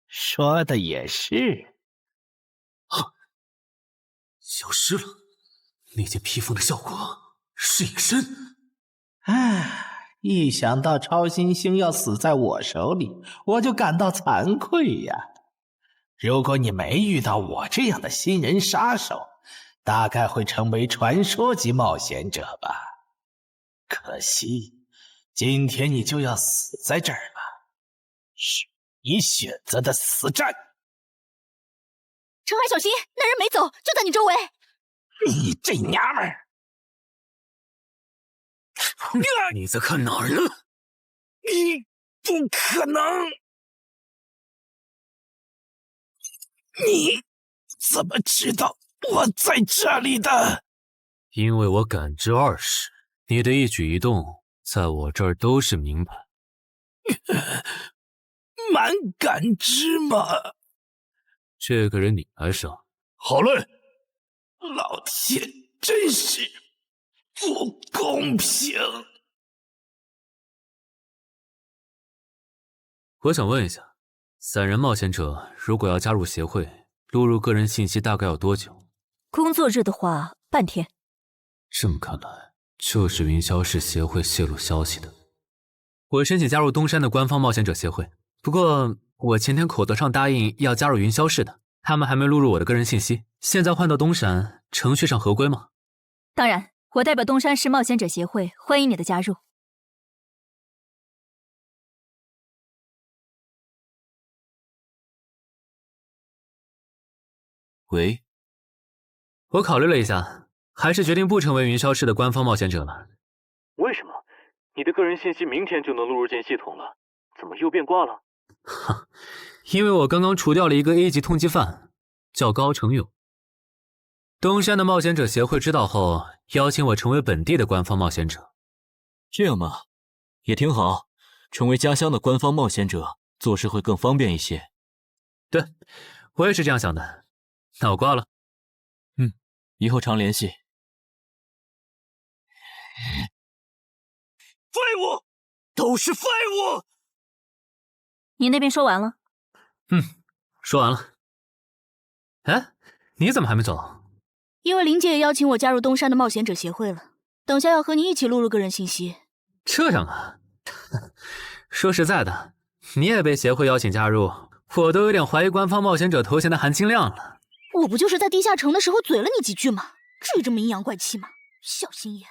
说的也是。消失了，那件披风的效果是隐身。唉，一想到超新星要死在我手里，我就感到惭愧呀。如果你没遇到我这样的新人杀手，大概会成为传说级冒险者吧。可惜，今天你就要死在这儿了，是你选择的死战。陈海，小心，那人没走，就在你周围。你这娘们儿！你在看哪儿呢？你不可能！你怎么知道我在这里的？因为我感知20，你的一举一动在我这儿都是明白。蛮感知吗？这个人你来上。好嘞。老天，真是不公平！我想问一下，3人冒险者如果要加入协会，录入个人信息大概要多久？工作日的话，半天。这么看来，就是云霄市协会泄露消息的。我申请加入东山的官方冒险者协会，不过我前天口头上答应要加入云霄市的，他们还没录入我的个人信息。现在换到东山，程序上合规吗？当然，我代表东山市冒险者协会欢迎你的加入。喂，我考虑了一下，还是决定不成为云霄市的官方冒险者了。为什么？你的个人信息明天就能录入进系统了，怎么又变卦了？哈，因为我刚刚除掉了一个 A 级通缉犯，叫高成勇。东山的冒险者协会知道后，邀请我成为本地的官方冒险者。这样嘛，也挺好，成为家乡的官方冒险者，做事会更方便一些。对，我也是这样想的。那我挂了。以后常联系。废物，都是废物！你那边说完了？说完了。哎，你怎么还没走？因为林姐也邀请我加入东山的冒险者协会了，等下要和你一起录入个人信息。这样啊？说实在的，你也被协会邀请加入，我都有点怀疑官方冒险者头衔的含金量了。我不就是在地下城的时候嘴了你几句吗？至于这么阴阳怪气吗？小心眼！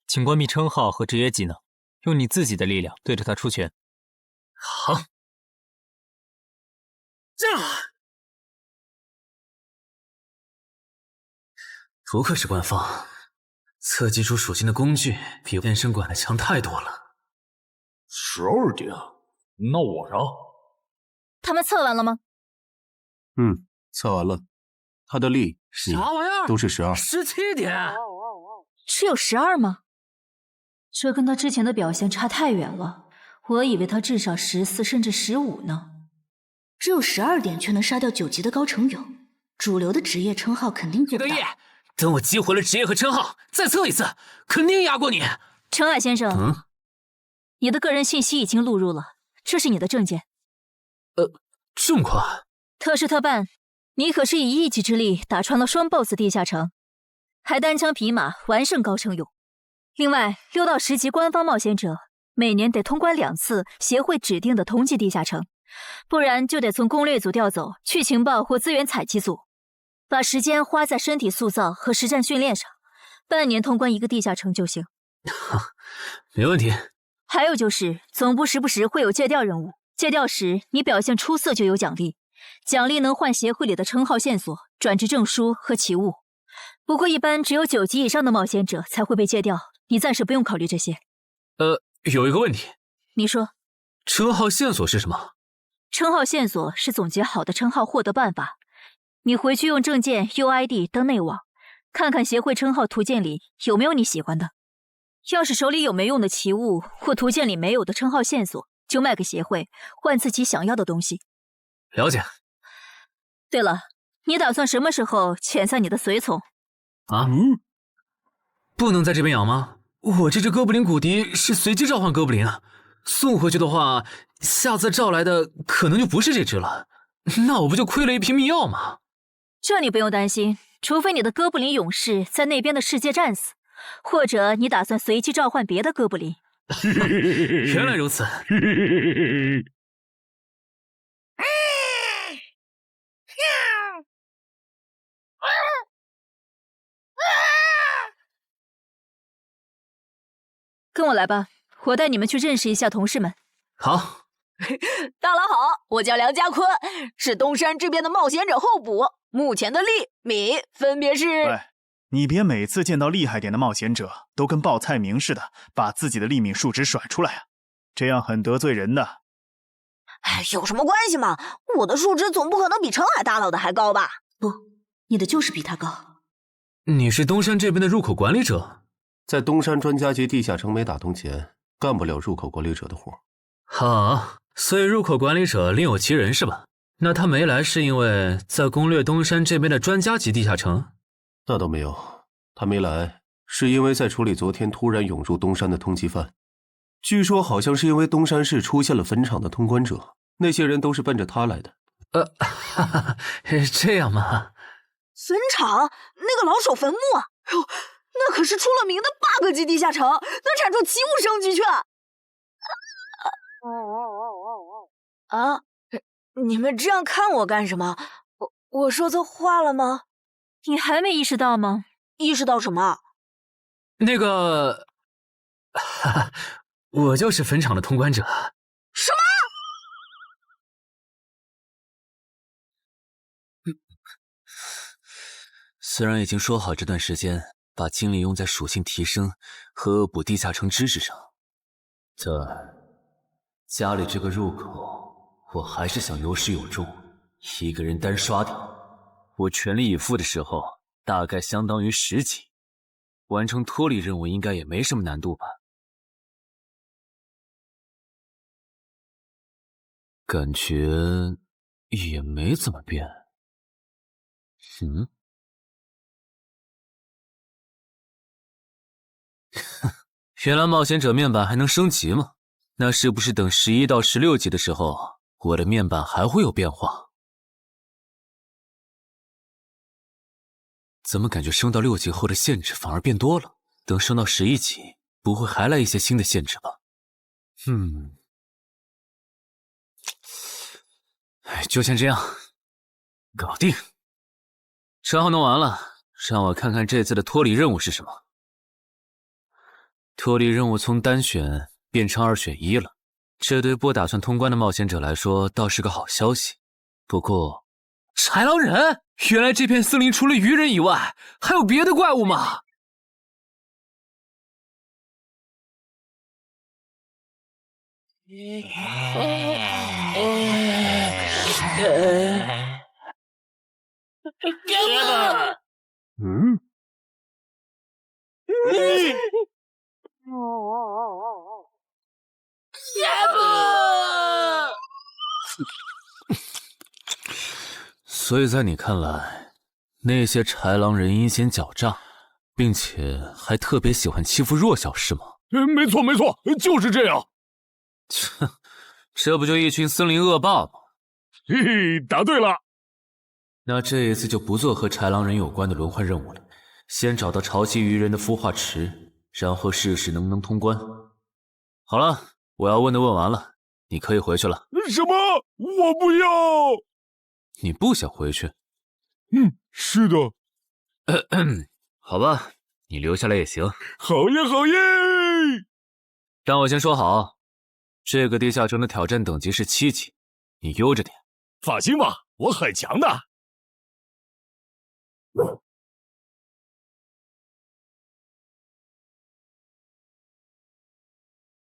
请关闭称号和职业技能，用你自己的力量对着他出拳。好。不愧是官方，测基础属性的工具比变身馆的强太多了。12点，那我呢？他们测完了吗？测完了，他的力啥玩意儿都是12。17点，只有12吗？这跟他之前的表现差太远了，我以为他至少14甚至15呢。只有12点却能杀掉9级的高成勇，主流的职业称号肯定做不到。等我激活了职业和称号，再测一次，肯定压过你。陈海先生，你的个人信息已经录入了，这是你的证件。这么快？特事特办，你可是以一己之力打穿了双 BOSS 地下城，还单枪匹马完胜高成勇。另外，6到10级官方冒险者每年得通关2次协会指定的同级地下城，不然就得从攻略组调走去情报或资源采集组，把时间花在身体塑造和实战训练上，半年通关1个地下城就行。没问题。还有就是总部时不时会有借调任务，借调时你表现出色就有奖励，奖励能换协会里的称号线索、转职证书和奇物。不过一般只有9级以上的冒险者才会被借调，你暂时不用考虑这些。有一个问题。你说。称号线索是什么？称号线索是总结好的称号获得办法，你回去用证件 UID 登内网，看看协会称号图鉴里有没有你喜欢的。要是手里有没用的奇物或图鉴里没有的称号线索，就卖给协会，换自己想要的东西。了解。对了，你打算什么时候遣散你的随从？不能在这边养吗？我这只哥布林骨笛是随机召唤哥布林啊，送回去的话，下次召来的可能就不是这只了，那我不就亏了一瓶秘药吗？这你不用担心，除非你的哥布林勇士在那边的世界战死，或者你打算随机召唤别的哥布林。原来如此。跟我来吧，我带你们去认识一下同事们。好。大佬好，我叫梁家坤，是东山这边的冒险者候补，目前的力、米分别是……喂，你别每次见到厉害点的冒险者都跟报菜名似的，把自己的力米数值甩出来啊，这样很得罪人的。有什么关系嘛？我的数值总不可能比澄海大佬的还高吧？不，你的就是比他高。你是东山这边的入口管理者？在东山专家级地下城没打通前，干不了入口管理者的活。好，所以入口管理者另有其人是吧？那他没来是因为在攻略东山这边的专家级地下城？那倒没有，他没来是因为在处理昨天突然涌入东山的通缉犯。据说好像是因为东山市出现了坟场的通关者，那些人都是奔着他来的。这样吗？坟场那个老手坟墓啊，哟，那可是出了名的 bug 级地下城，能产出奇物升级券。啊！你们这样看我干什么？我说错话了吗？你还没意识到吗？意识到什么？那个，我就是坟场的通关者。什么？虽然已经说好这段时间把精力用在属性提升和恶补地下城知识上，但家里这个入口，我还是想有始有终，一个人单刷掉。我全力以赴的时候，大概相当于10级，完成脱离任务应该也没什么难度吧？感觉也没怎么变。原来冒险者面板还能升级吗？那是不是等11到16级的时候，我的面板还会有变化？怎么感觉升到6级后的限制反而变多了？等升到11级，不会还来一些新的限制吧？就先这样，搞定。账号弄完了，让我看看这次的脱离任务是什么。脱离任务从单选变成2选1了，这对不打算通关的冒险者来说倒是个好消息。不过，豺狼人，原来这片森林除了鱼人以外，还有别的怪物吗？所以在你看来，那些豺狼人阴险狡诈，并且还特别喜欢欺负弱小是吗？没错没错，就是这样。这不就一群森林恶霸吗？嘿嘿，答对了，那这一次就不做和豺狼人有关的轮换任务了，先找到潮汐鱼人的孵化池，然后试试能不能通关。好了，我要问的问完了，你可以回去了。什么？我不要！你不想回去？是的。好吧，你留下来也行。好耶，好耶！让我先说好，这个地下城的挑战等级是7级，你悠着点。放心吧，我很强的。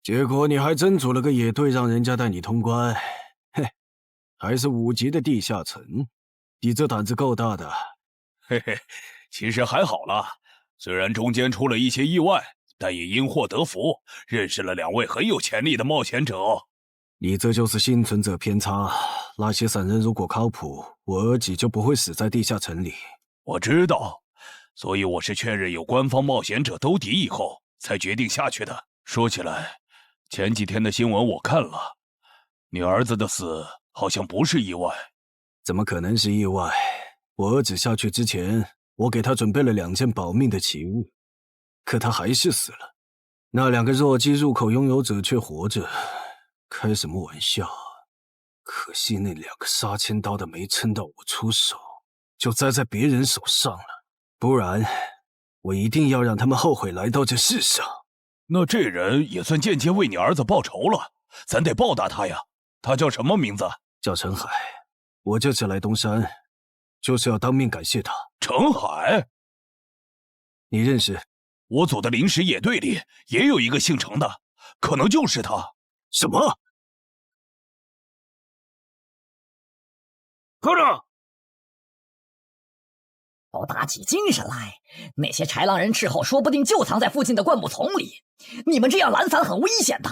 结果你还真组了个野队，让人家带你通关。嘿，还是5级的地下城，你这胆子够大的。嘿嘿，其实还好啦，虽然中间出了一些意外，但也因祸得福，认识了2位很有潜力的冒险者。你这就是幸存者偏差。那些散人如果靠谱，我儿几就不会死在地下城里。我知道，所以我是确认有官方冒险者兜底以后，才决定下去的。说起来，前几天的新闻我看了，你儿子的死好像不是意外。怎么可能是意外？我儿子下去之前，我给他准备了2件保命的奇物，可他还是死了。那2个弱鸡入口拥有者却活着，开什么玩笑？可惜那2个杀千刀的没撑到我出手，就栽在别人手上了。不然，我一定要让他们后悔来到这世上。那这人也算间接为你儿子报仇了，咱得报答他呀。他叫什么名字？叫陈海。我这次来东山，就是要当面感谢他。陈海？你认识？我组的临时野队里也有一个姓陈的，可能就是他。什么？科长，都打起精神来！那些豺狼人斥候说不定就藏在附近的灌木丛里，你们这样懒散很危险的。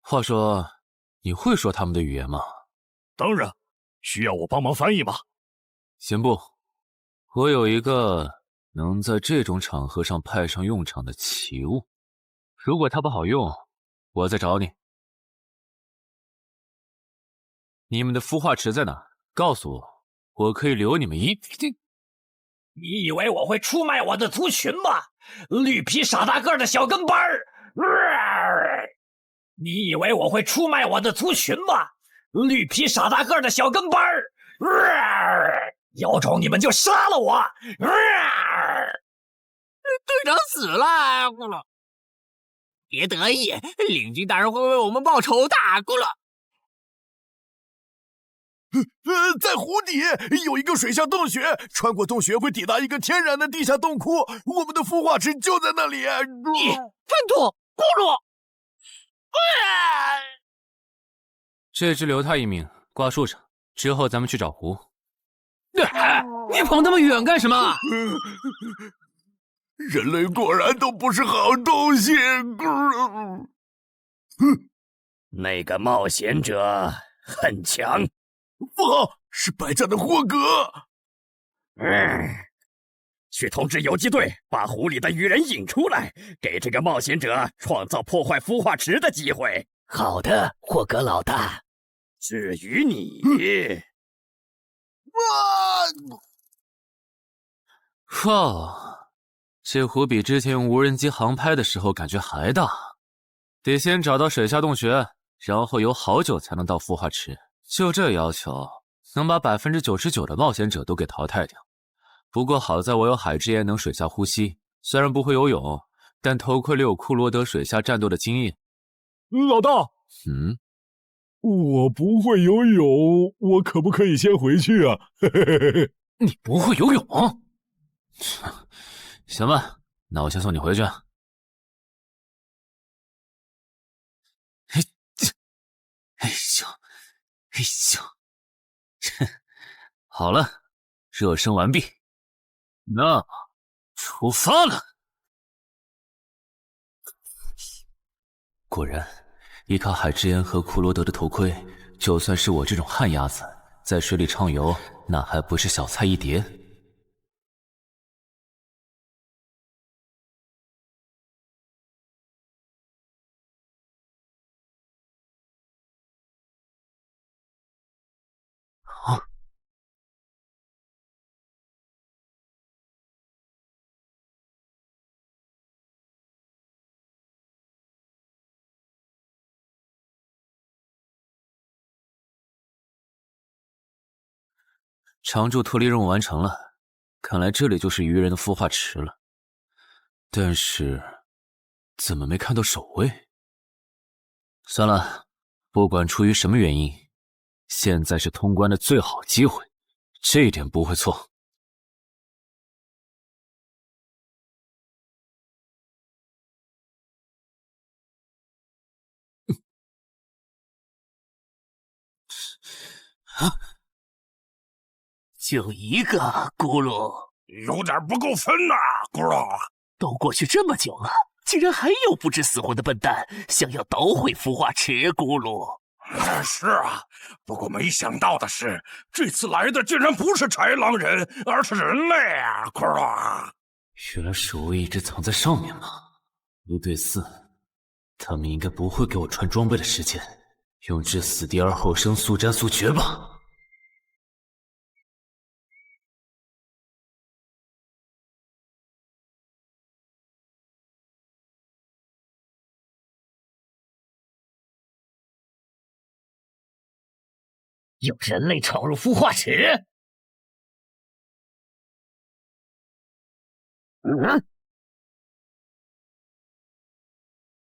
话说，你会说他们的语言吗？当然，需要我帮忙翻译吗？先不，我有一个能在这种场合上派上用场的奇物，如果它不好用，我再找你。你们的孵化池在哪？告诉我，我可以留你们一。你以为我会出卖我的族群吗？绿皮傻大个的小跟班儿！你以为我会出卖我的族群吗？绿皮傻大个的小跟班儿！有种你们就杀了我！队长死了，咕噜。别得意，领军大人会为我们报仇的，咕噜。在湖底有一个水下洞穴，穿过洞穴会抵达一个天然的地下洞窟，我们的孵化池就在那里。你粪土，咕噜！这只留他一命，挂树上，之后咱们去找湖。你跑那么远干什么？人类果然都不是好东西。那个冒险者很强。不好，是白战的霍格。去通知游击队，把湖里的鱼人引出来，给这个冒险者创造破坏孵化池的机会。好的，霍格老大。至于你，哇，这湖比之前用无人机航拍的时候感觉还大。得先找到水下洞穴，然后游好久才能到孵化池。就这要求，能把99%的冒险者都给淘汰掉。不过好在我有海之炎能水下呼吸，虽然不会游泳，但头盔里有库罗德水下战斗的经验。老大，我不会游泳，我可不可以先回去啊？你不会游泳？行吧，那我先送你回去。哎呦，哎呦，好了，热身完毕，那出发了。果然，依靠海之炎和库罗德的头盔，就算是我这种旱鸭子，在水里畅游，那还不是小菜一碟。常驻脱离任务完成了，看来这里就是鱼人的孵化池了。但是，怎么没看到守卫？算了，不管出于什么原因，现在是通关的最好机会，这一点不会错。就一个咕噜，有点不够分呐，咕噜。都过去这么久了，竟然还有不知死活的笨蛋想要捣毁孵化池，咕噜。是啊，不过没想到的是，这次来的竟然不是豺狼人，而是人类啊，咕噜。原来守卫一直藏在上面吗？1对4，他们应该不会给我穿装备的时间，用至死地而后生速战速决吧。有人类闯入孵化池！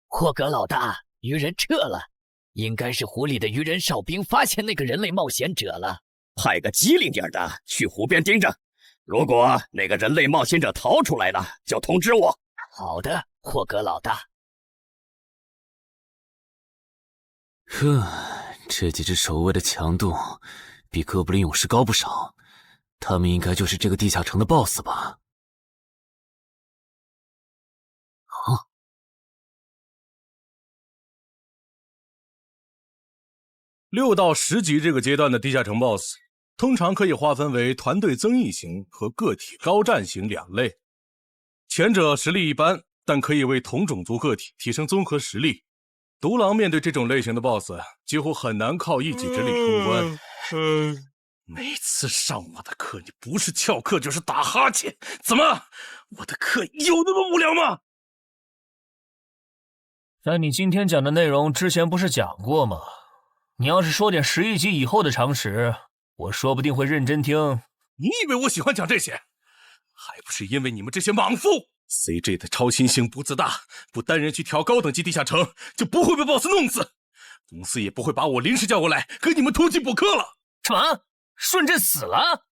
霍格老大，鱼人撤了，应该是湖里的鱼人哨兵发现那个人类冒险者了。派个机灵点的去湖边盯着，如果那个人类冒险者逃出来了，就通知我。好的，霍格老大。这几只守卫的强度比哥布林勇士高不少，他们应该就是这个地下城的 BOSS 吧？啊！6到10级这个阶段的地下城 BOSS， 通常可以划分为团队增益型和个体高战型2类。前者实力一般，但可以为同种族个体提升综合实力。独狼面对这种类型的 BOSS， 几乎很难靠一己之力通关。每次上我的课，你不是翘课就是打哈欠，怎么？我的课有那么无聊吗？但你今天讲的内容之前不是讲过吗？你要是说点11级以后的常识，我说不定会认真听。你以为我喜欢讲这些？还不是因为你们这些莽夫！CJ 的超新星不自大，不单人去调高等级地下城，就不会被 BOSS 弄死。公司也不会把我临时叫过来给你们突击补课了。什么？顺朕死了？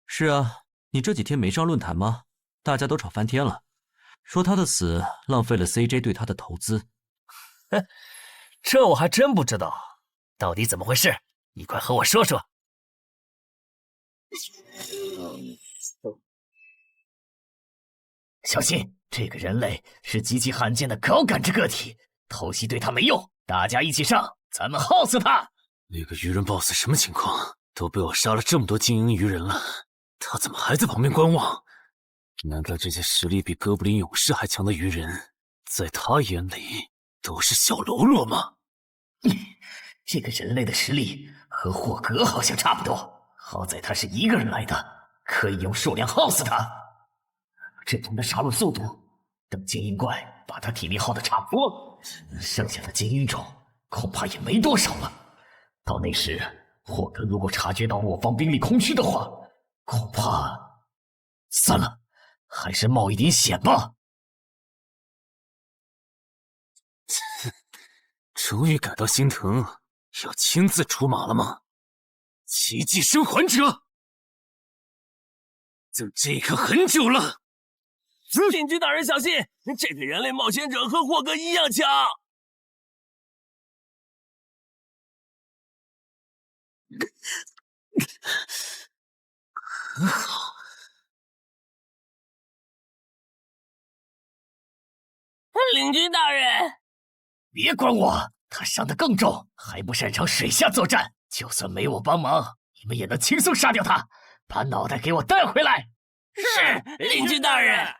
是啊，你这几天没上论坛吗？大家都吵翻天了，说他的死浪费了 CJ 对他的投资。这我还真不知道，到底怎么回事？你快和我说说。小心，这个人类是极其罕见的高感知个体，偷袭对他没用，大家一起上，咱们耗死他！那个鱼人 BOSS 什么情况？都被我杀了这么多精英鱼人了，他怎么还在旁边观望？难道这些实力比哥布林勇士还强的鱼人，在他眼里都是小喽啰吗？这个人类的实力和霍格好像差不多，好在他是一个人来的，可以用数量耗死他。这种的杀戮速度，等精英怪把他体力耗得差不多，剩下的精英种恐怕也没多少了。到那时，霍格如果察觉到我方兵力空虚的话，恐怕……算了，还是冒一点险吧。终于感到心疼，要亲自出马了吗？奇迹生还者，等这一刻很久了。领军大人小心，这个人类冒险者和霍格一样强。很好。领军大人，别管我，他伤得更重，还不擅长水下作战。就算没我帮忙，你们也能轻松杀掉他。把脑袋给我带回来。是，领军大人。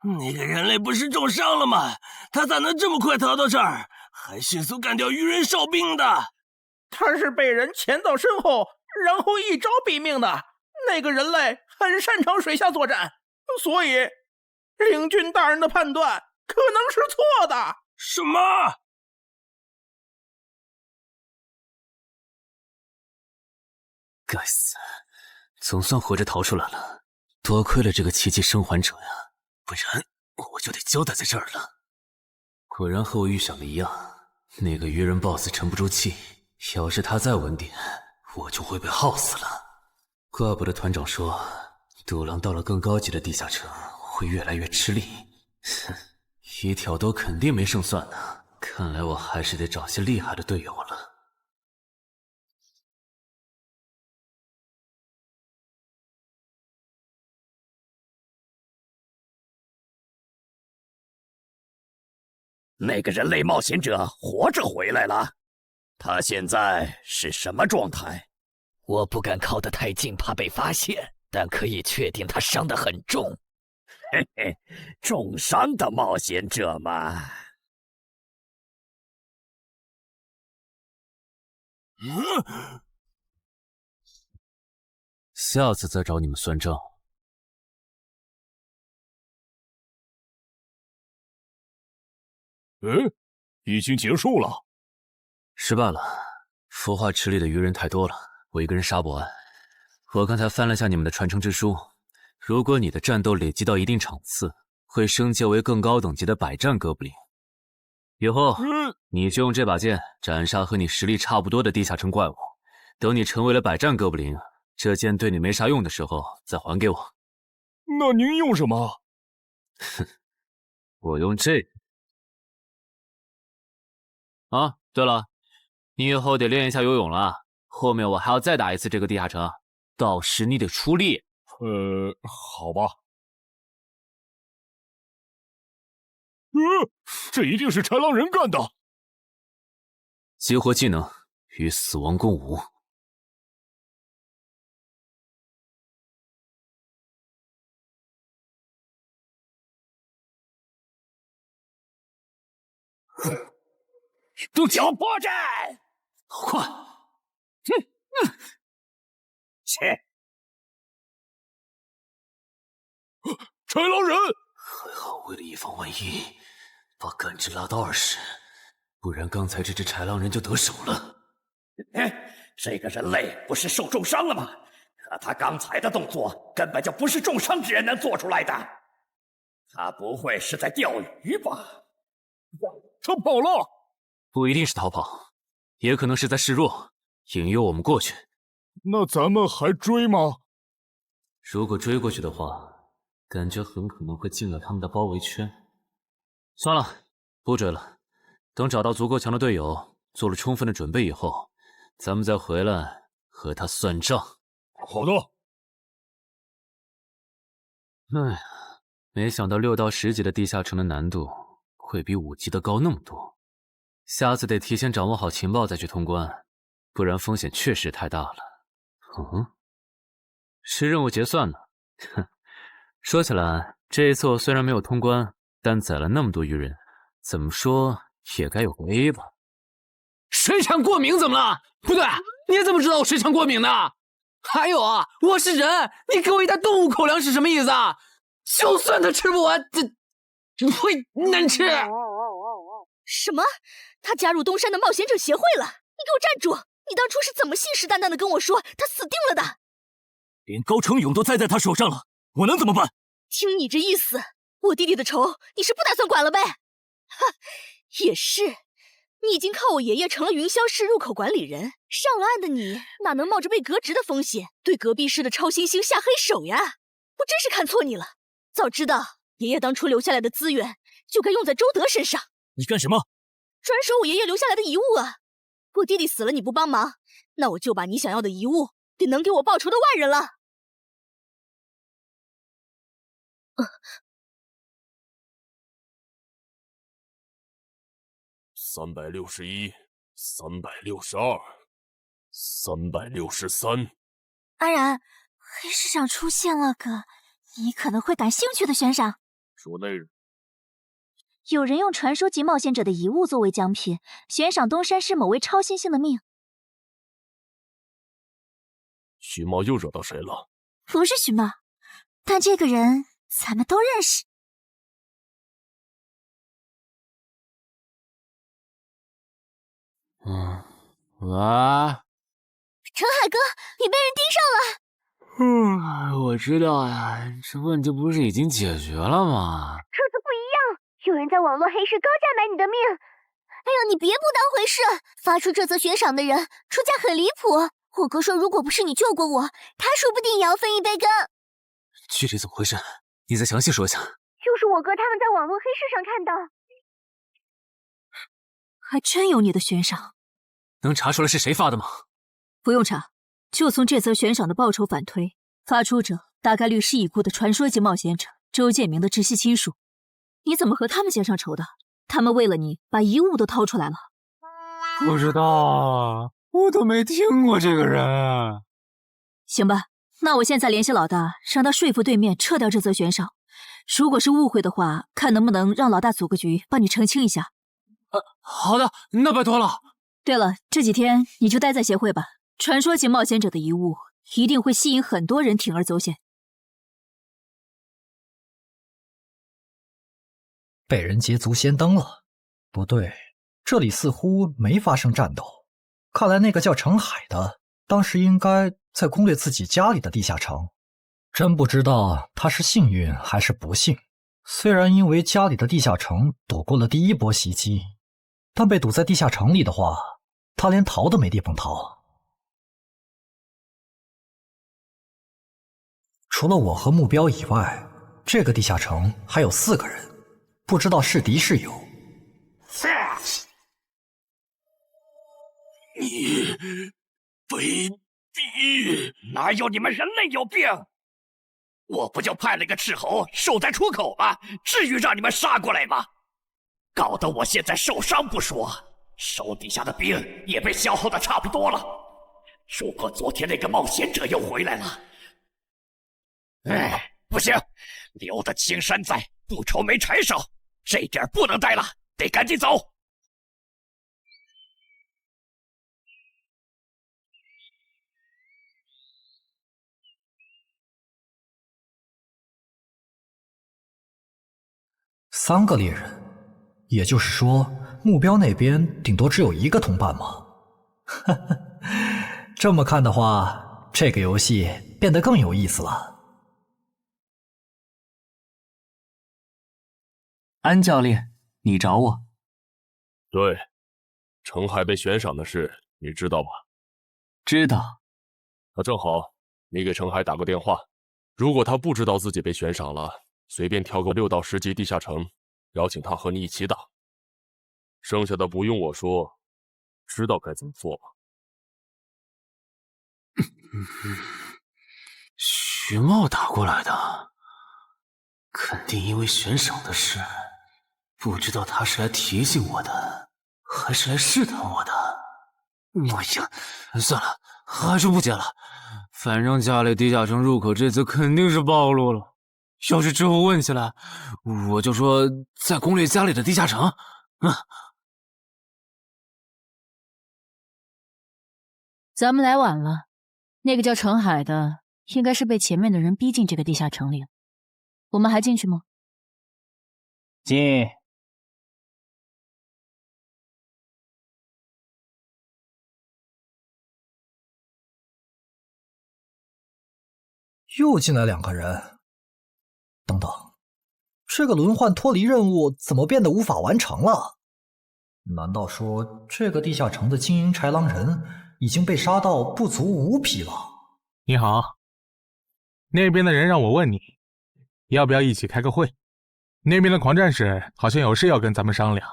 那个人类不是重伤了吗？他咋能这么快逃到这儿，还迅速干掉鱼人哨兵的？他是被人潜到身后，然后一招毙命的。那个人类很擅长水下作战，所以领军大人的判断可能是错的。什么？该死，总算活着逃出来了，多亏了这个奇迹生还者呀，不然我就得交代在这儿了。果然和我预想的一样，那个愚人 BOSS 沉不住气，要是他再稳点，我就会被耗死了。怪不得团长说，独狼到了更高级的地下城会越来越吃力。哼，一挑多肯定没胜算呢。看来我还是得找些厉害的队友了。那个人类冒险者活着回来了，他现在是什么状态？我不敢靠得太近，怕被发现，但可以确定他伤得很重。嘿嘿，重伤的冒险者嘛。下次再找你们算账。已经结束了。失败了，孵化池里的鱼人太多了，我一个人杀不完。我刚才翻了下你们的传承之书，如果你的战斗累积到一定场次，会升阶为更高等级的百战哥布林。以后你就用这把剑斩杀和你实力差不多的地下城怪物。等你成为了百战哥布林，这剑对你没啥用的时候再还给我。那您用什么？哼，我用这个。啊，对了，你以后得练一下游泳了，后面我还要再打一次这个地下城，到时你得出力。好吧。这一定是豺狼人干的。激活技能，与死亡共舞。都叫破绽！好快！切！豺狼人！还好，为了以防万一，把感知拉到20，不然刚才这只豺狼人就得手了。这个人类不是受重伤了吗？可他刚才的动作根本就不是重伤之人能做出来的。他不会是在钓鱼吧？他跑了！不一定是逃跑，也可能是在示弱，引诱我们过去。那咱们还追吗？如果追过去的话，感觉很可能会进了他们的包围圈。算了，不追了。等找到足够强的队友，做了充分的准备以后，咱们再回来和他算账。好的。哎呀，没想到6到10级的地下城的难度会比5级的高那么多。下次得提前掌握好情报再去通关，不然风险确实太大了。是任务结算呢。哼，说起来，这一次我虽然没有通关，但宰了那么多鱼人，怎么说也该有个 A 吧。水产过敏怎么了？不对，你怎么知道我水产过敏的？还有啊，我是人，你给我一袋动物口粮是什么意思啊？就算他吃不完，这会难吃。什么？他加入东山的冒险者协会了？你给我站住！你当初是怎么信誓旦旦的跟我说他死定了的？连高成勇都栽在他手上了，我能怎么办？听你这意思，我弟弟的仇你是不打算管了呗？哈，也是，你已经靠我爷爷成了云霄市入口管理人，上了岸的你哪能冒着被革职的风险对隔壁市的超新星下黑手呀？我真是看错你了，早知道爷爷当初留下来的资源就该用在周德身上。你干什么？转手我爷爷留下来的遗物啊！我弟弟死了你不帮忙，那我就把你想要的遗物给能给我报仇的外人了。361、362、363。安然，黑市上出现了个你可能会感兴趣的悬赏。说内容。有人用传说级冒险者的遗物作为奖品，悬赏东山市某位超新星的命。徐茂又惹到谁了？不是徐茂，但这个人咱们都认识。喂，陈海哥，你被人盯上了！我知道呀，这问题不是已经解决了吗？这次不一样，有人在网络黑市高价买你的命。哎呦，你别不当回事！发出这则悬赏的人出价很离谱。我哥说，如果不是你救过我，他说不定也要分一杯羹。具体怎么回事？你再详细说一下。就是我哥他们在网络黑市上看到。还真有你的悬赏。能查出来是谁发的吗？不用查，就从这则悬赏的报酬反推，发出者大概率是已故的传说级冒险者周建明的直系亲属。你怎么和他们结上仇的？他们为了你把遗物都掏出来了。不知道啊，我都没听过这个人。行吧，那我现在联系老大，让他说服对面撤掉这则悬赏。如果是误会的话，看能不能让老大组个局帮你澄清一下。好的，那拜托了。对了，这几天你就待在协会吧。传说级冒险者的遗物一定会吸引很多人铤而走险。被人捷足先登了？不对，这里似乎没发生战斗。看来那个叫程海的，当时应该在攻略自己家里的地下城。真不知道他是幸运还是不幸。虽然因为家里的地下城躲过了第一波袭击，但被堵在地下城里的话，他连逃都没地方逃。除了我和目标以外，这个地下城还有4个人，不知道是敌是友。你卑鄙！哪有你们人类有病？我不就派了个斥候守在出口吗？至于让你们杀过来吗？搞得我现在受伤不说，手底下的兵也被消耗的差不多了。如果昨天那个冒险者又回来了，不行，留得青山在，不愁没柴烧。这点不能待了，得赶紧走。3个猎人，也就是说，目标那边顶多只有1个同伴吗？哈哈，这么看的话，这个游戏变得更有意思了。安教练，你找我？对，程海被悬赏的事你知道吧？知道。那正好，你给程海打个电话，如果他不知道自己被悬赏了，随便挑个6到10级地下城，邀请他和你一起打。剩下的不用我说，知道该怎么做吧？徐茂打过来的，肯定因为悬赏的事，不知道他是来提醒我的，还是来试探我的。哎呀，算了，还是不接了。反正家里地下城入口这次肯定是暴露了。要是之后问起来，我就说在攻略家里的地下城。咱们来晚了，那个叫程海的应该是被前面的人逼进这个地下城里了。我们还进去吗？进。又进来2个人。等等，这个轮换脱离任务怎么变得无法完成了？难道说这个地下城的经营豺狼人已经被杀到不足5匹了？你好，那边的人让我问你，要不要一起开个会？那边的狂战士好像有事要跟咱们商量。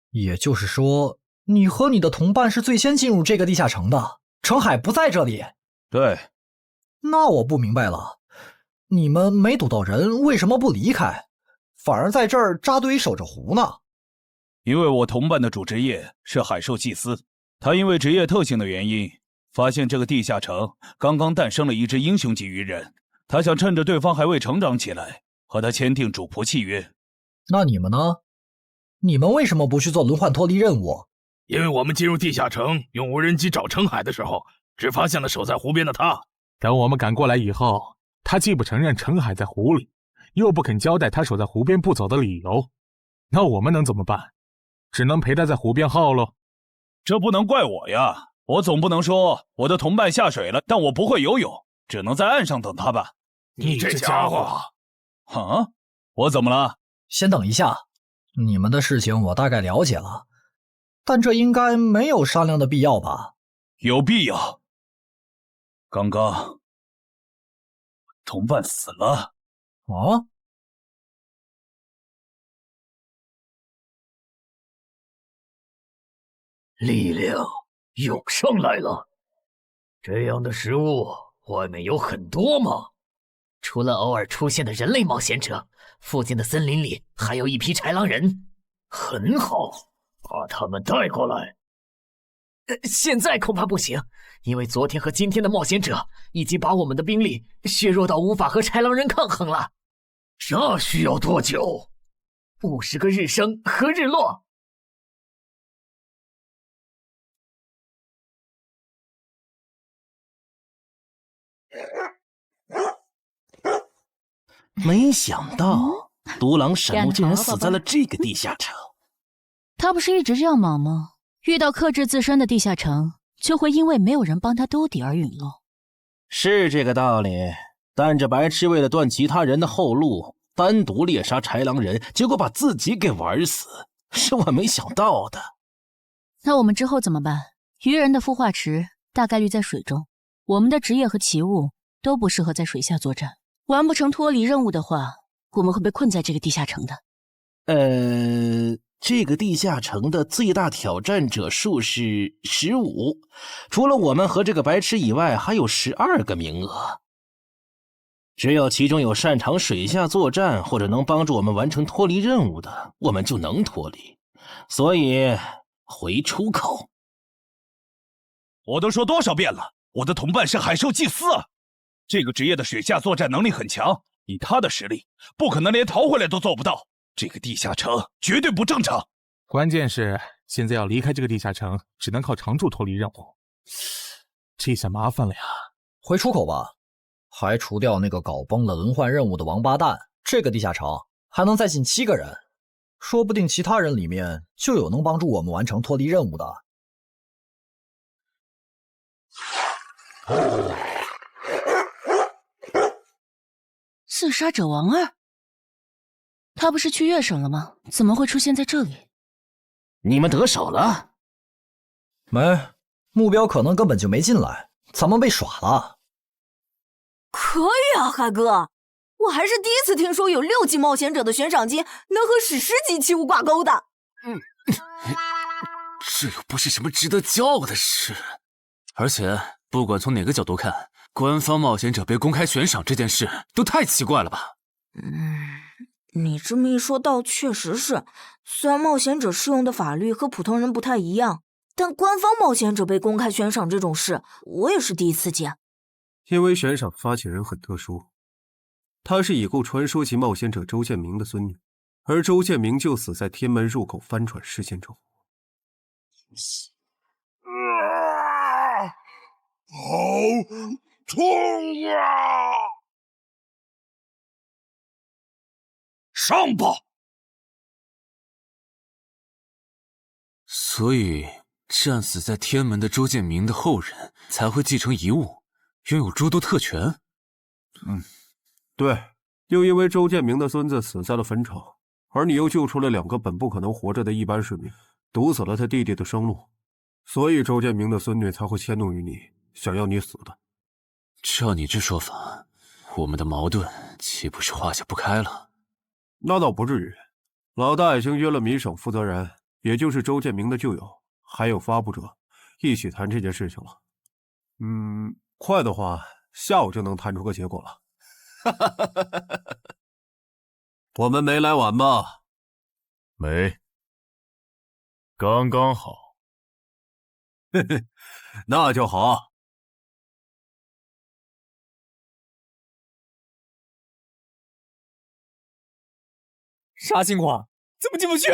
也就是说，你和你的同伴是最先进入这个地下城的，程海不在这里。对。那我不明白了，你们没堵到人，为什么不离开，反而在这儿扎堆守着湖呢？因为我同伴的主职业是海兽祭司，他因为职业特性的原因，发现这个地下城刚刚诞生了一只英雄级鱼人，他想趁着对方还未成长起来，和他签订主仆契约。那你们呢？你们为什么不去做轮换脱离任务？因为我们进入地下城用无人机找程海的时候，只发现了守在湖边的他。等我们赶过来以后，他既不承认程海在湖里，又不肯交代他守在湖边不走的理由，那我们能怎么办？只能陪他在湖边耗喽。这不能怪我呀，我总不能说我的同伴下水了，但我不会游泳，只能在岸上等他吧。你这家伙！啊，我怎么了？先等一下，你们的事情我大概了解了，但这应该没有商量的必要吧？有必要。刚刚同伴死了。啊？力量涌上来了。这样的食物外面有很多吗？除了偶尔出现的人类冒险者，附近的森林里还有一批豺狼人。很好，把他们带过来。现在恐怕不行，因为昨天和今天的冒险者已经把我们的兵力削弱到无法和豺狼人抗衡了。这需要多久？50个日升和日落。没想到独狼闪怒竟然死在了这个地下城。他不是一直这样忙吗？遇到克制自身的地下城，就会因为没有人帮他兜底而陨落。是这个道理，但这白痴为了断其他人的后路，单独猎杀豺狼人，结果把自己给玩死，是我没想到的。那我们之后怎么办？鱼人的孵化池大概率在水中，我们的职业和奇物都不适合在水下作战。完不成脱离任务的话，我们会被困在这个地下城的。这个地下城的最大挑战者数是15，除了我们和这个白痴以外，还有12个名额。只有其中有擅长水下作战或者能帮助我们完成脱离任务的，我们就能脱离。所以回出口。我都说多少遍了，我的同伴是海兽祭司啊！这个职业的水下作战能力很强，以他的实力，不可能连逃回来都做不到。这个地下城绝对不正常。关键是现在要离开这个地下城，只能靠常驻脱离任务，这下麻烦了呀！回出口吧，还除掉那个搞崩了轮换任务的王八蛋，这个地下城还能再进7个人，说不定其他人里面就有能帮助我们完成脱离任务的。刺杀者王二，他不是去月省了吗？怎么会出现在这里？你们得手了？没，目标可能根本就没进来，咱们被耍了。可以啊，海哥，我还是第一次听说有6级冒险者的悬赏金能和史诗级器物挂钩的。这又不是什么值得骄傲的事，而且不管从哪个角度看，官方冒险者被公开悬赏这件事都太奇怪了吧？你这么一说倒确实是，虽然冒险者适用的法律和普通人不太一样，但官方冒险者被公开悬赏这种事，我也是第一次见。因为悬赏发起人很特殊，她是已故传说级冒险者周建明的孙女，而周建明就死在天门入口翻船事件中。好痛啊！上吧！所以，战死在天门的周建明的后人才会继承遗物，拥有诸多特权。对，又因为周建明的孙子死在了坟场，而你又救出了2个本不可能活着的一般市民，堵死了他弟弟的生路，所以周建明的孙女才会迁怒于你，想要你死的。照你这说法，我们的矛盾岂不是化解不开了？那倒不至于，老大已经约了米省负责人，也就是周建明的旧友，还有发布者，一起谈这件事情了。快的话，下午就能谈出个结果了。我们没来晚吧？没，刚刚好。嘿嘿，那就好。啥情况？怎么进不去？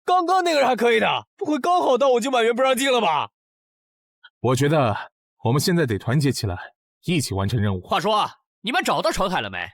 刚刚那个人还可以的，不会刚好到我就满员不让进了吧？我觉得我们现在得团结起来，一起完成任务。话说，你们找到程海了没？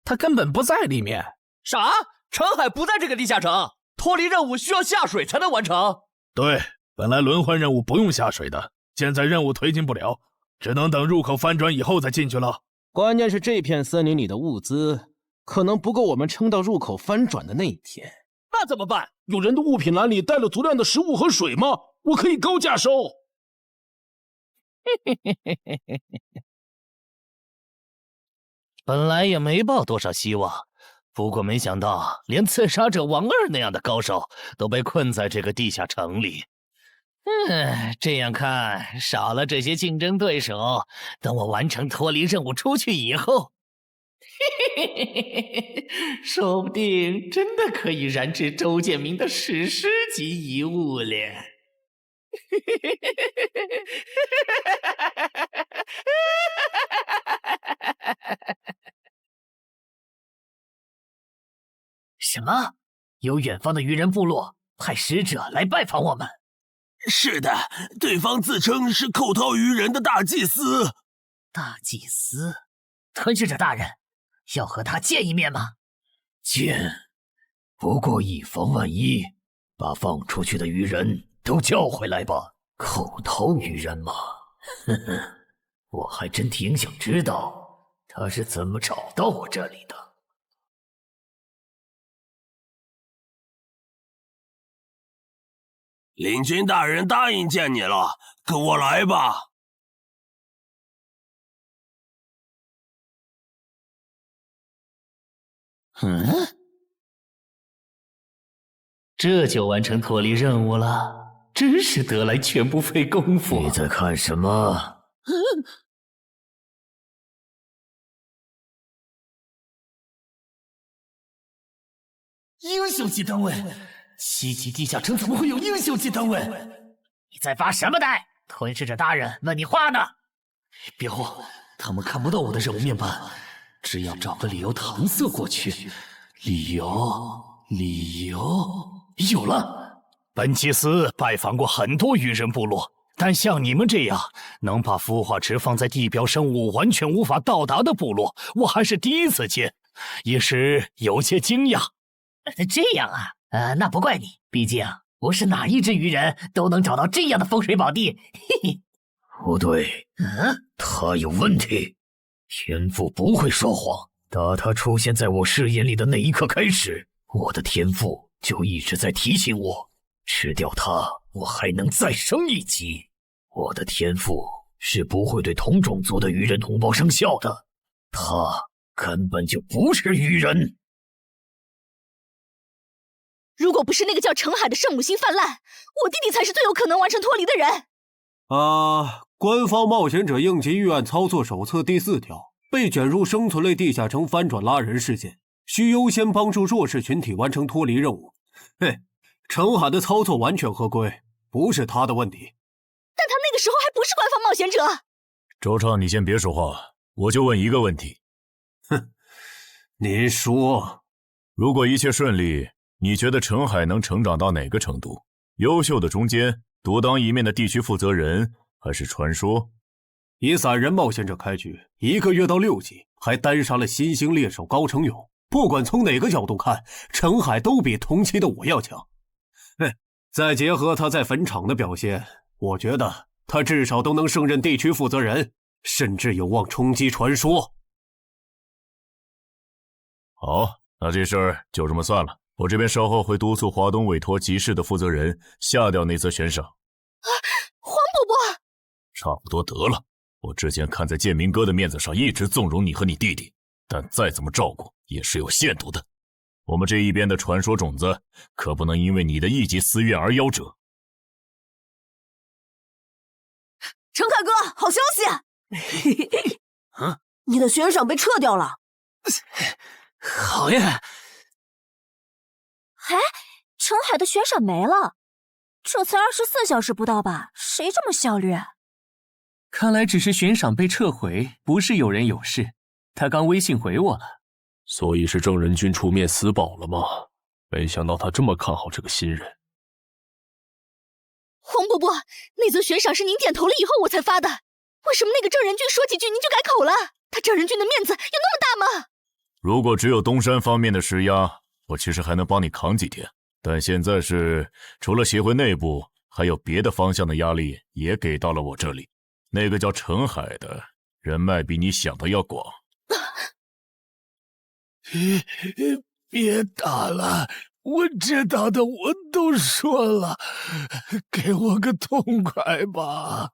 他根本不在里面。啥？程海不在这个地下城？脱离任务需要下水才能完成？对，本来轮换任务不用下水的，现在任务推进不了，只能等入口翻转以后再进去了。关键是这片森林里的物资可能不够我们撑到入口翻转的那一天。那怎么办？有人的物品栏里带了足量的食物和水吗？我可以高价收。本来也没抱多少希望，不过没想到连刺杀者王二那样的高手都被困在这个地下城里。这样看，少了这些竞争对手，等我完成脱离任务出去以后，说不定真的可以燃制周建明的史诗级遗物了。什么？有远方的鱼人部落派使者来拜访我们？是的，对方自称是寇涛鱼人的大祭司。大祭司？吞噬者大人，要和他见一面吗？见，不过以防万一，把放出去的鱼人都叫回来吧。寇涛鱼人吗？呵呵，我还真挺想知道他是怎么找到我这里的。领军大人答应见你了，跟我来吧。这就完成脱离任务了，真是得来全不费工夫。你在看什么？英雄级单位，7级地下城怎么会有英雄级单位？你在发什么呆？吞噬者大人问你话呢。别慌，他们看不到我的任务面板，只要找个理由搪塞过去。理由，有了！本祭司拜访过很多鱼人部落，但像你们这样能把孵化池放在地表生物完全无法到达的部落，我还是第一次见，一时有些惊讶。这样啊，那不怪你，毕竟不是哪一只鱼人都能找到这样的风水宝地。嘿嘿，不对，他有问题。天赋不会说谎，打他出现在我视野里的那一刻开始，我的天赋就一直在提醒我，吃掉他，我还能再升一级。我的天赋是不会对同种族的鱼人同胞生效的，他根本就不是鱼人。如果不是那个叫程海的圣母心泛滥，我弟弟才是最有可能完成脱离的人。官方冒险者应急预案操作手册第4条，被卷入生存类地下城翻转拉人事件，需优先帮助弱势群体完成脱离任务。程海的操作完全合规，不是他的问题。但他那个时候还不是官方冒险者。周畅，你先别说话，我就问一个问题。您说，如果一切顺利，你觉得程海能成长到哪个程度？优秀的中间，独当一面的地区负责人，还是传说？以散人冒险者开局，1个月到6级，还单杀了新兴猎手高成勇。不管从哪个角度看，程海都比同期的我要强。再结合他在坟场的表现，我觉得他至少都能胜任地区负责人，甚至有望冲击传说。好，那这事儿就这么算了。我这边稍后会督促华东委托集市的负责人下掉那则悬赏。黄伯伯，差不多得了。我之前看在建明哥的面子上，一直纵容你和你弟弟，但再怎么照顾也是有限度的。我们这一边的传说种子，可不能因为你的一己私怨而夭折。程凯哥，好消息！你的悬赏被撤掉了。好呀！程海的悬赏没了，这才24小时不到吧？谁这么效率？看来只是悬赏被撤回，不是有人有事。他刚微信回我了。所以是郑仁君出面死保了吗？没想到他这么看好这个新人。黄伯伯，那则悬赏是您点头了以后我才发的，为什么那个郑仁君说几句您就改口了？他郑仁君的面子有那么大吗？如果只有东山方面的施压，我其实还能帮你扛几天。但现在是除了协会内部，还有别的方向的压力也给到了我这里。那个叫陈海的人脉比你想的要广。别打了，我知道的我都说了，给我个痛快吧。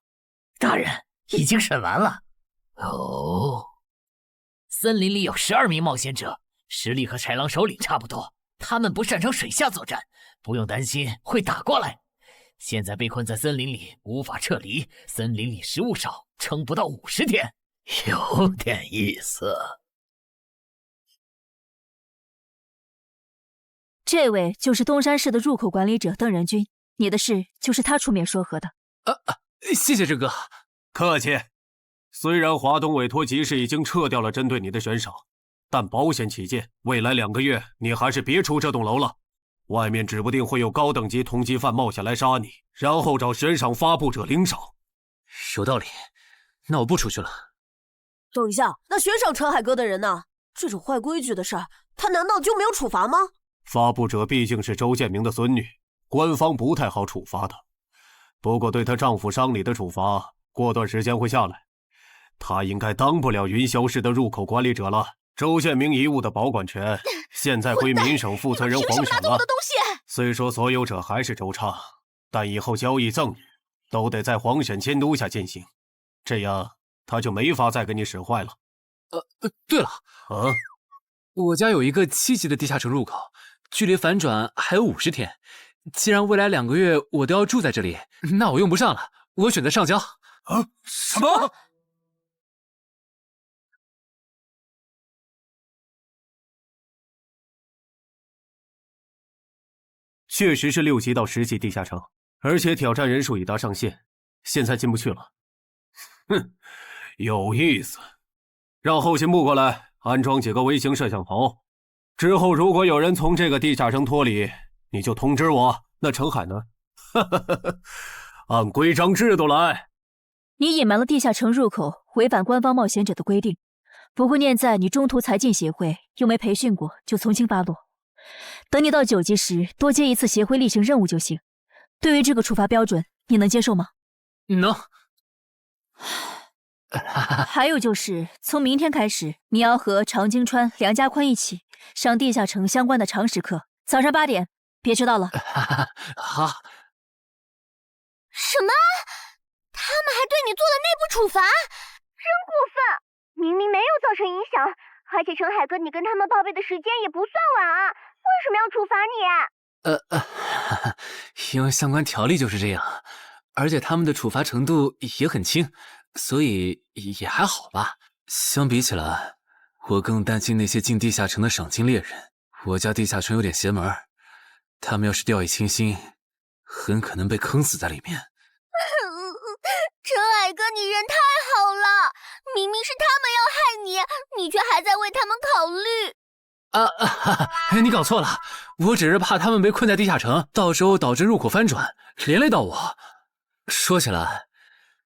大人，已经审完了。哦，森林里有12名冒险者，实力和豺狼首领差不多，他们不擅长水下作战，不用担心会打过来。现在被困在森林里，无法撤离，森林里食物少，撑不到50天，有点意思。这位就是东山市的入口管理者邓仁君，你的事就是他出面说和的。谢谢郑哥。客气。虽然华东委托集市已经撤掉了针对你的悬赏，但保险起见，未来2个月你还是别出这栋楼了。外面指不定会有高等级通缉犯冒险来杀你，然后找悬赏发布者领赏。有道理，那我不出去了。等一下，那悬赏陈海哥的人呢？这种坏规矩的事儿，他难道就没有处罚吗？发布者毕竟是周建明的孙女，官方不太好处罚她。不过对她丈夫伤礼的处罚，过段时间会下来。她应该当不了云霄市的入口管理者了。周建明遗物的保管权现在归民省负责人黄选了。虽说所有者还是周畅，但以后交易赠与都得在黄选监督下进行，这样他就没法再给你使坏了。对了，我家有一个7级的地下城入口，距离反转还有50天。既然未来2个月我都要住在这里，那我用不上了，我选择上交。什么？确实是6级到10级地下城，而且挑战人数已达上限，现在进不去了。哼，有意思。让后勤部过来安装几个微型摄像头，之后如果有人从这个地下城脱离，你就通知我。那陈海呢？按规章制度来。你隐瞒了地下城入口，违反官方冒险者的规定。不过念在你中途才进协会，又没培训过，就从轻发落。等你到9级时，多接一次协会例行任务就行。对于这个处罚标准，你能接受吗？能。还有就是，从明天开始，你要和常经川、梁家宽一起上地下城相关的常识课，早上8点，别迟到了。好。什么？他们还对你做了内部处罚？真过分！明明没有造成影响，而且陈海哥，你跟他们报备的时间也不算晚啊，为什么要处罚你？因为相关条例就是这样，而且他们的处罚程度也很轻，所以也还好吧。相比起来，我更担心那些进地下城的赏金猎人。我家地下城有点邪门，他们要是掉以轻心，很可能被坑死在里面。陈海哥，你人太好了，明明是他们要害你，你却还在为他们考虑。你搞错了，我只是怕他们被困在地下城，到时候导致入口翻转，连累到我。说起来，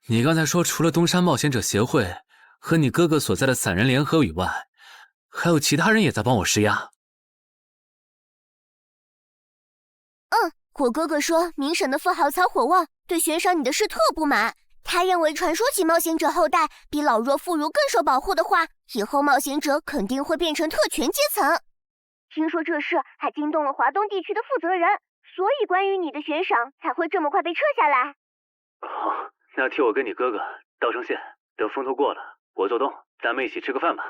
你刚才说除了东山冒险者协会和你哥哥所在的散人联合以外，还有其他人也在帮我施压。我哥哥说明省的富豪曹火旺对悬赏你的事特不满，他认为传说级冒险者后代比老弱妇孺更受保护的话，以后冒险者肯定会变成特权阶层。听说这事还惊动了华东地区的负责人，所以关于你的悬赏才会这么快被撤下来。好，那替我跟你哥哥道声谢，等风头过了，我做东，咱们一起吃个饭吧。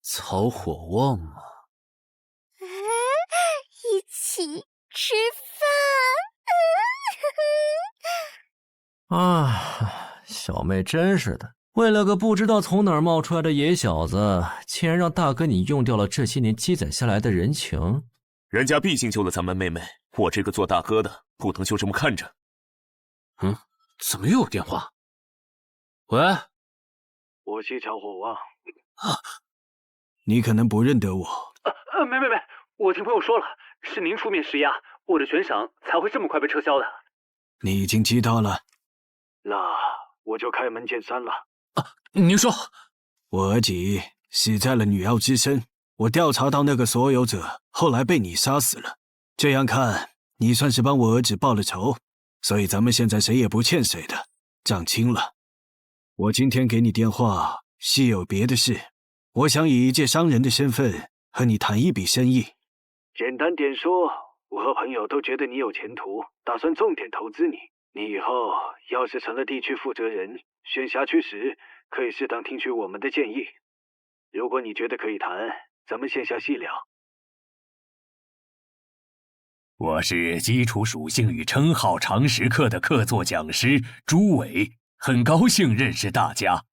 曹火旺吗？一起吃饭。啊，小妹真是的，为了个不知道从哪儿冒出来的野小子，竟然让大哥你用掉了这些年积攒下来的人情。人家毕竟救了咱们妹妹，我这个做大哥的不能就这么看着。怎么又有电话？喂，我是曹火旺。你可能不认得我。没，我听朋友说了，是您出面施压，我的悬赏才会这么快被撤销的。你已经知道了，那我就开门见山了。您说，我儿子死在了女妖之身，我调查到那个所有者后来被你杀死了，这样看你算是帮我儿子报了仇，所以咱们现在谁也不欠谁的，账清了。我今天给你电话是有别的事，我想以一介商人的身份和你谈一笔生意。简单点说，我和朋友都觉得你有前途，打算重点投资你。你以后要是成了地区负责人，选辖区时可以适当听取我们的建议。如果你觉得可以谈，咱们线下细聊。我是基础属性与称号常识课的客座讲师朱伟，很高兴认识大家。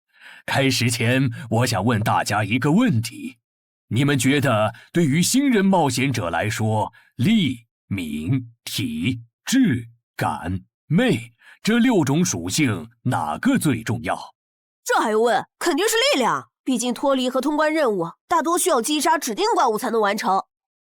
开始前，我想问大家一个问题：你们觉得对于新人冒险者来说，力、敏、体、智、感、魅这6种属性哪个最重要？这还用问？肯定是力量，毕竟脱离和通关任务大多需要击杀指定怪物才能完成。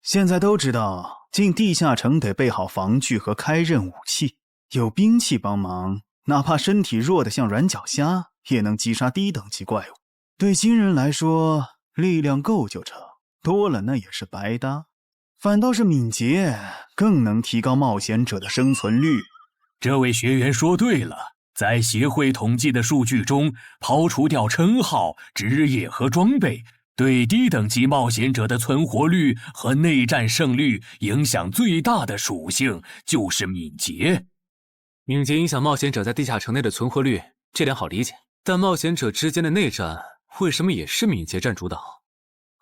现在都知道，进地下城得备好防具和开刃武器，有兵器帮忙，哪怕身体弱得像软脚虾，也能击杀低等级怪物。对新人来说，力量够就成，多了那也是白搭。反倒是敏捷更能提高冒险者的生存率。这位学员说对了，在协会统计的数据中，刨除掉称号、职业和装备，对低等级冒险者的存活率和内战胜率影响最大的属性就是敏捷。敏捷影响冒险者在地下城内的存活率，这点好理解。但冒险者之间的内战为什么也是敏捷占主导？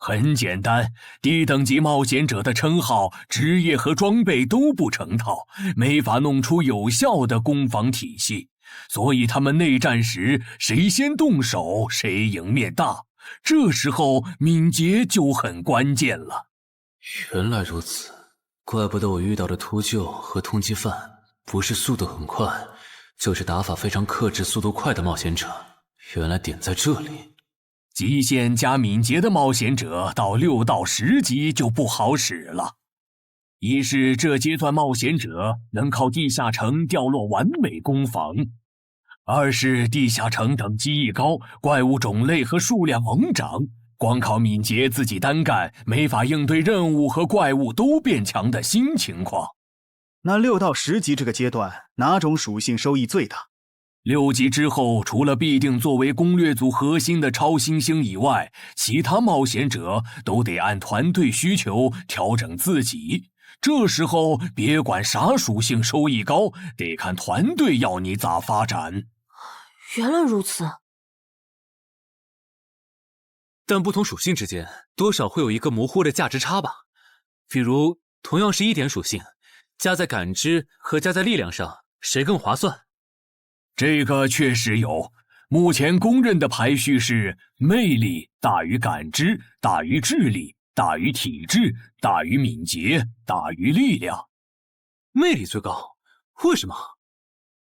很简单，低等级冒险者的称号、职业和装备都不成套，没法弄出有效的攻防体系，所以他们内战时谁先动手谁赢面大。这时候敏捷就很关键了。原来如此，怪不得我遇到的秃鹫和通缉犯不是速度很快，就是打法非常克制、速度快的冒险者。原来点在这里。极限加敏捷的冒险者到6到10级就不好使了。一是这阶段冒险者能靠地下城掉落完美攻防，二是地下城等级一高，怪物种类和数量猛涨，光靠敏捷自己单干没法应对任务和怪物都变强的新情况。那6到10级这个阶段，哪种属性收益最大？6级之后，除了必定作为攻略组核心的超新星以外，其他冒险者都得按团队需求调整自己。这时候别管啥属性收益高，得看团队要你咋发展。原来如此。但不同属性之间多少会有一个模糊的价值差吧？比如同样是1点属性，加在感知和加在力量上，谁更划算？这个确实有，目前公认的排序是魅力大于感知，大于智力，大于体质，大于敏捷，大于力量。魅力最高，为什么？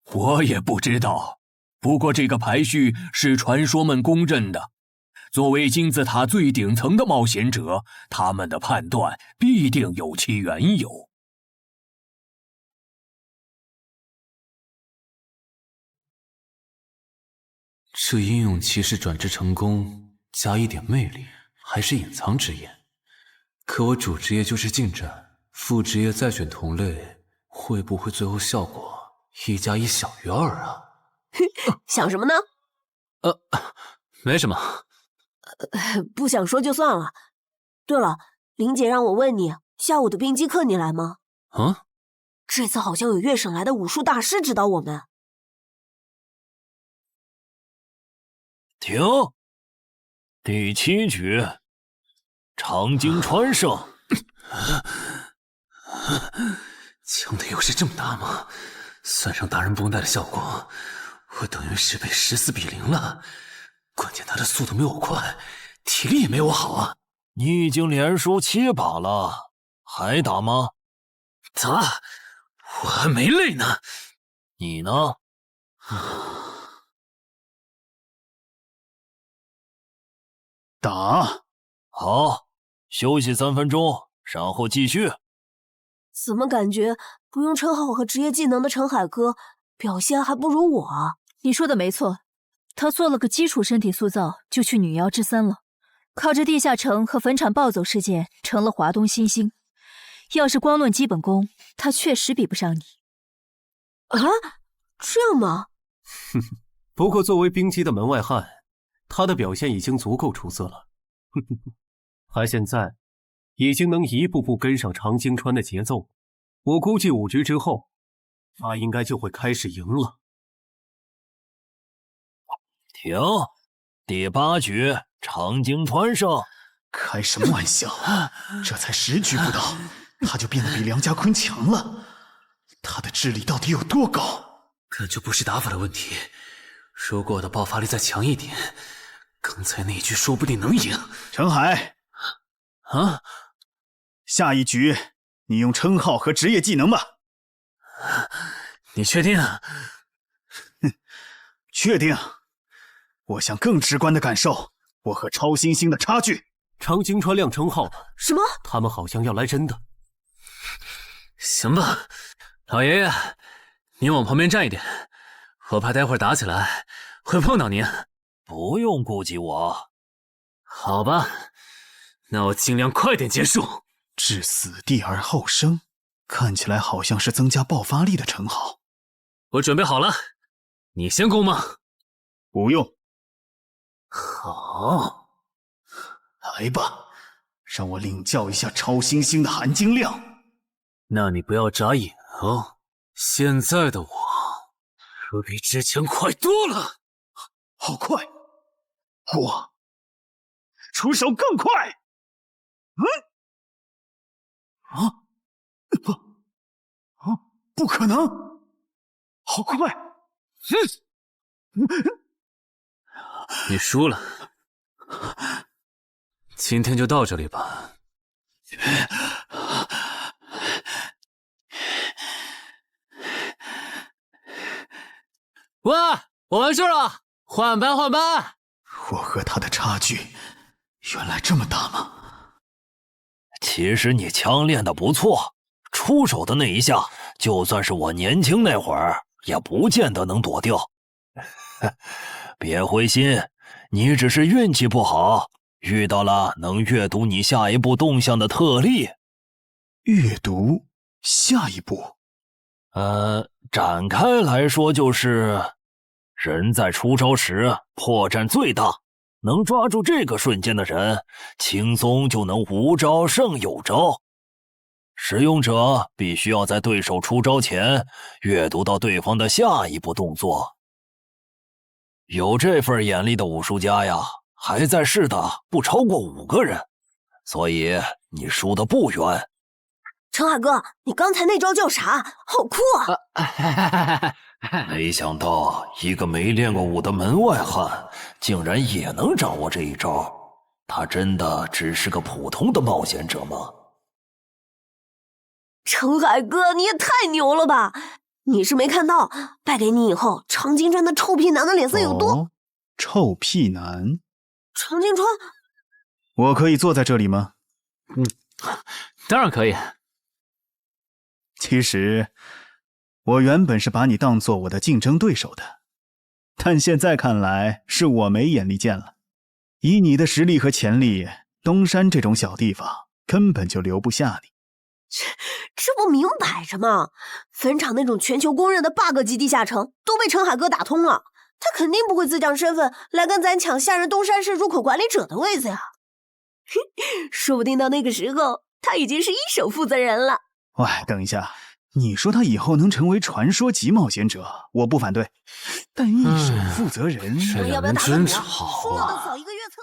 我也不知道，不过这个排序是传说们公认的。作为金字塔最顶层的冒险者，他们的判断必定有其缘由。这英勇骑士转职成功，加1点魅力，还是隐藏职业。可我主职业就是近战，副职业再选同类，会不会最后效果1+1小于2啊？想什么呢？没什么。不想说就算了。对了，林姐让我问你，下午的冰击课你来吗？啊？这次好像有越省来的武术大师指导我们。停！第7局，长经穿胜。枪的优势这么大吗？算上达人绷带的效果，我等于是被14-0了。关键他的速度没我快，体力也没我好啊。你已经连输7把了，还打吗？打，我还没累呢。你呢？打。好，休息3分钟，然后继续。怎么感觉不用称号和职业技能的陈海哥表现还不如我啊？你说的没错，他做了个基础身体塑造就去女妖之3了，靠着地下城和坟场暴走事件成了华东新星。要是光论基本功，他确实比不上你。啊，这样吗？哼哼，不过作为冰姬的门外汉，他的表现已经足够出色了。哼哼，他现在已经能一步步跟上长京川的节奏，我估计5局之后，他应该就会开始赢了。停，第8局，长京川胜。开什么玩笑？这才10局不到，他就变得比梁家坤强了。他的智力到底有多高？感觉不是打法的问题，如果我的爆发力再强一点，刚才那一局说不定能赢。陈海，啊，下一局你用称号和职业技能吧。你确定？哼，确定。我想更直观的感受我和超新星的差距。长京川亮称号了。什么？他们好像要来真的。行吧，老爷爷，您往旁边站一点，我怕待会儿打起来会碰到您。不用顾及我。好吧，那我尽量快点结束。置死地而后生，看起来好像是增加爆发力的称号。我准备好了，你先攻吗？不用。好。来吧，让我领教一下超新星的含金量。那你不要眨眼哦，现在的我可比之前快多了。好快，我出手更快。不可能，好快！你输了。今天就到这里吧。哇，我完事了，换班换班。我和他的差距原来这么大吗？其实你枪练得不错，出手的那一下，就算是我年轻那会儿，也不见得能躲掉。别灰心，你只是运气不好。遇到了能阅读你下一步动向的特例。阅读下一步？展开来说就是，人在出招时破绽最大，能抓住这个瞬间的人，轻松就能无招胜有招。使用者必须要在对手出招前阅读到对方的下一步动作。有这份眼力的武术家呀，还在世的不超过5个人，所以你输得不远。陈海哥，你刚才那招叫啥？好酷啊！没想到一个没练过武的门外汉，竟然也能掌握这一招。他真的只是个普通的冒险者吗？陈海哥，你也太牛了吧！你是没看到败给你以后，长京川的臭屁男的脸色有多……臭屁男？长京川，我可以坐在这里吗？当然可以。其实，我原本是把你当做我的竞争对手的，但现在看来是我没眼力见了。以你的实力和潜力，东山这种小地方根本就留不下你。这不明摆着吗？坟场那种全球公认的 bug 级地下城都被陈海哥打通了，他肯定不会自降身份来跟咱抢下任东山市入口管理者的位子呀。说不定到那个时候，他已经是1手负责人了。喂，等一下，你说他以后能成为传说级冒险者，我不反对，但1手负责人，这两人真吵输了能扫1个月厕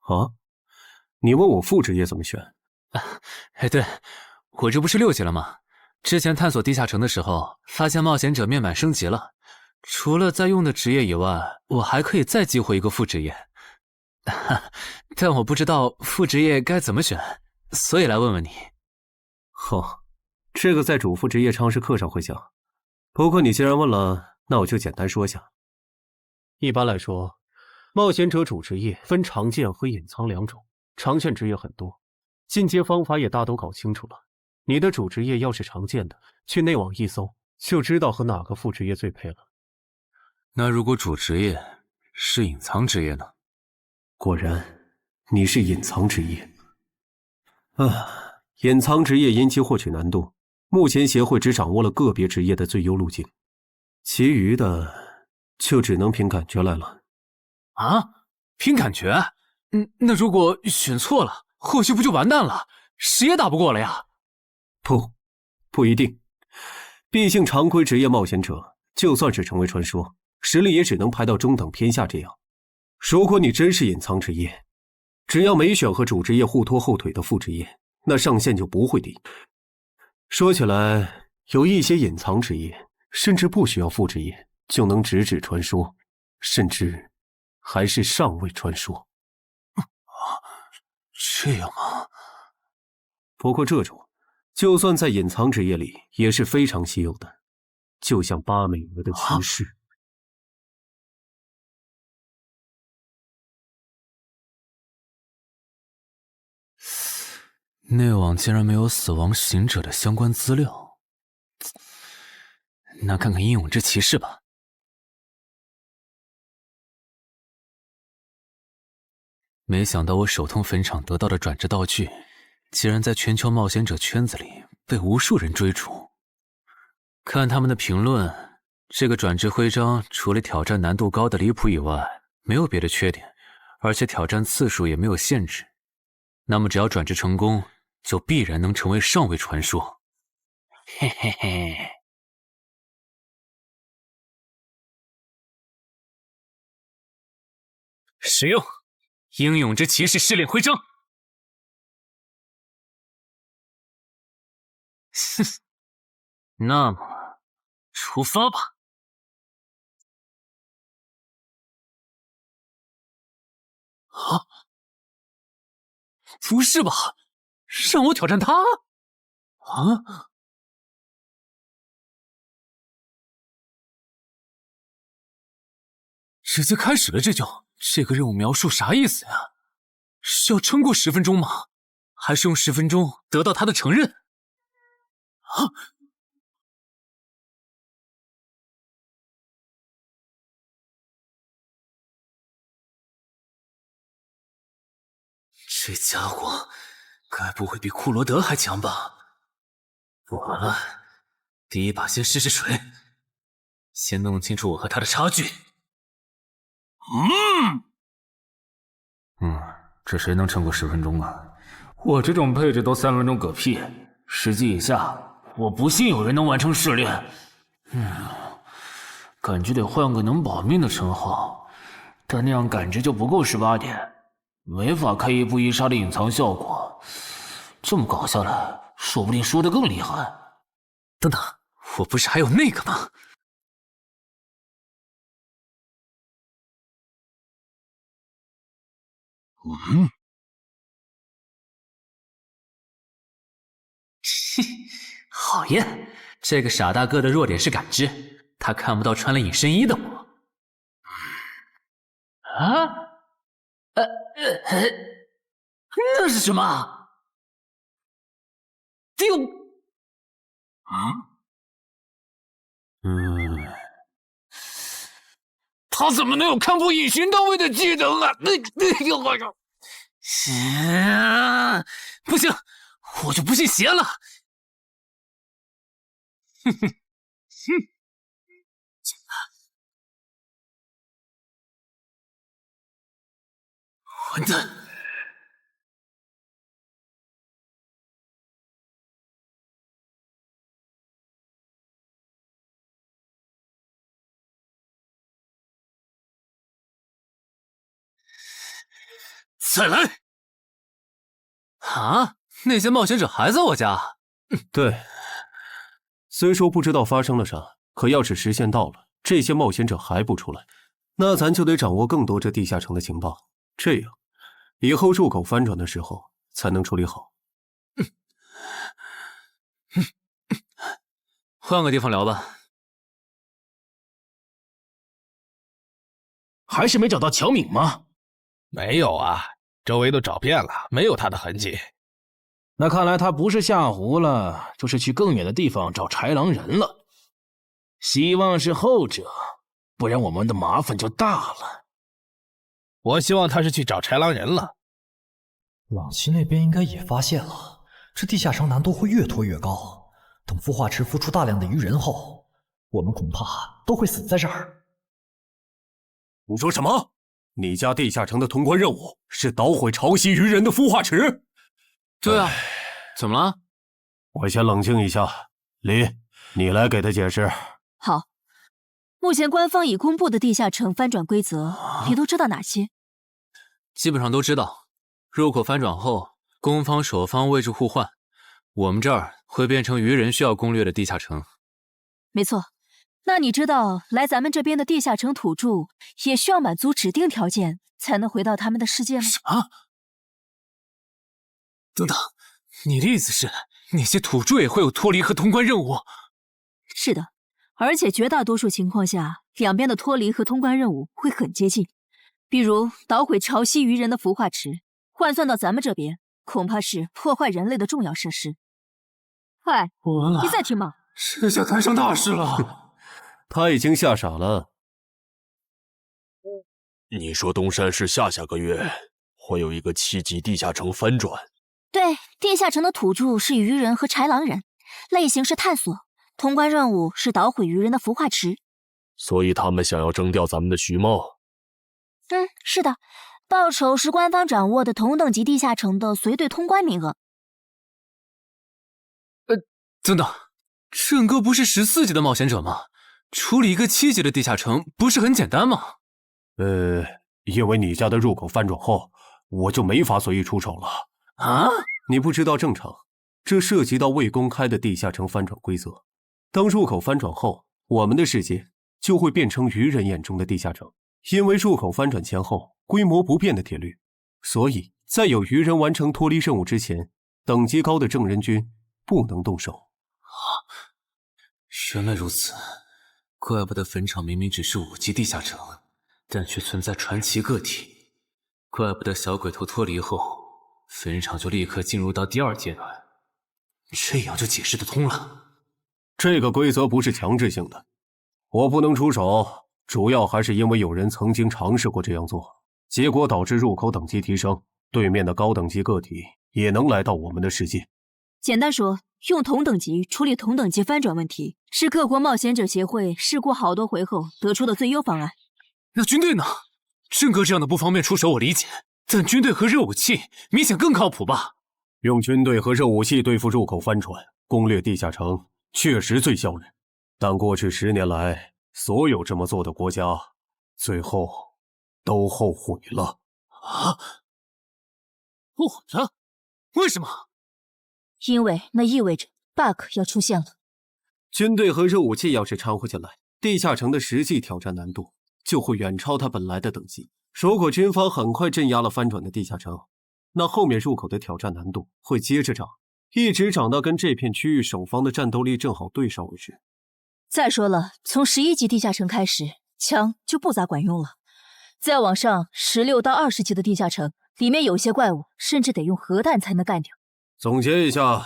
所。啊？你问我副职业怎么选？哎，对，我这不是6级了吗？之前探索地下城的时候，发现冒险者面板升级了，除了在用的职业以外，我还可以再激活一个副职业。但我不知道副职业该怎么选，所以来问问你。这个在主副职业常识课上会讲。不过你既然问了，那我就简单说下。一般来说，冒险者主职业分常见和隐藏2种，常见职业很多，进阶方法也大都搞清楚了。你的主职业要是常见的，去内网一搜，就知道和哪个副职业最配了。那如果主职业是隐藏职业呢？果然，你是隐藏职业。隐藏职业因其获取难度，目前协会只掌握了个别职业的最优路径，其余的就只能凭感觉来了。啊？凭感觉？那如果选错了，后续不就完蛋了？谁也打不过了呀？不一定。毕竟常规职业冒险者，就算是成为传说，实力也只能排到中等偏下这样。如果你真是隐藏职业，只要没选和主职业互拖后腿的副职业，那上限就不会低。说起来，有一些隐藏职业甚至不需要副职业就能直指传说，甚至还是上位传说。这样吗？不过这种就算在隐藏职业里也是非常稀有的，就像8美额的骑士。内网竟然没有死亡行者的相关资料，那看看英勇之骑士吧。没想到我手通坟场得到的转职道具，竟然在全球冒险者圈子里被无数人追逐。看他们的评论，这个转职徽章除了挑战难度高的离谱以外，没有别的缺点，而且挑战次数也没有限制。那么只要转职成功，就必然能成为上位传说。嘿嘿嘿。使用英勇之骑士试炼徽章。哼，那么出发吧。啊！不是吧？让我挑战他？啊！直接开始了这个任务描述啥意思呀？是要撑过10分钟吗？还是用10分钟得到他的承认？啊！这家伙该不会比库罗德还强吧？不管了，第一把先试试水，先弄清楚我和他的差距。这谁能撑过10分钟啊？我这种配置都3分钟嗝屁，10级以下，我不信有人能完成试炼。感觉得换个能保命的称号，但那样感觉就不够18点。没法开1步1杀的隐藏效果，这么搞下来，说不定输得更厉害。等等，我不是还有那个吗？讨厌，这个傻大个的弱点是感知，他看不到穿了隐身衣的我。啊？那是什么？丢！他怎么能有看破隐形到位的技能啊？不行，我就不信邪了！混蛋！再来！啊！那些冒险者还在我家？对，虽说不知道发生了啥，可要是时限到了，这些冒险者还不出来，那咱就得掌握更多这地下城的情报，这样以后入口翻转的时候才能处理好。换个地方聊吧。还是没找到乔敏吗？没有啊，周围都找遍了，没有他的痕迹。那看来他不是下湖了，就是去更远的地方找豺狼人了。希望是后者，不然我们的麻烦就大了。我希望他是去找豺狼人了。朗西那边应该也发现了，这地下城难度会越拖越高。等孵化池孵出大量的鱼人后，我们恐怕都会死在这儿。你说什么？你家地下城的通关任务是捣毁潮汐鱼人的孵化池？对啊，怎么了？我先冷静一下，李，你来给他解释。好，目前官方已公布的地下城翻转规则，你都知道哪些？基本上都知道。入口翻转后，攻方守方位置互换，我们这儿会变成鱼人需要攻略的地下城。没错。那你知道来咱们这边的地下城土著也需要满足指定条件才能回到他们的世界吗？什么？等等，你的意思是那些土著也会有脱离和通关任务？是的，而且绝大多数情况下，两边的脱离和通关任务会很接近。比如捣毁潮汐鱼人的孵化池，换算到咱们这边，恐怕是破坏人类的重要设施。嗨，你再听嘛，这下摊上大事了。他已经吓傻了。你说东山市下个月会有一个7级地下城翻转？对，地下城的土著是鱼人和豺狼人，类型是探索，通关任务是捣毁鱼人的孵化池。所以他们想要征调咱们的徐茂。是的，报酬是官方掌握的同等级地下城的随队通关名额。等等，郑哥不是14级的冒险者吗？处理一个7级的地下城不是很简单吗？因为你家的入口翻转后，我就没法随意出手了。啊？你不知道正常，这涉及到未公开的地下城翻转规则。当入口翻转后，我们的世界就会变成鱼人眼中的地下城。因为入口翻转前后规模不变的铁律，所以在有鱼人完成脱离任务之前，等级高的正人军不能动手。原来如此，怪不得坟场明明只是5级地下城，但却存在传奇个体。怪不得小鬼头脱离后，坟场就立刻进入到第2阶段，这样就解释得通了。这个规则不是强制性的，我不能出手，主要还是因为有人曾经尝试过这样做，结果导致入口等级提升，对面的高等级个体也能来到我们的世界。简单说，用同等级处理同等级翻转问题，是各国冒险者协会试过好多回后得出的最优方案。那军队呢？郑哥这样的不方便出手我理解，但军队和热武器明显更靠谱吧？用军队和热武器对付入口翻转，攻略地下城确实最效率，但过去10年来，所有这么做的国家，最后都后悔了。啊？后悔了？为什么？因为那意味着 bug 要出现了。军队和热武器要是掺和进来，地下城的实际挑战难度就会远超它本来的等级。如果军方很快镇压了翻转的地下城，那后面入口的挑战难度会接着涨，一直涨到跟这片区域守方的战斗力正好对上为止。再说了，从11级地下城开始，枪就不咋管用了。再往上，16到20级的地下城，里面有些怪物甚至得用核弹才能干掉。总结一下，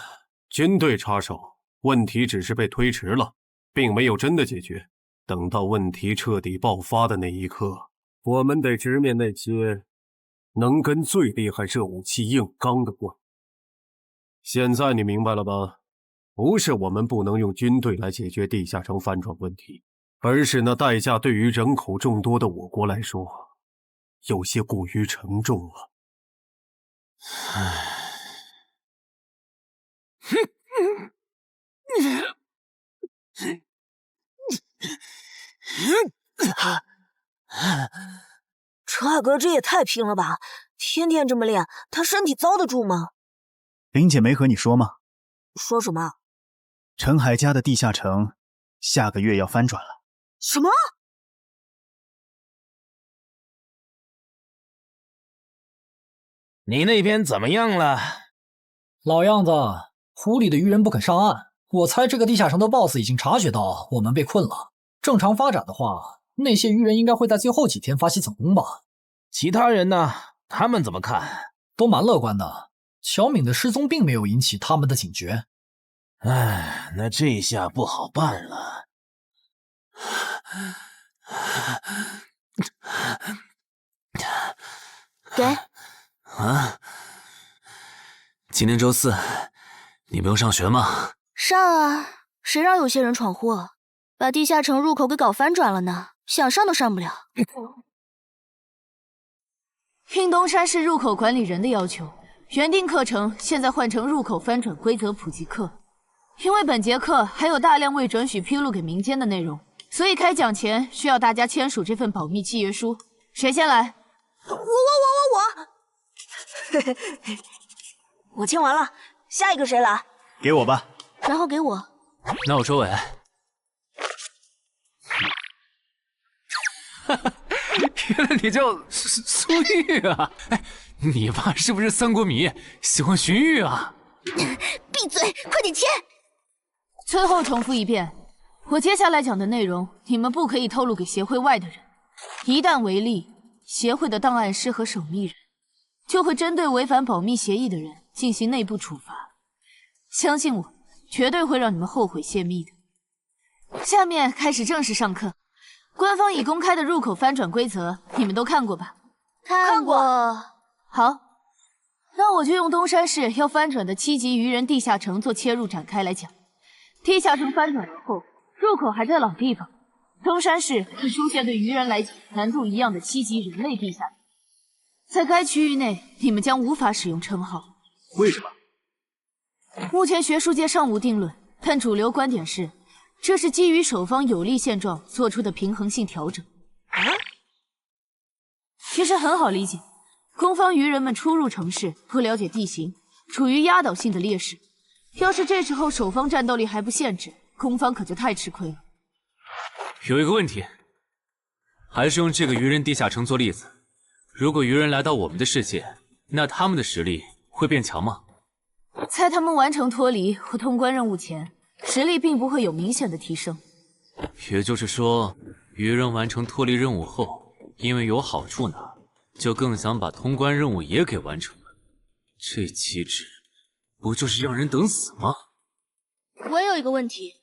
军队插手，问题只是被推迟了，并没有真的解决。等到问题彻底爆发的那一刻，我们得直面那些能跟最厉害热武器硬刚的怪物。现在你明白了吧？不是我们不能用军队来解决地下城翻转问题，而是那代价对于人口众多的我国来说，有些过于沉重了。陈海哥这也太拼了吧！天天这么练，他身体遭得住吗？林姐没和你说吗？说什么？陈海家的地下城下个月要翻转了。什么？你那边怎么样了？老样子，湖里的鱼人不肯上岸。我猜这个地下城的 BOSS 已经察觉到我们被困了。正常发展的话，那些鱼人应该会在最后几天发起总攻吧？其他人呢？他们怎么看？都蛮乐观的。小敏的失踪并没有引起他们的警觉。唉，那这下不好办了。给。啊！今天周4，你不用上学吗？上啊，谁让有些人闯祸，把地下城入口给搞翻转了呢？想上都上不了。应东山市入口管理人的要求，原定课程现在换成入口翻转规则普及课。因为本节课还有大量未准许披露给民间的内容，所以开讲前需要大家签署这份保密契约书。谁先来？我，我签完了，下一个谁来？给我吧。然后给我。那我周伟。原来你叫苏玉啊！哎，你爸是不是三国迷，喜欢荀彧啊？闭嘴，快点签！最后重复一遍，我接下来讲的内容，你们不可以透露给协会外的人。一旦违例，协会的档案师和守密人就会针对违反保密协议的人进行内部处罚。相信我，绝对会让你们后悔泄密的。下面开始正式上课。官方已公开的入口翻转规则，你们都看过吧？看过。好，那我就用东山市要翻转的7级愚人地下城做切入展开来讲。地下城翻转而后，入口还在老地方，东山市会出现对愚人来讲难度一样的7级人类地下城。在该区域内，你们将无法使用称号。为什么？目前学术界尚无定论，但主流观点是，这是基于守方有利现状做出的平衡性调整。其实很好理解，攻方愚人们初入城市，不了解地形，处于压倒性的劣势。要是这时候守方战斗力还不限制，攻方可就太吃亏了。有一个问题，还是用这个愚人地下城做例子。如果愚人来到我们的世界，那他们的实力会变强吗？在他们完成脱离或通关任务前，实力并不会有明显的提升。也就是说，愚人完成脱离任务后，因为有好处拿，就更想把通关任务也给完成了。这机制不就是让人等死吗？我有一个问题，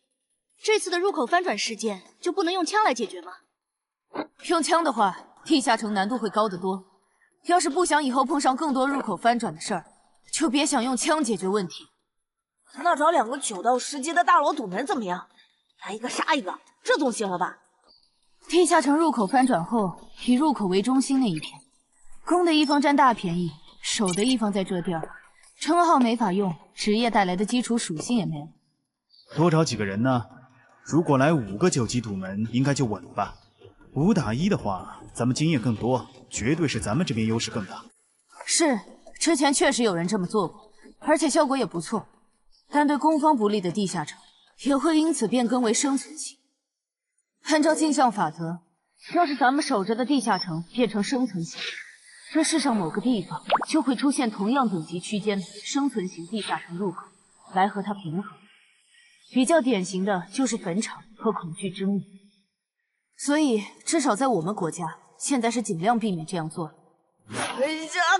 这次的入口翻转事件就不能用枪来解决吗？用枪的话，地下城难度会高得多。要是不想以后碰上更多入口翻转的事儿，就别想用枪解决问题。那找2个9到10级的大佬堵门怎么样？来一个杀一个，这总行了吧？地下城入口翻转后，以入口为中心那一片，攻的一方占大便宜，守的一方在这地儿，称号没法用，职业带来的基础属性也没了。多找几个人呢？如果来5个9级堵门，应该就稳了吧？5打1的话，咱们经验更多，绝对是咱们这边优势更大。是，之前确实有人这么做过，而且效果也不错。但对攻方不利的地下城，也会因此变更为生存型。按照镜像法则，要是咱们守着的地下城变成生存型，这世上某个地方就会出现同样等级区间的生存型地下城入口，来和它平衡。比较典型的就是坟场和恐惧之墓。所以，至少在我们国家，现在是尽量避免这样做的。这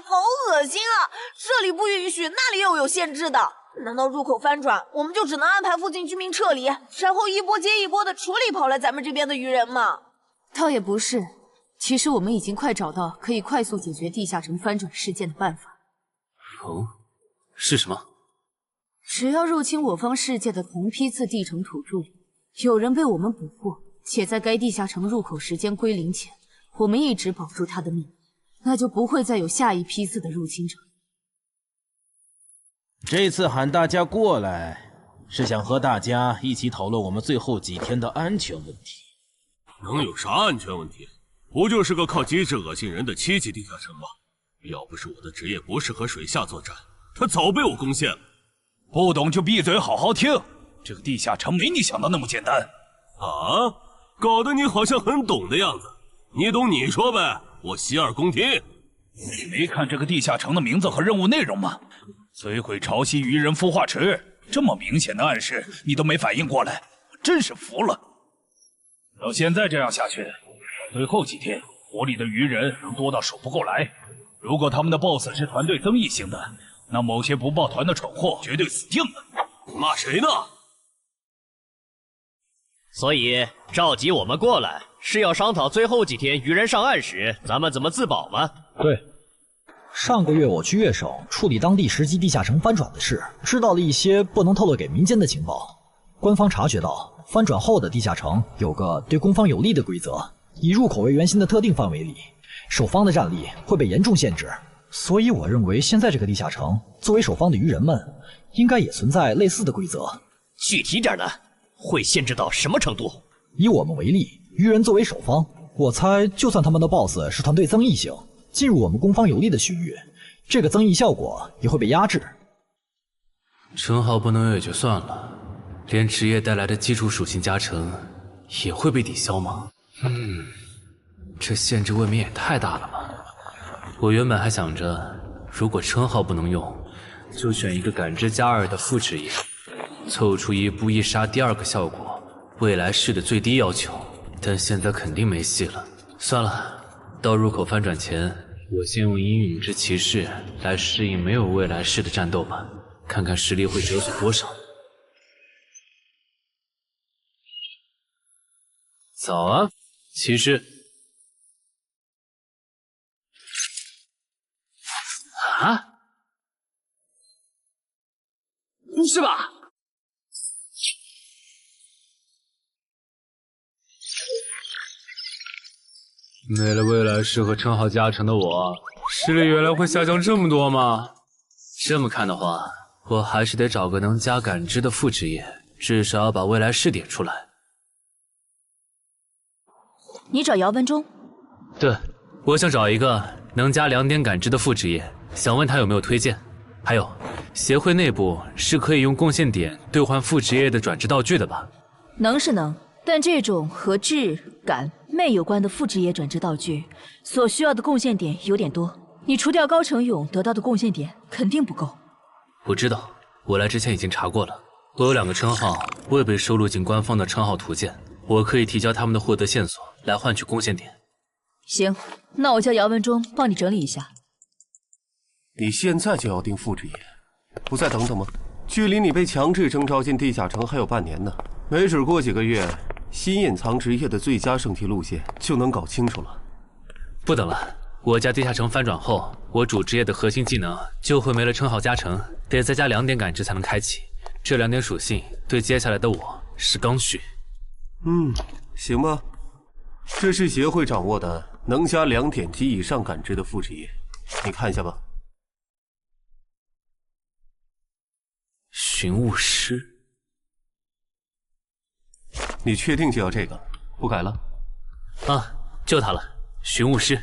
好恶心啊！这里不允许，那里又有限制的。难道入口翻转，我们就只能安排附近居民撤离，然后一波接一波的处理跑来咱们这边的愚人吗？倒也不是，其实我们已经快找到可以快速解决地下城翻转事件的办法。哦，是什么？只要入侵我方世界的同批次地城土著里，有人被我们捕获，且在该地下城入口时间归零前，我们一直保住他的命，那就不会再有下一批次的入侵者。这次喊大家过来，是想和大家一起讨论我们最后几天的安全问题。能有啥安全问题？不就是个靠机制恶心人的7级地下城吗？要不是我的职业不适合水下作战，他早被我攻陷了。不懂就闭嘴，好好听。这个地下城没你想的那么简单。啊，搞得你好像很懂的样子。你懂你说呗，我洗耳恭听。你没看这个地下城的名字和任务内容吗？摧毁潮汐愚人孵化池，这么明显的暗示你都没反应过来，我真是服了。要现在这样下去，最后几天火里的愚人能多到数不过来。如果他们的 BOSS 是团队增益型的，那某些不抱团的蠢货绝对死定了。骂谁呢？所以召集我们过来，是要商讨最后几天愚人上岸时咱们怎么自保吗？对，上个月我去粤省处理当地10级地下城翻转的事，知道了一些不能透露给民间的情报。官方察觉到翻转后的地下城有个对攻方有利的规则，以入口为圆心的特定范围里，守方的战力会被严重限制。所以我认为现在这个地下城作为守方的鱼人们，应该也存在类似的规则。具体点呢？会限制到什么程度？以我们为例，鱼人作为守方，我猜就算他们的 BOSS 是团队增益型，进入我们攻方有利的区域，这个增益效果也会被压制。称号不能有也就算了，连职业带来的基础属性加成也会被抵消吗？这限制未免也太大了吧！我原本还想着，如果称号不能用，就选一个感知加2的副职业，凑出一步一杀第2个效果，未来式的最低要求。但现在肯定没戏了，算了，到入口翻转前，我先用阴影之骑士来适应没有未来式的战斗吧，看看实力会折损多少。早啊，骑士。啊？是吧？没了未来式和称号加成的我，实力原来会下降这么多吗？这么看的话，我还是得找个能加感知的副职业，至少要把未来式点出来。你找姚文忠？对，我想找一个能加2点感知的副职业，想问他有没有推荐。还有，协会内部是可以用贡献点兑换副职业的转职道具的吧？能是能，但这种和智、感、魅有关的副职业转职道具，所需要的贡献点有点多。你除掉高成勇得到的贡献点肯定不够。我知道，我来之前已经查过了。我有2个称号未被收录进官方的称号图鉴，我可以提交他们的获得线索来换取贡献点。行，那我叫姚文忠帮你整理一下。你现在就要定副职业，不再等等吗？距离你被强制征召进地下城还有半年呢，没准过几个月，新隐藏职业的最佳升级路线就能搞清楚了。不等了，我家地下城翻转后，我主职业的核心技能就会没了称号加成，得再加2点感知才能开启。这2点属性对接下来的我是刚需。行吧。这是协会掌握的能加2点及以上感知的副职业，你看一下吧。寻物师，你确定就要这个？不改了？啊，就他了，寻物师。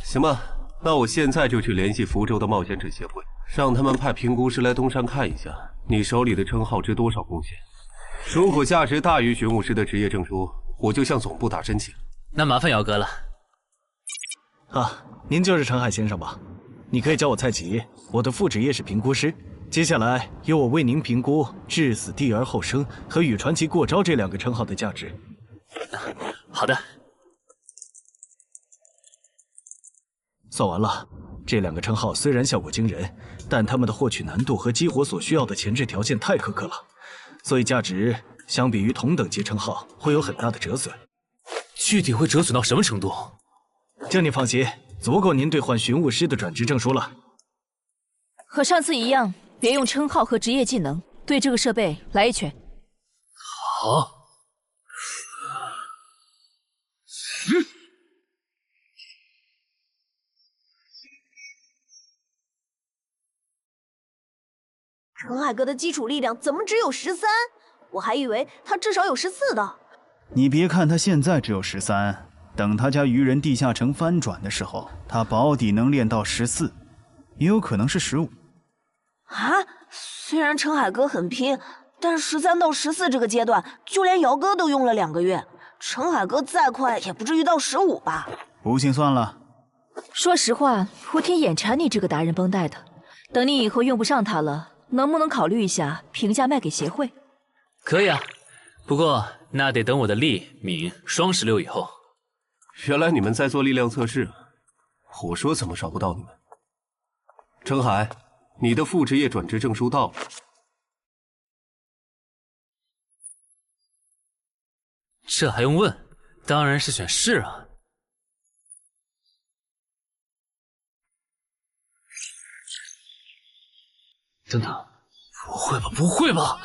行吧，那我现在就去联系福州的冒险者协会，让他们派评估师来东山看一下你手里的称号值多少贡献。如果价值大于寻物师的职业证书，我就向总部打申请。那麻烦姚哥了。您就是陈海先生吧？你可以叫我蔡吉，我的副职业是评估师。接下来由我为您评估至死地而后生和与传奇过招这2个称号的价值。好的。算完了，这2个称号虽然效果惊人，但他们的获取难度和激活所需要的前置条件太苛刻了，所以价值相比于同等级称号会有很大的折损。具体会折损到什么程度？这你放心，足够您兑换寻物师的转职证书了。和上次一样，别用称号和职业技能，对这个设备来一拳。好。陈海哥的基础力量怎么只有13？我还以为他至少有14的。你别看他现在只有13，等他家鱼人地下城翻转的时候，他保底能练到14，也有可能是15。虽然陈海哥很拼，但13到14这个阶段，就连姚哥都用了2个月。陈海哥再快也不至于到15吧？不信算了。说实话，我挺眼馋你这个达人绷带的。等你以后用不上它了，能不能考虑一下平价卖给协会？可以啊，不过那得等我的力敏双16以后。原来你们在做力量测试，我说怎么找不到你们？陈海，你的副职业转职证书到了。这还用问？当然是选是啊。等等，不会吧，不会吧！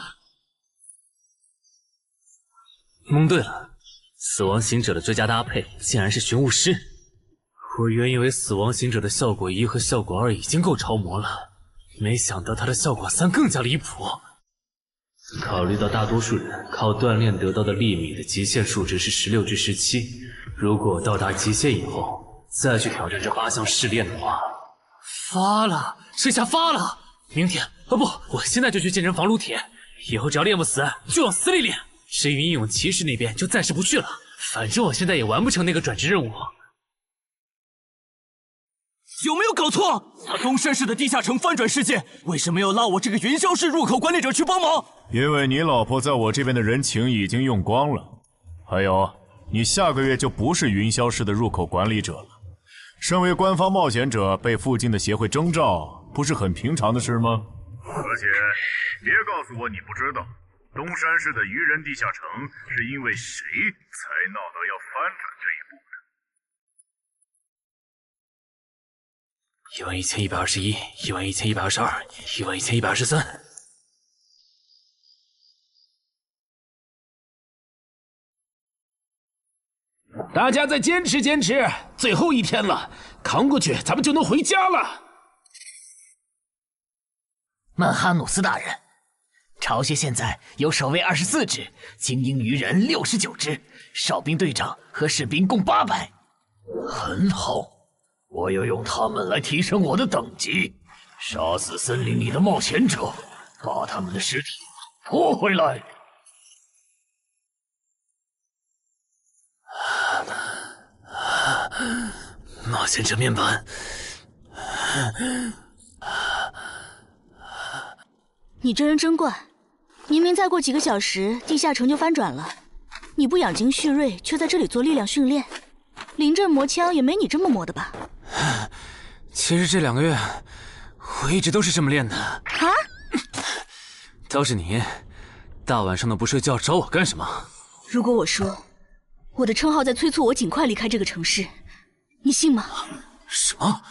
蒙对了，死亡行者的最佳搭配竟然是寻物师。我原以为死亡行者的效果1和效果2已经够超模了，没想到他的效果3更加离谱。考虑到大多数人靠锻炼得到的粒米的极限数值是16至17，如果到达极限以后再去挑战这8项试炼的话，发了，这下发了！明天不，我现在就去健身房撸铁，以后只要练不死就往死里练。至于英勇骑士那边就暂时不去了，反正我现在也完不成那个转职任务。有没有搞错？东山市的地下城翻转事件，为什么要拉我这个云霄市入口管理者去帮忙？因为你老婆在我这边的人情已经用光了，还有，你下个月就不是云霄市的入口管理者了。身为官方冒险者，被附近的协会征召，不是很平常的事吗？而且，别告诉我你不知道，东山市的愚人地下城是因为谁才闹到要翻转这一步的？11121，11122，11123。大家再坚持坚持，最后一天了，扛过去，咱们就能回家了。曼哈努斯大人，巢穴现在有守卫24只，精英鱼人69只，哨兵队长和士兵共800。很好，我要用他们来提升我的等级，杀死森林里的冒险者，把他们的尸体拖回来。冒险者面板。你这人真怪，明明再过几个小时地下城就翻转了，你不养精蓄锐，却在这里做力量训练，临阵磨枪也没你这么磨的吧？其实这2个月我一直都是这么练的。啊？倒是你，大晚上的不睡觉找我干什么？如果我说我的称号在催促我尽快离开这个城市，你信吗？什么？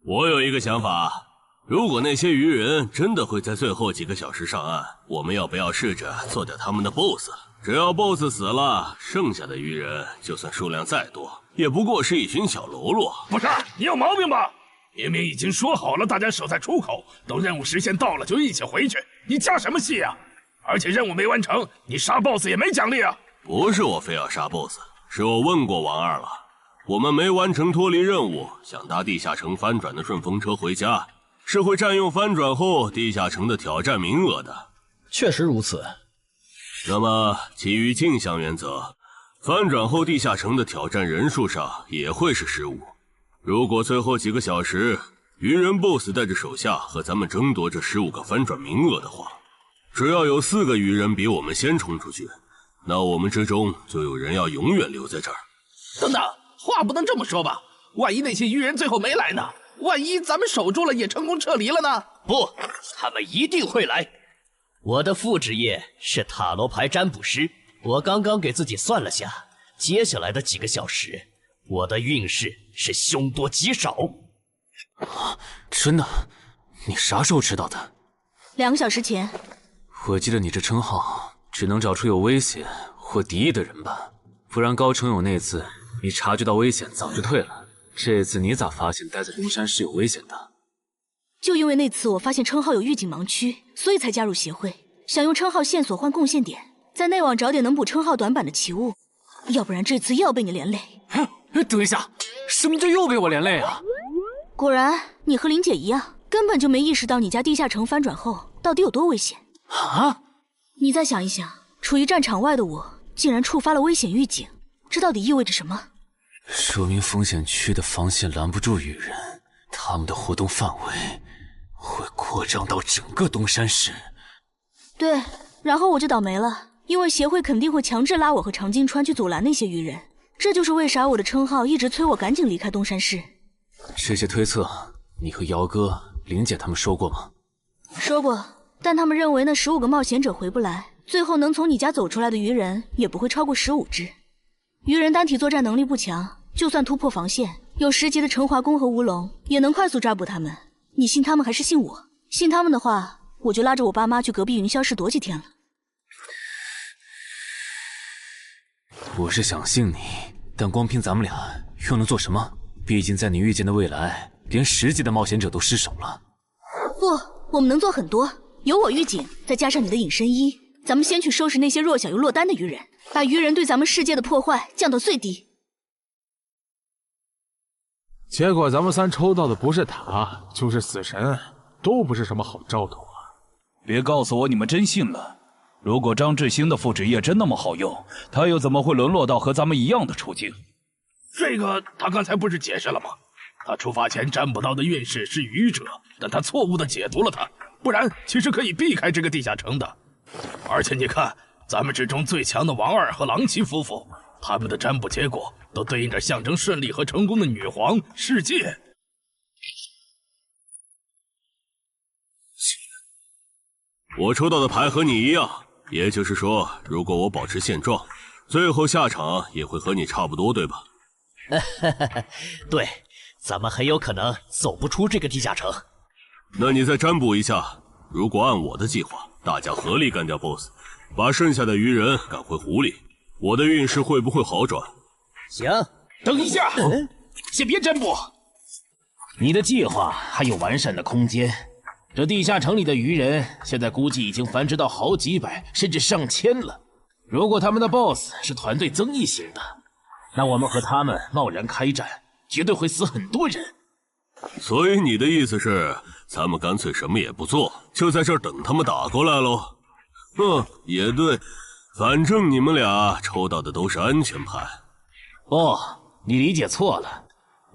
我有一个想法，如果那些鱼人真的会在最后几个小时上岸，我们要不要试着做掉他们的 BOSS？ 只要 BOSS 死了，剩下的鱼人就算数量再多，也不过是一群小喽啰。不是，你有毛病吧？明明已经说好了，大家守在出口，等任务时限到了就一起回去，你加什么戏啊？而且任务没完成，你杀 BOSS 也没奖励啊！不是我非要杀 BOSS， 是我问过王二了，我们没完成脱离任务，想搭地下城翻转的顺风车回家，是会占用翻转后地下城的挑战名额的。确实如此。那么基于镜像原则，翻转后地下城的挑战人数上也会是15。如果最后几个小时鱼人 BOSS 带着手下和咱们争夺这15个翻转名额的话，只要有4个鱼人比我们先冲出去，那我们之中就有人要永远留在这儿。等等，话不能这么说吧？万一那些鱼人最后没来呢？万一咱们守住了也成功撤离了呢？不，他们一定会来。我的副职业是塔罗牌占卜师，我刚刚给自己算了下，接下来的几个小时，我的运势是凶多吉少。真的？你啥时候知道的？2个小时前。我记得你这称号只能找出有危险或敌意的人吧？不然高成勇那次你察觉到危险早就退了，这次你咋发现待在东山是有危险的？就因为那次我发现称号有预警盲区，所以才加入协会，想用称号线索换贡献点，在内网找点能补称号短板的奇物，要不然这次又要被你连累。等一下，什么叫又被我连累啊？果然，你和林姐一样，根本就没意识到你家地下城翻转后到底有多危险。啊！你再想一想，处于战场外的我，竟然触发了危险预警，这到底意味着什么？说明风险区的防线拦不住鱼人，他们的活动范围会扩张到整个东山市。对，然后我就倒霉了，因为协会肯定会强制拉我和常金川去阻拦那些鱼人，这就是为啥我的称号一直催我赶紧离开东山市。这些推测，你和姚哥、林姐他们说过吗？说过，但他们认为那15个冒险者回不来，最后能从你家走出来的鱼人也不会超过15只。鱼人单体作战能力不强，就算突破防线，有10级的陈华宫和乌龙也能快速抓捕他们。你信他们还是信我？信他们的话，我就拉着我爸妈去隔壁云霄市躲几天了。我是想信你，但光凭咱们俩又能做什么？毕竟在你预见的未来，连10级的冒险者都失手了。不，我们能做很多。有我预警，再加上你的隐身衣，咱们先去收拾那些弱小又落单的愚人，把愚人对咱们世界的破坏降到最低。结果咱们3抽到的不是塔，就是死神，都不是什么好兆头啊！别告诉我你们真信了。如果张志兴的副职业真那么好用，他又怎么会沦落到和咱们一样的处境？这个他刚才不是解释了吗？他出发前占卜到的运势是愚者，但他错误的解读了它，不然其实可以避开这个地下城的。而且你看，咱们之中最强的王二和郎奇夫妇，他们的占卜结果都对应着象征顺利和成功的女皇、世界。我抽到的牌和你一样，也就是说，如果我保持现状，最后下场也会和你差不多，对吧？对，咱们很有可能走不出这个地下城。那你再占卜一下，如果按我的计划，大家合力干掉 BOSS， 把剩下的愚人赶回湖里，我的运势会不会好转？行，等一下，先别占卜。你的计划还有完善的空间。这地下城里的愚人现在估计已经繁殖到好几百甚至上千了。如果他们的 BOSS 是团队增益型的，那我们和他们贸然开战，绝对会死很多人。所以你的意思是，咱们干脆什么也不做，就在这儿等他们打过来喽？也对，反正你们俩抽到的都是安全牌。你理解错了。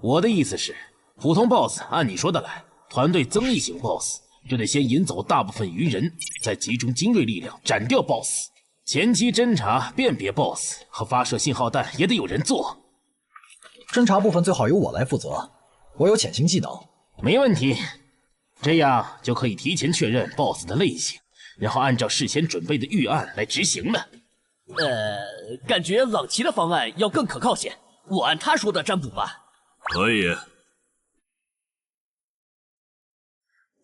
我的意思是，普通 BOSS 按你说的来，团队增益型 BOSS 就得先引走大部分愚人，再集中精锐力量斩掉 BOSS。前期侦查、辨别 BOSS 和发射信号弹也得有人做。侦查部分最好由我来负责，我有潜行技能。没问题，这样就可以提前确认 BOSS 的类型，然后按照事先准备的预案来执行了。感觉朗奇的方案要更可靠些，我按他说的占卜吧。可以。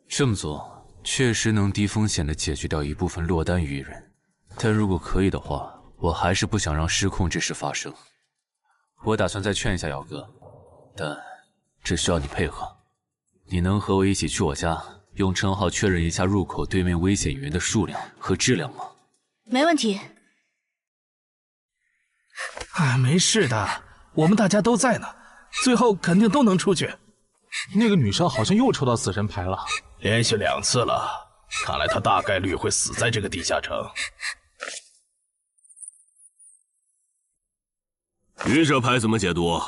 这么做确实能低风险的解决掉一部分落单愚人，但如果可以的话，我还是不想让失控之事发生。我打算再劝一下姚哥，但这需要你配合。你能和我一起去我家，用称号确认一下入口对面危险愚人的数量和质量吗？没问题。没事的，我们大家都在呢，最后肯定都能出去。那个女生好像又抽到死神牌了，连续2次了，看来她大概率会死在这个地下城。愚者牌怎么解读？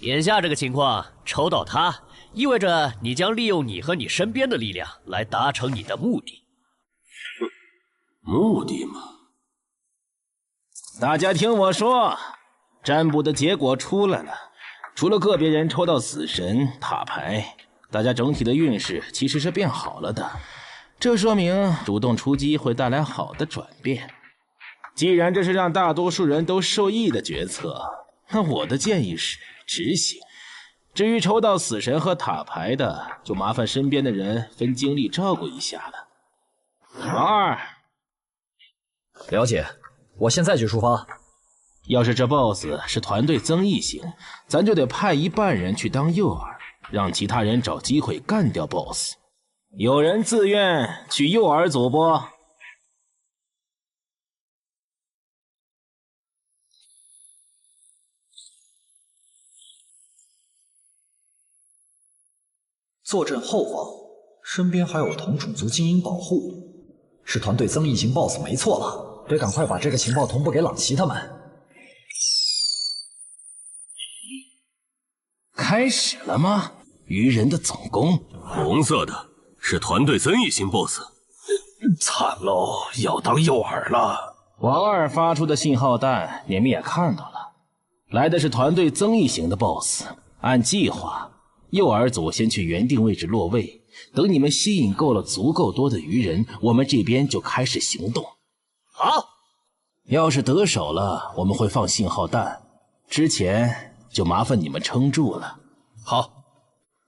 眼下这个情况，抽到他，意味着你将利用你和你身边的力量来达成你的目的。目的嘛？大家听我说，占卜的结果出来了，除了个别人抽到死神、塔牌，大家整体的运势其实是变好了的。这说明主动出击会带来好的转变。既然这是让大多数人都受益的决策，那我的建议是执行。至于抽到死神和塔牌的，就麻烦身边的人分精力照顾一下了。王二，了解，我现在就出发。要是这 BOSS 是团队增益型，咱就得派一半人去当诱饵，让其他人找机会干掉 BOSS。有人自愿去诱饵组不？坐镇后方，身边还有同种族精英保护，是团队增益型 BOSS 没错了，得赶快把这个情报同步给朗奇他们。开始了吗？愚人的总攻，红色的是团队增益型 BOSS。惨喽，要当诱饵了。王二发出的信号弹，你们也看到了，来的是团队增益型的 BOSS。按计划，诱饵组先去原定位置落位，等你们吸引够了足够多的愚人，我们这边就开始行动。好，要是得手了，我们会放信号弹，之前就麻烦你们撑住了。好，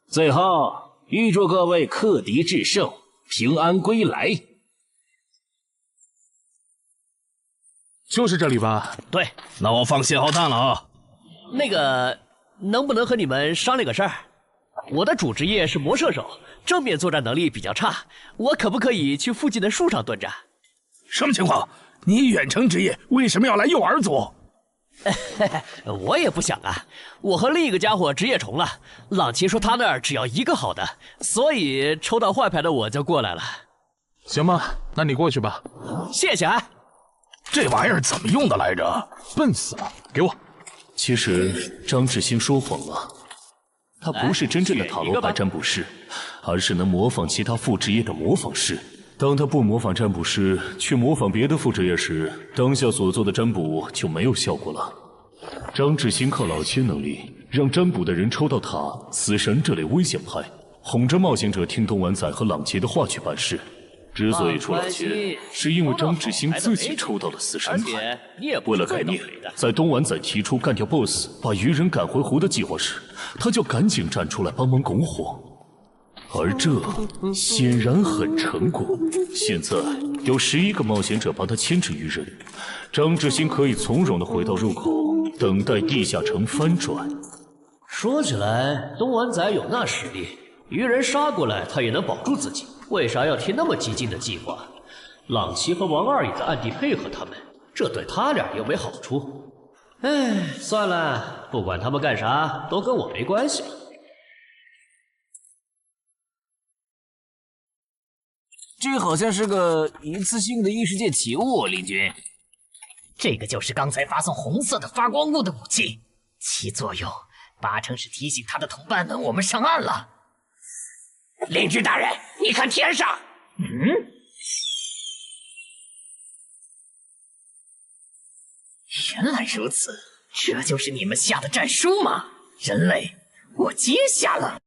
最后预祝各位克敌制胜，平安归来。就是这里吧？对，那我放信号弹了啊。那个，能不能和你们商量个事儿？我的主职业是魔射手，正面作战能力比较差，我可不可以去附近的树上蹲着？什么情况？你远程职业为什么要来诱饵组？我也不想啊，我和另一个家伙职业重了。朗奇说他那儿只要一个好的，所以抽到坏牌的我就过来了。行吧，那你过去吧。谢谢啊。这玩意儿怎么用的来着？笨死了，给我。其实张志新说谎了，他不是真正的塔罗牌占卜师，而是能模仿其他副职业的模仿师。当他不模仿占卜师，去模仿别的副职业时，当下所做的占卜就没有效果了。张志新靠老千能力，让占卜的人抽到塔、死神这类危险牌，哄着冒险者听东莞仔和朗杰的话去办事。之所以出老千，是因为张志新自己抽到了死神牌。为了改孽，在东莞仔提出干掉 BOSS、把鱼人赶回湖的计划时，他就赶紧站出来帮忙拱火。而这显然很成功。现在有11个冒险者帮他牵制鱼人，张志新可以从容地回到入口，等待地下城翻转。说起来，东莞仔有那实力，鱼人杀过来他也能保住自己，为啥要提那么激进的计划？朗奇和王二也在暗地配合他们，这对他俩又没好处。哎，算了，不管他们干啥，都跟我没关系。这好像是个一次性的异世界奇物，林军。这个就是刚才发送红色的发光物的武器，其作用八成是提醒他的同伴们我们上岸了。领军大人，你看天上，原来如此，这就是你们下的战书吗？人类，我接下了。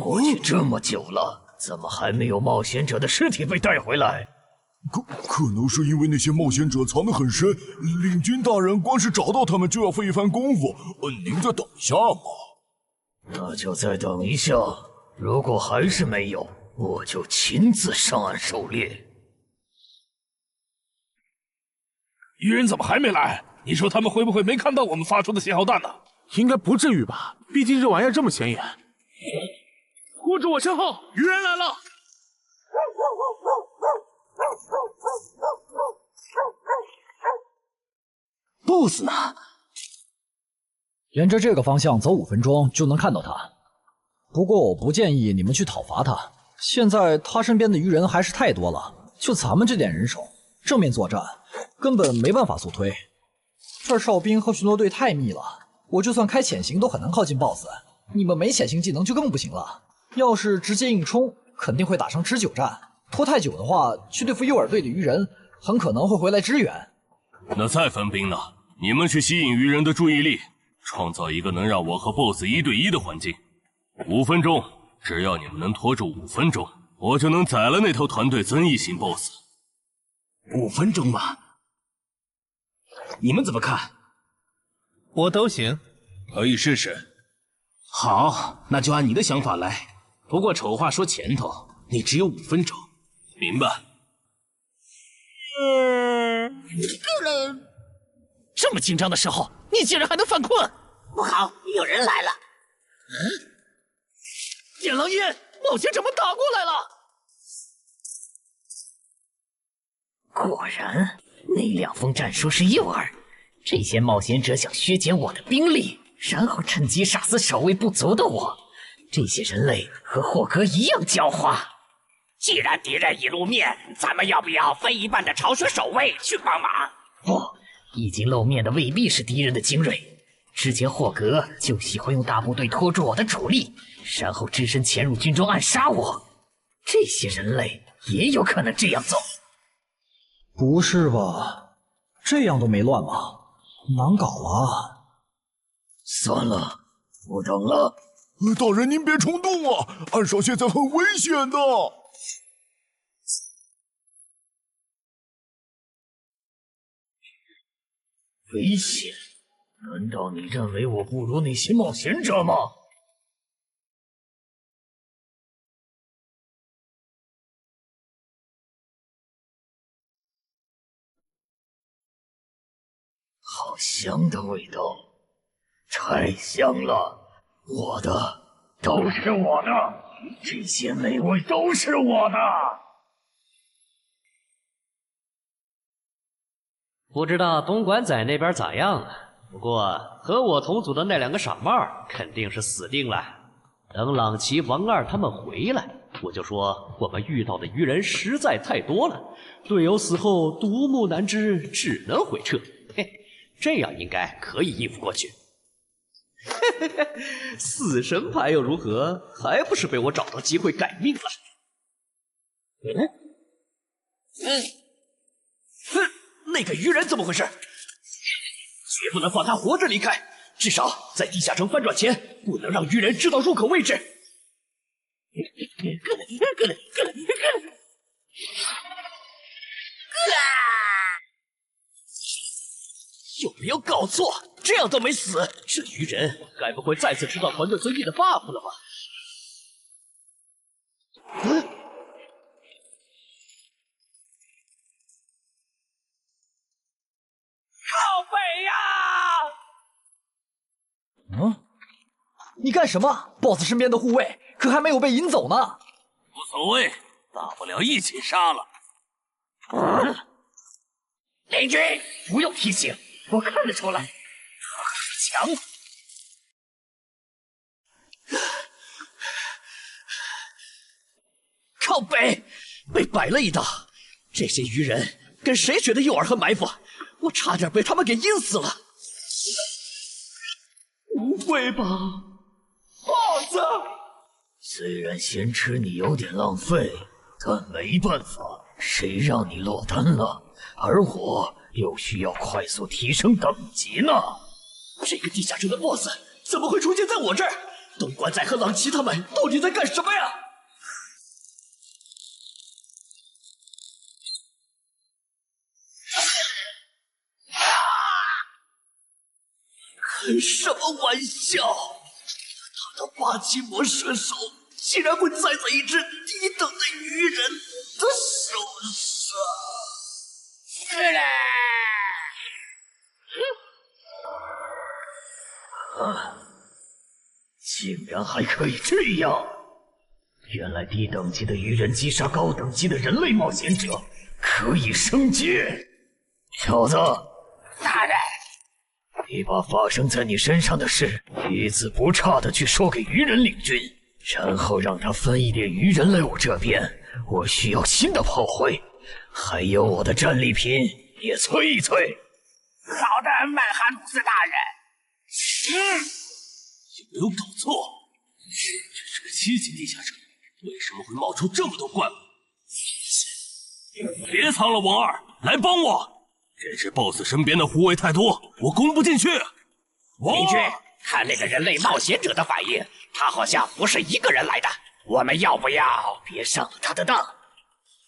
过去这么久了，怎么还没有冒险者的尸体被带回来？可能是因为那些冒险者藏得很深，领军大人光是找到他们就要费一番功夫。您再等一下嘛。那就再等一下，如果还是没有，我就亲自上岸狩猎。鱼人怎么还没来？你说他们会不会没看到我们发出的信号弹呢？应该不至于吧，毕竟这玩意儿这么显眼。护住我身后，鱼人来了！BOSS 呢？沿着这个方向走5分钟就能看到他。不过我不建议你们去讨伐他，现在他身边的鱼人还是太多了，就咱们这点人手，正面作战根本没办法速推。这儿哨兵和巡逻队太密了，我就算开潜行都很难靠近 BOSS。你们没潜行技能就更不行了。要是直接硬冲，肯定会打成持久战。拖太久的话，去对付诱饵队的鱼人，很可能会回来支援。那再分兵呢？你们去吸引鱼人的注意力，创造一个能让我和 BOSS 1对1的环境。5分钟，只要你们能拖住5分钟，我就能宰了那头团队增益型 BOSS。5分钟吧？你们怎么看？我都行，可以试试。好，那就按你的想法来。不过丑话说前头，你只有5分钟，明白？这么紧张的时候，你竟然还能犯困？不好，有人来了！剑狼烟，冒险者们打过来了！果然，那2封战书是诱饵。这些冒险者想削减我的兵力，然后趁机杀死守卫不足的我。这些人类和霍格一样狡猾。既然敌人已露面，咱们要不要分一半的巢穴守卫去帮忙？不，已经露面的未必是敌人的精锐。之前霍格就喜欢用大部队拖住我的主力，然后只身潜入军中暗杀我。这些人类也有可能这样做。不是吧？这样都没乱吗？难搞啊！算了，不等了。大人您别冲动啊，暗哨现在很危险的。危险？难道你认为我不如那些冒险者吗？好香的味道，太香了！我的都是我的，这些美味都是我的。不知道东莞仔那边咋样了？不过和我同组的那2个傻帽肯定是死定了。等朗奇、王二他们回来，我就说我们遇到的鱼人实在太多了，队友死后独木难支，只能回撤。嘿，这样应该可以应付过去。嘿嘿嘿，死神牌又如何？还不是被我找到机会改命了。那个鱼人怎么回事？绝不能放他活着离开，至少在地下城翻转前，不能让鱼人知道入口位置。有没有搞错？这样都没死，这鱼人该不会再次知道团队遵义的 buff 了吧？靠北呀！你干什么 ？BOSS 身边的护卫可还没有被引走呢。无所谓，大不了一起杀了。联军，不用提醒，我看得出来，他可是强。靠北，被摆了一道。这些鱼人跟谁学的诱饵和埋伏？我差点被他们给阴死了。不会吧 ，BOSS！ 虽然先吃你有点浪费，但没办法，谁让你落单了？而我又需要快速提升等级呢。这个地下城的 BOSS 怎么会出现在我这儿？东莞仔和朗奇他们到底在干什么呀？开什么玩笑！他的8级魔射手竟然会栽在一只低等的鱼人的手上！竟然还可以这样！原来低等级的鱼人击杀高等级的人类冒险者可以升阶。小子，大人，你把发生在你身上的事一字不差的去说给鱼人领军，然后让他分一点鱼人来我这边。我需要新的炮灰，还有我的战利品也催一催。好的，曼哈努斯大人。有没有搞错？这是个7级地下城，为什么会冒出这么多怪物？别藏了，王二，来帮我！这只 BOSS 身边的护卫太多，我攻不进去。邻居，看那个人类冒险者的反应，他好像不是一个人来的。我们要不要别上了他的当？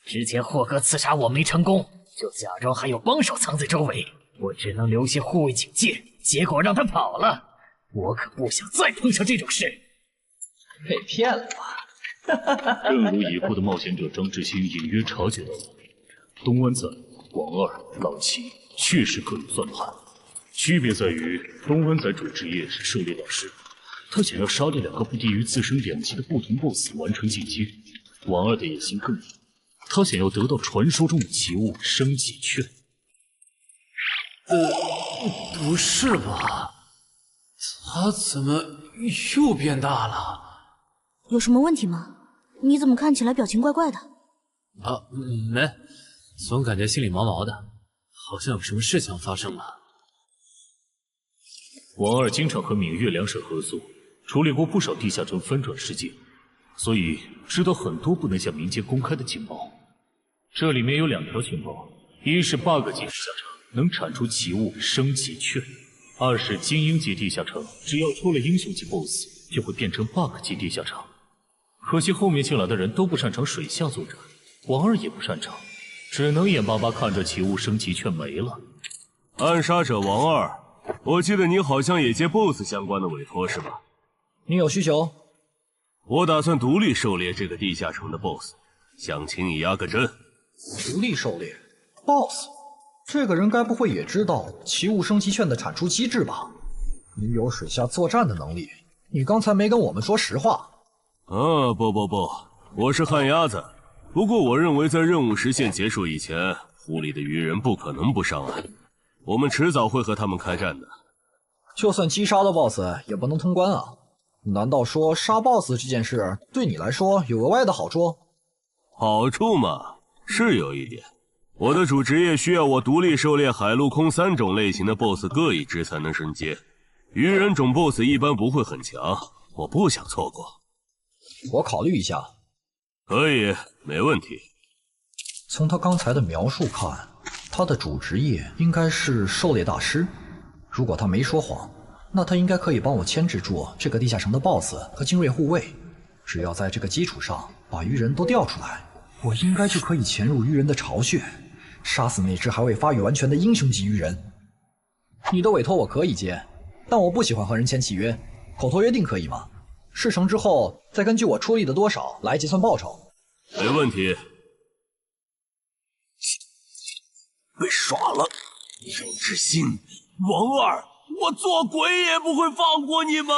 之前霍哥刺杀我没成功，就假装还有帮手藏在周围，我只能留些护卫警戒，结果让他跑了。我可不想再碰上这种事。被骗了吧？热如已故的冒险者张志新隐约察觉到了，东湾仔、王二、朗奇确实各有算盘，区别在于东湾仔主职业是狩猎大师，他想要杀掉2个不低于自身2级的不同 BOSS 完成进阶。王二的野心更大，他想要得到传说中的奇物升级券。不是吧？他怎么又变大了？有什么问题吗？你怎么看起来表情怪怪的？啊，没，总感觉心里毛毛的，好像有什么事情发生了。王二经常和闽粤2省合作，处理过不少地下城翻转事件，所以知道很多不能向民间公开的情报。这里面有2条情报，一是8个级地下城能产出奇物升级券，2是精英级地下城只要出了英雄级 BOSS 就会变成bug级地下城。可惜后面进来的人都不擅长水下作战，王二也不擅长，只能眼巴巴看着奇物升级券没了。暗杀者王二，我记得你好像也接 BOSS 相关的委托是吧？你有需求？我打算独立狩猎这个地下城的 BOSS， 想请你压个阵。独立狩猎 BOSS？这个人该不会也知道奇物升级券的产出机制吧？你有水下作战的能力，你刚才没跟我们说实话。不，我是旱鸭子。不过我认为在任务时限结束以前，湖里的鱼人不可能不上岸，我们迟早会和他们开战的。就算击杀了 BOSS， 也不能通关啊！难道说杀 BOSS 这件事对你来说有额外的好处？好处嘛，是有一点。我的主职业需要我独立狩猎海陆空3种类型的 BOSS 各一只才能升阶，鱼人种 BOSS 一般不会很强，我不想错过。我考虑一下。可以，没问题。从他刚才的描述看，他的主职业应该是狩猎大师。如果他没说谎，那他应该可以帮我牵制住这个地下城的 BOSS 和精锐护卫。只要在这个基础上把鱼人都调出来，我应该就可以潜入鱼人的巢穴，杀死那只还未发育完全的英雄级鱼人。你的委托我可以接，但我不喜欢和人签契约，口头约定可以吗？事成之后再根据我出力的多少来结算报酬。没问题。被耍了，任志兴、王二，我做鬼也不会放过你们！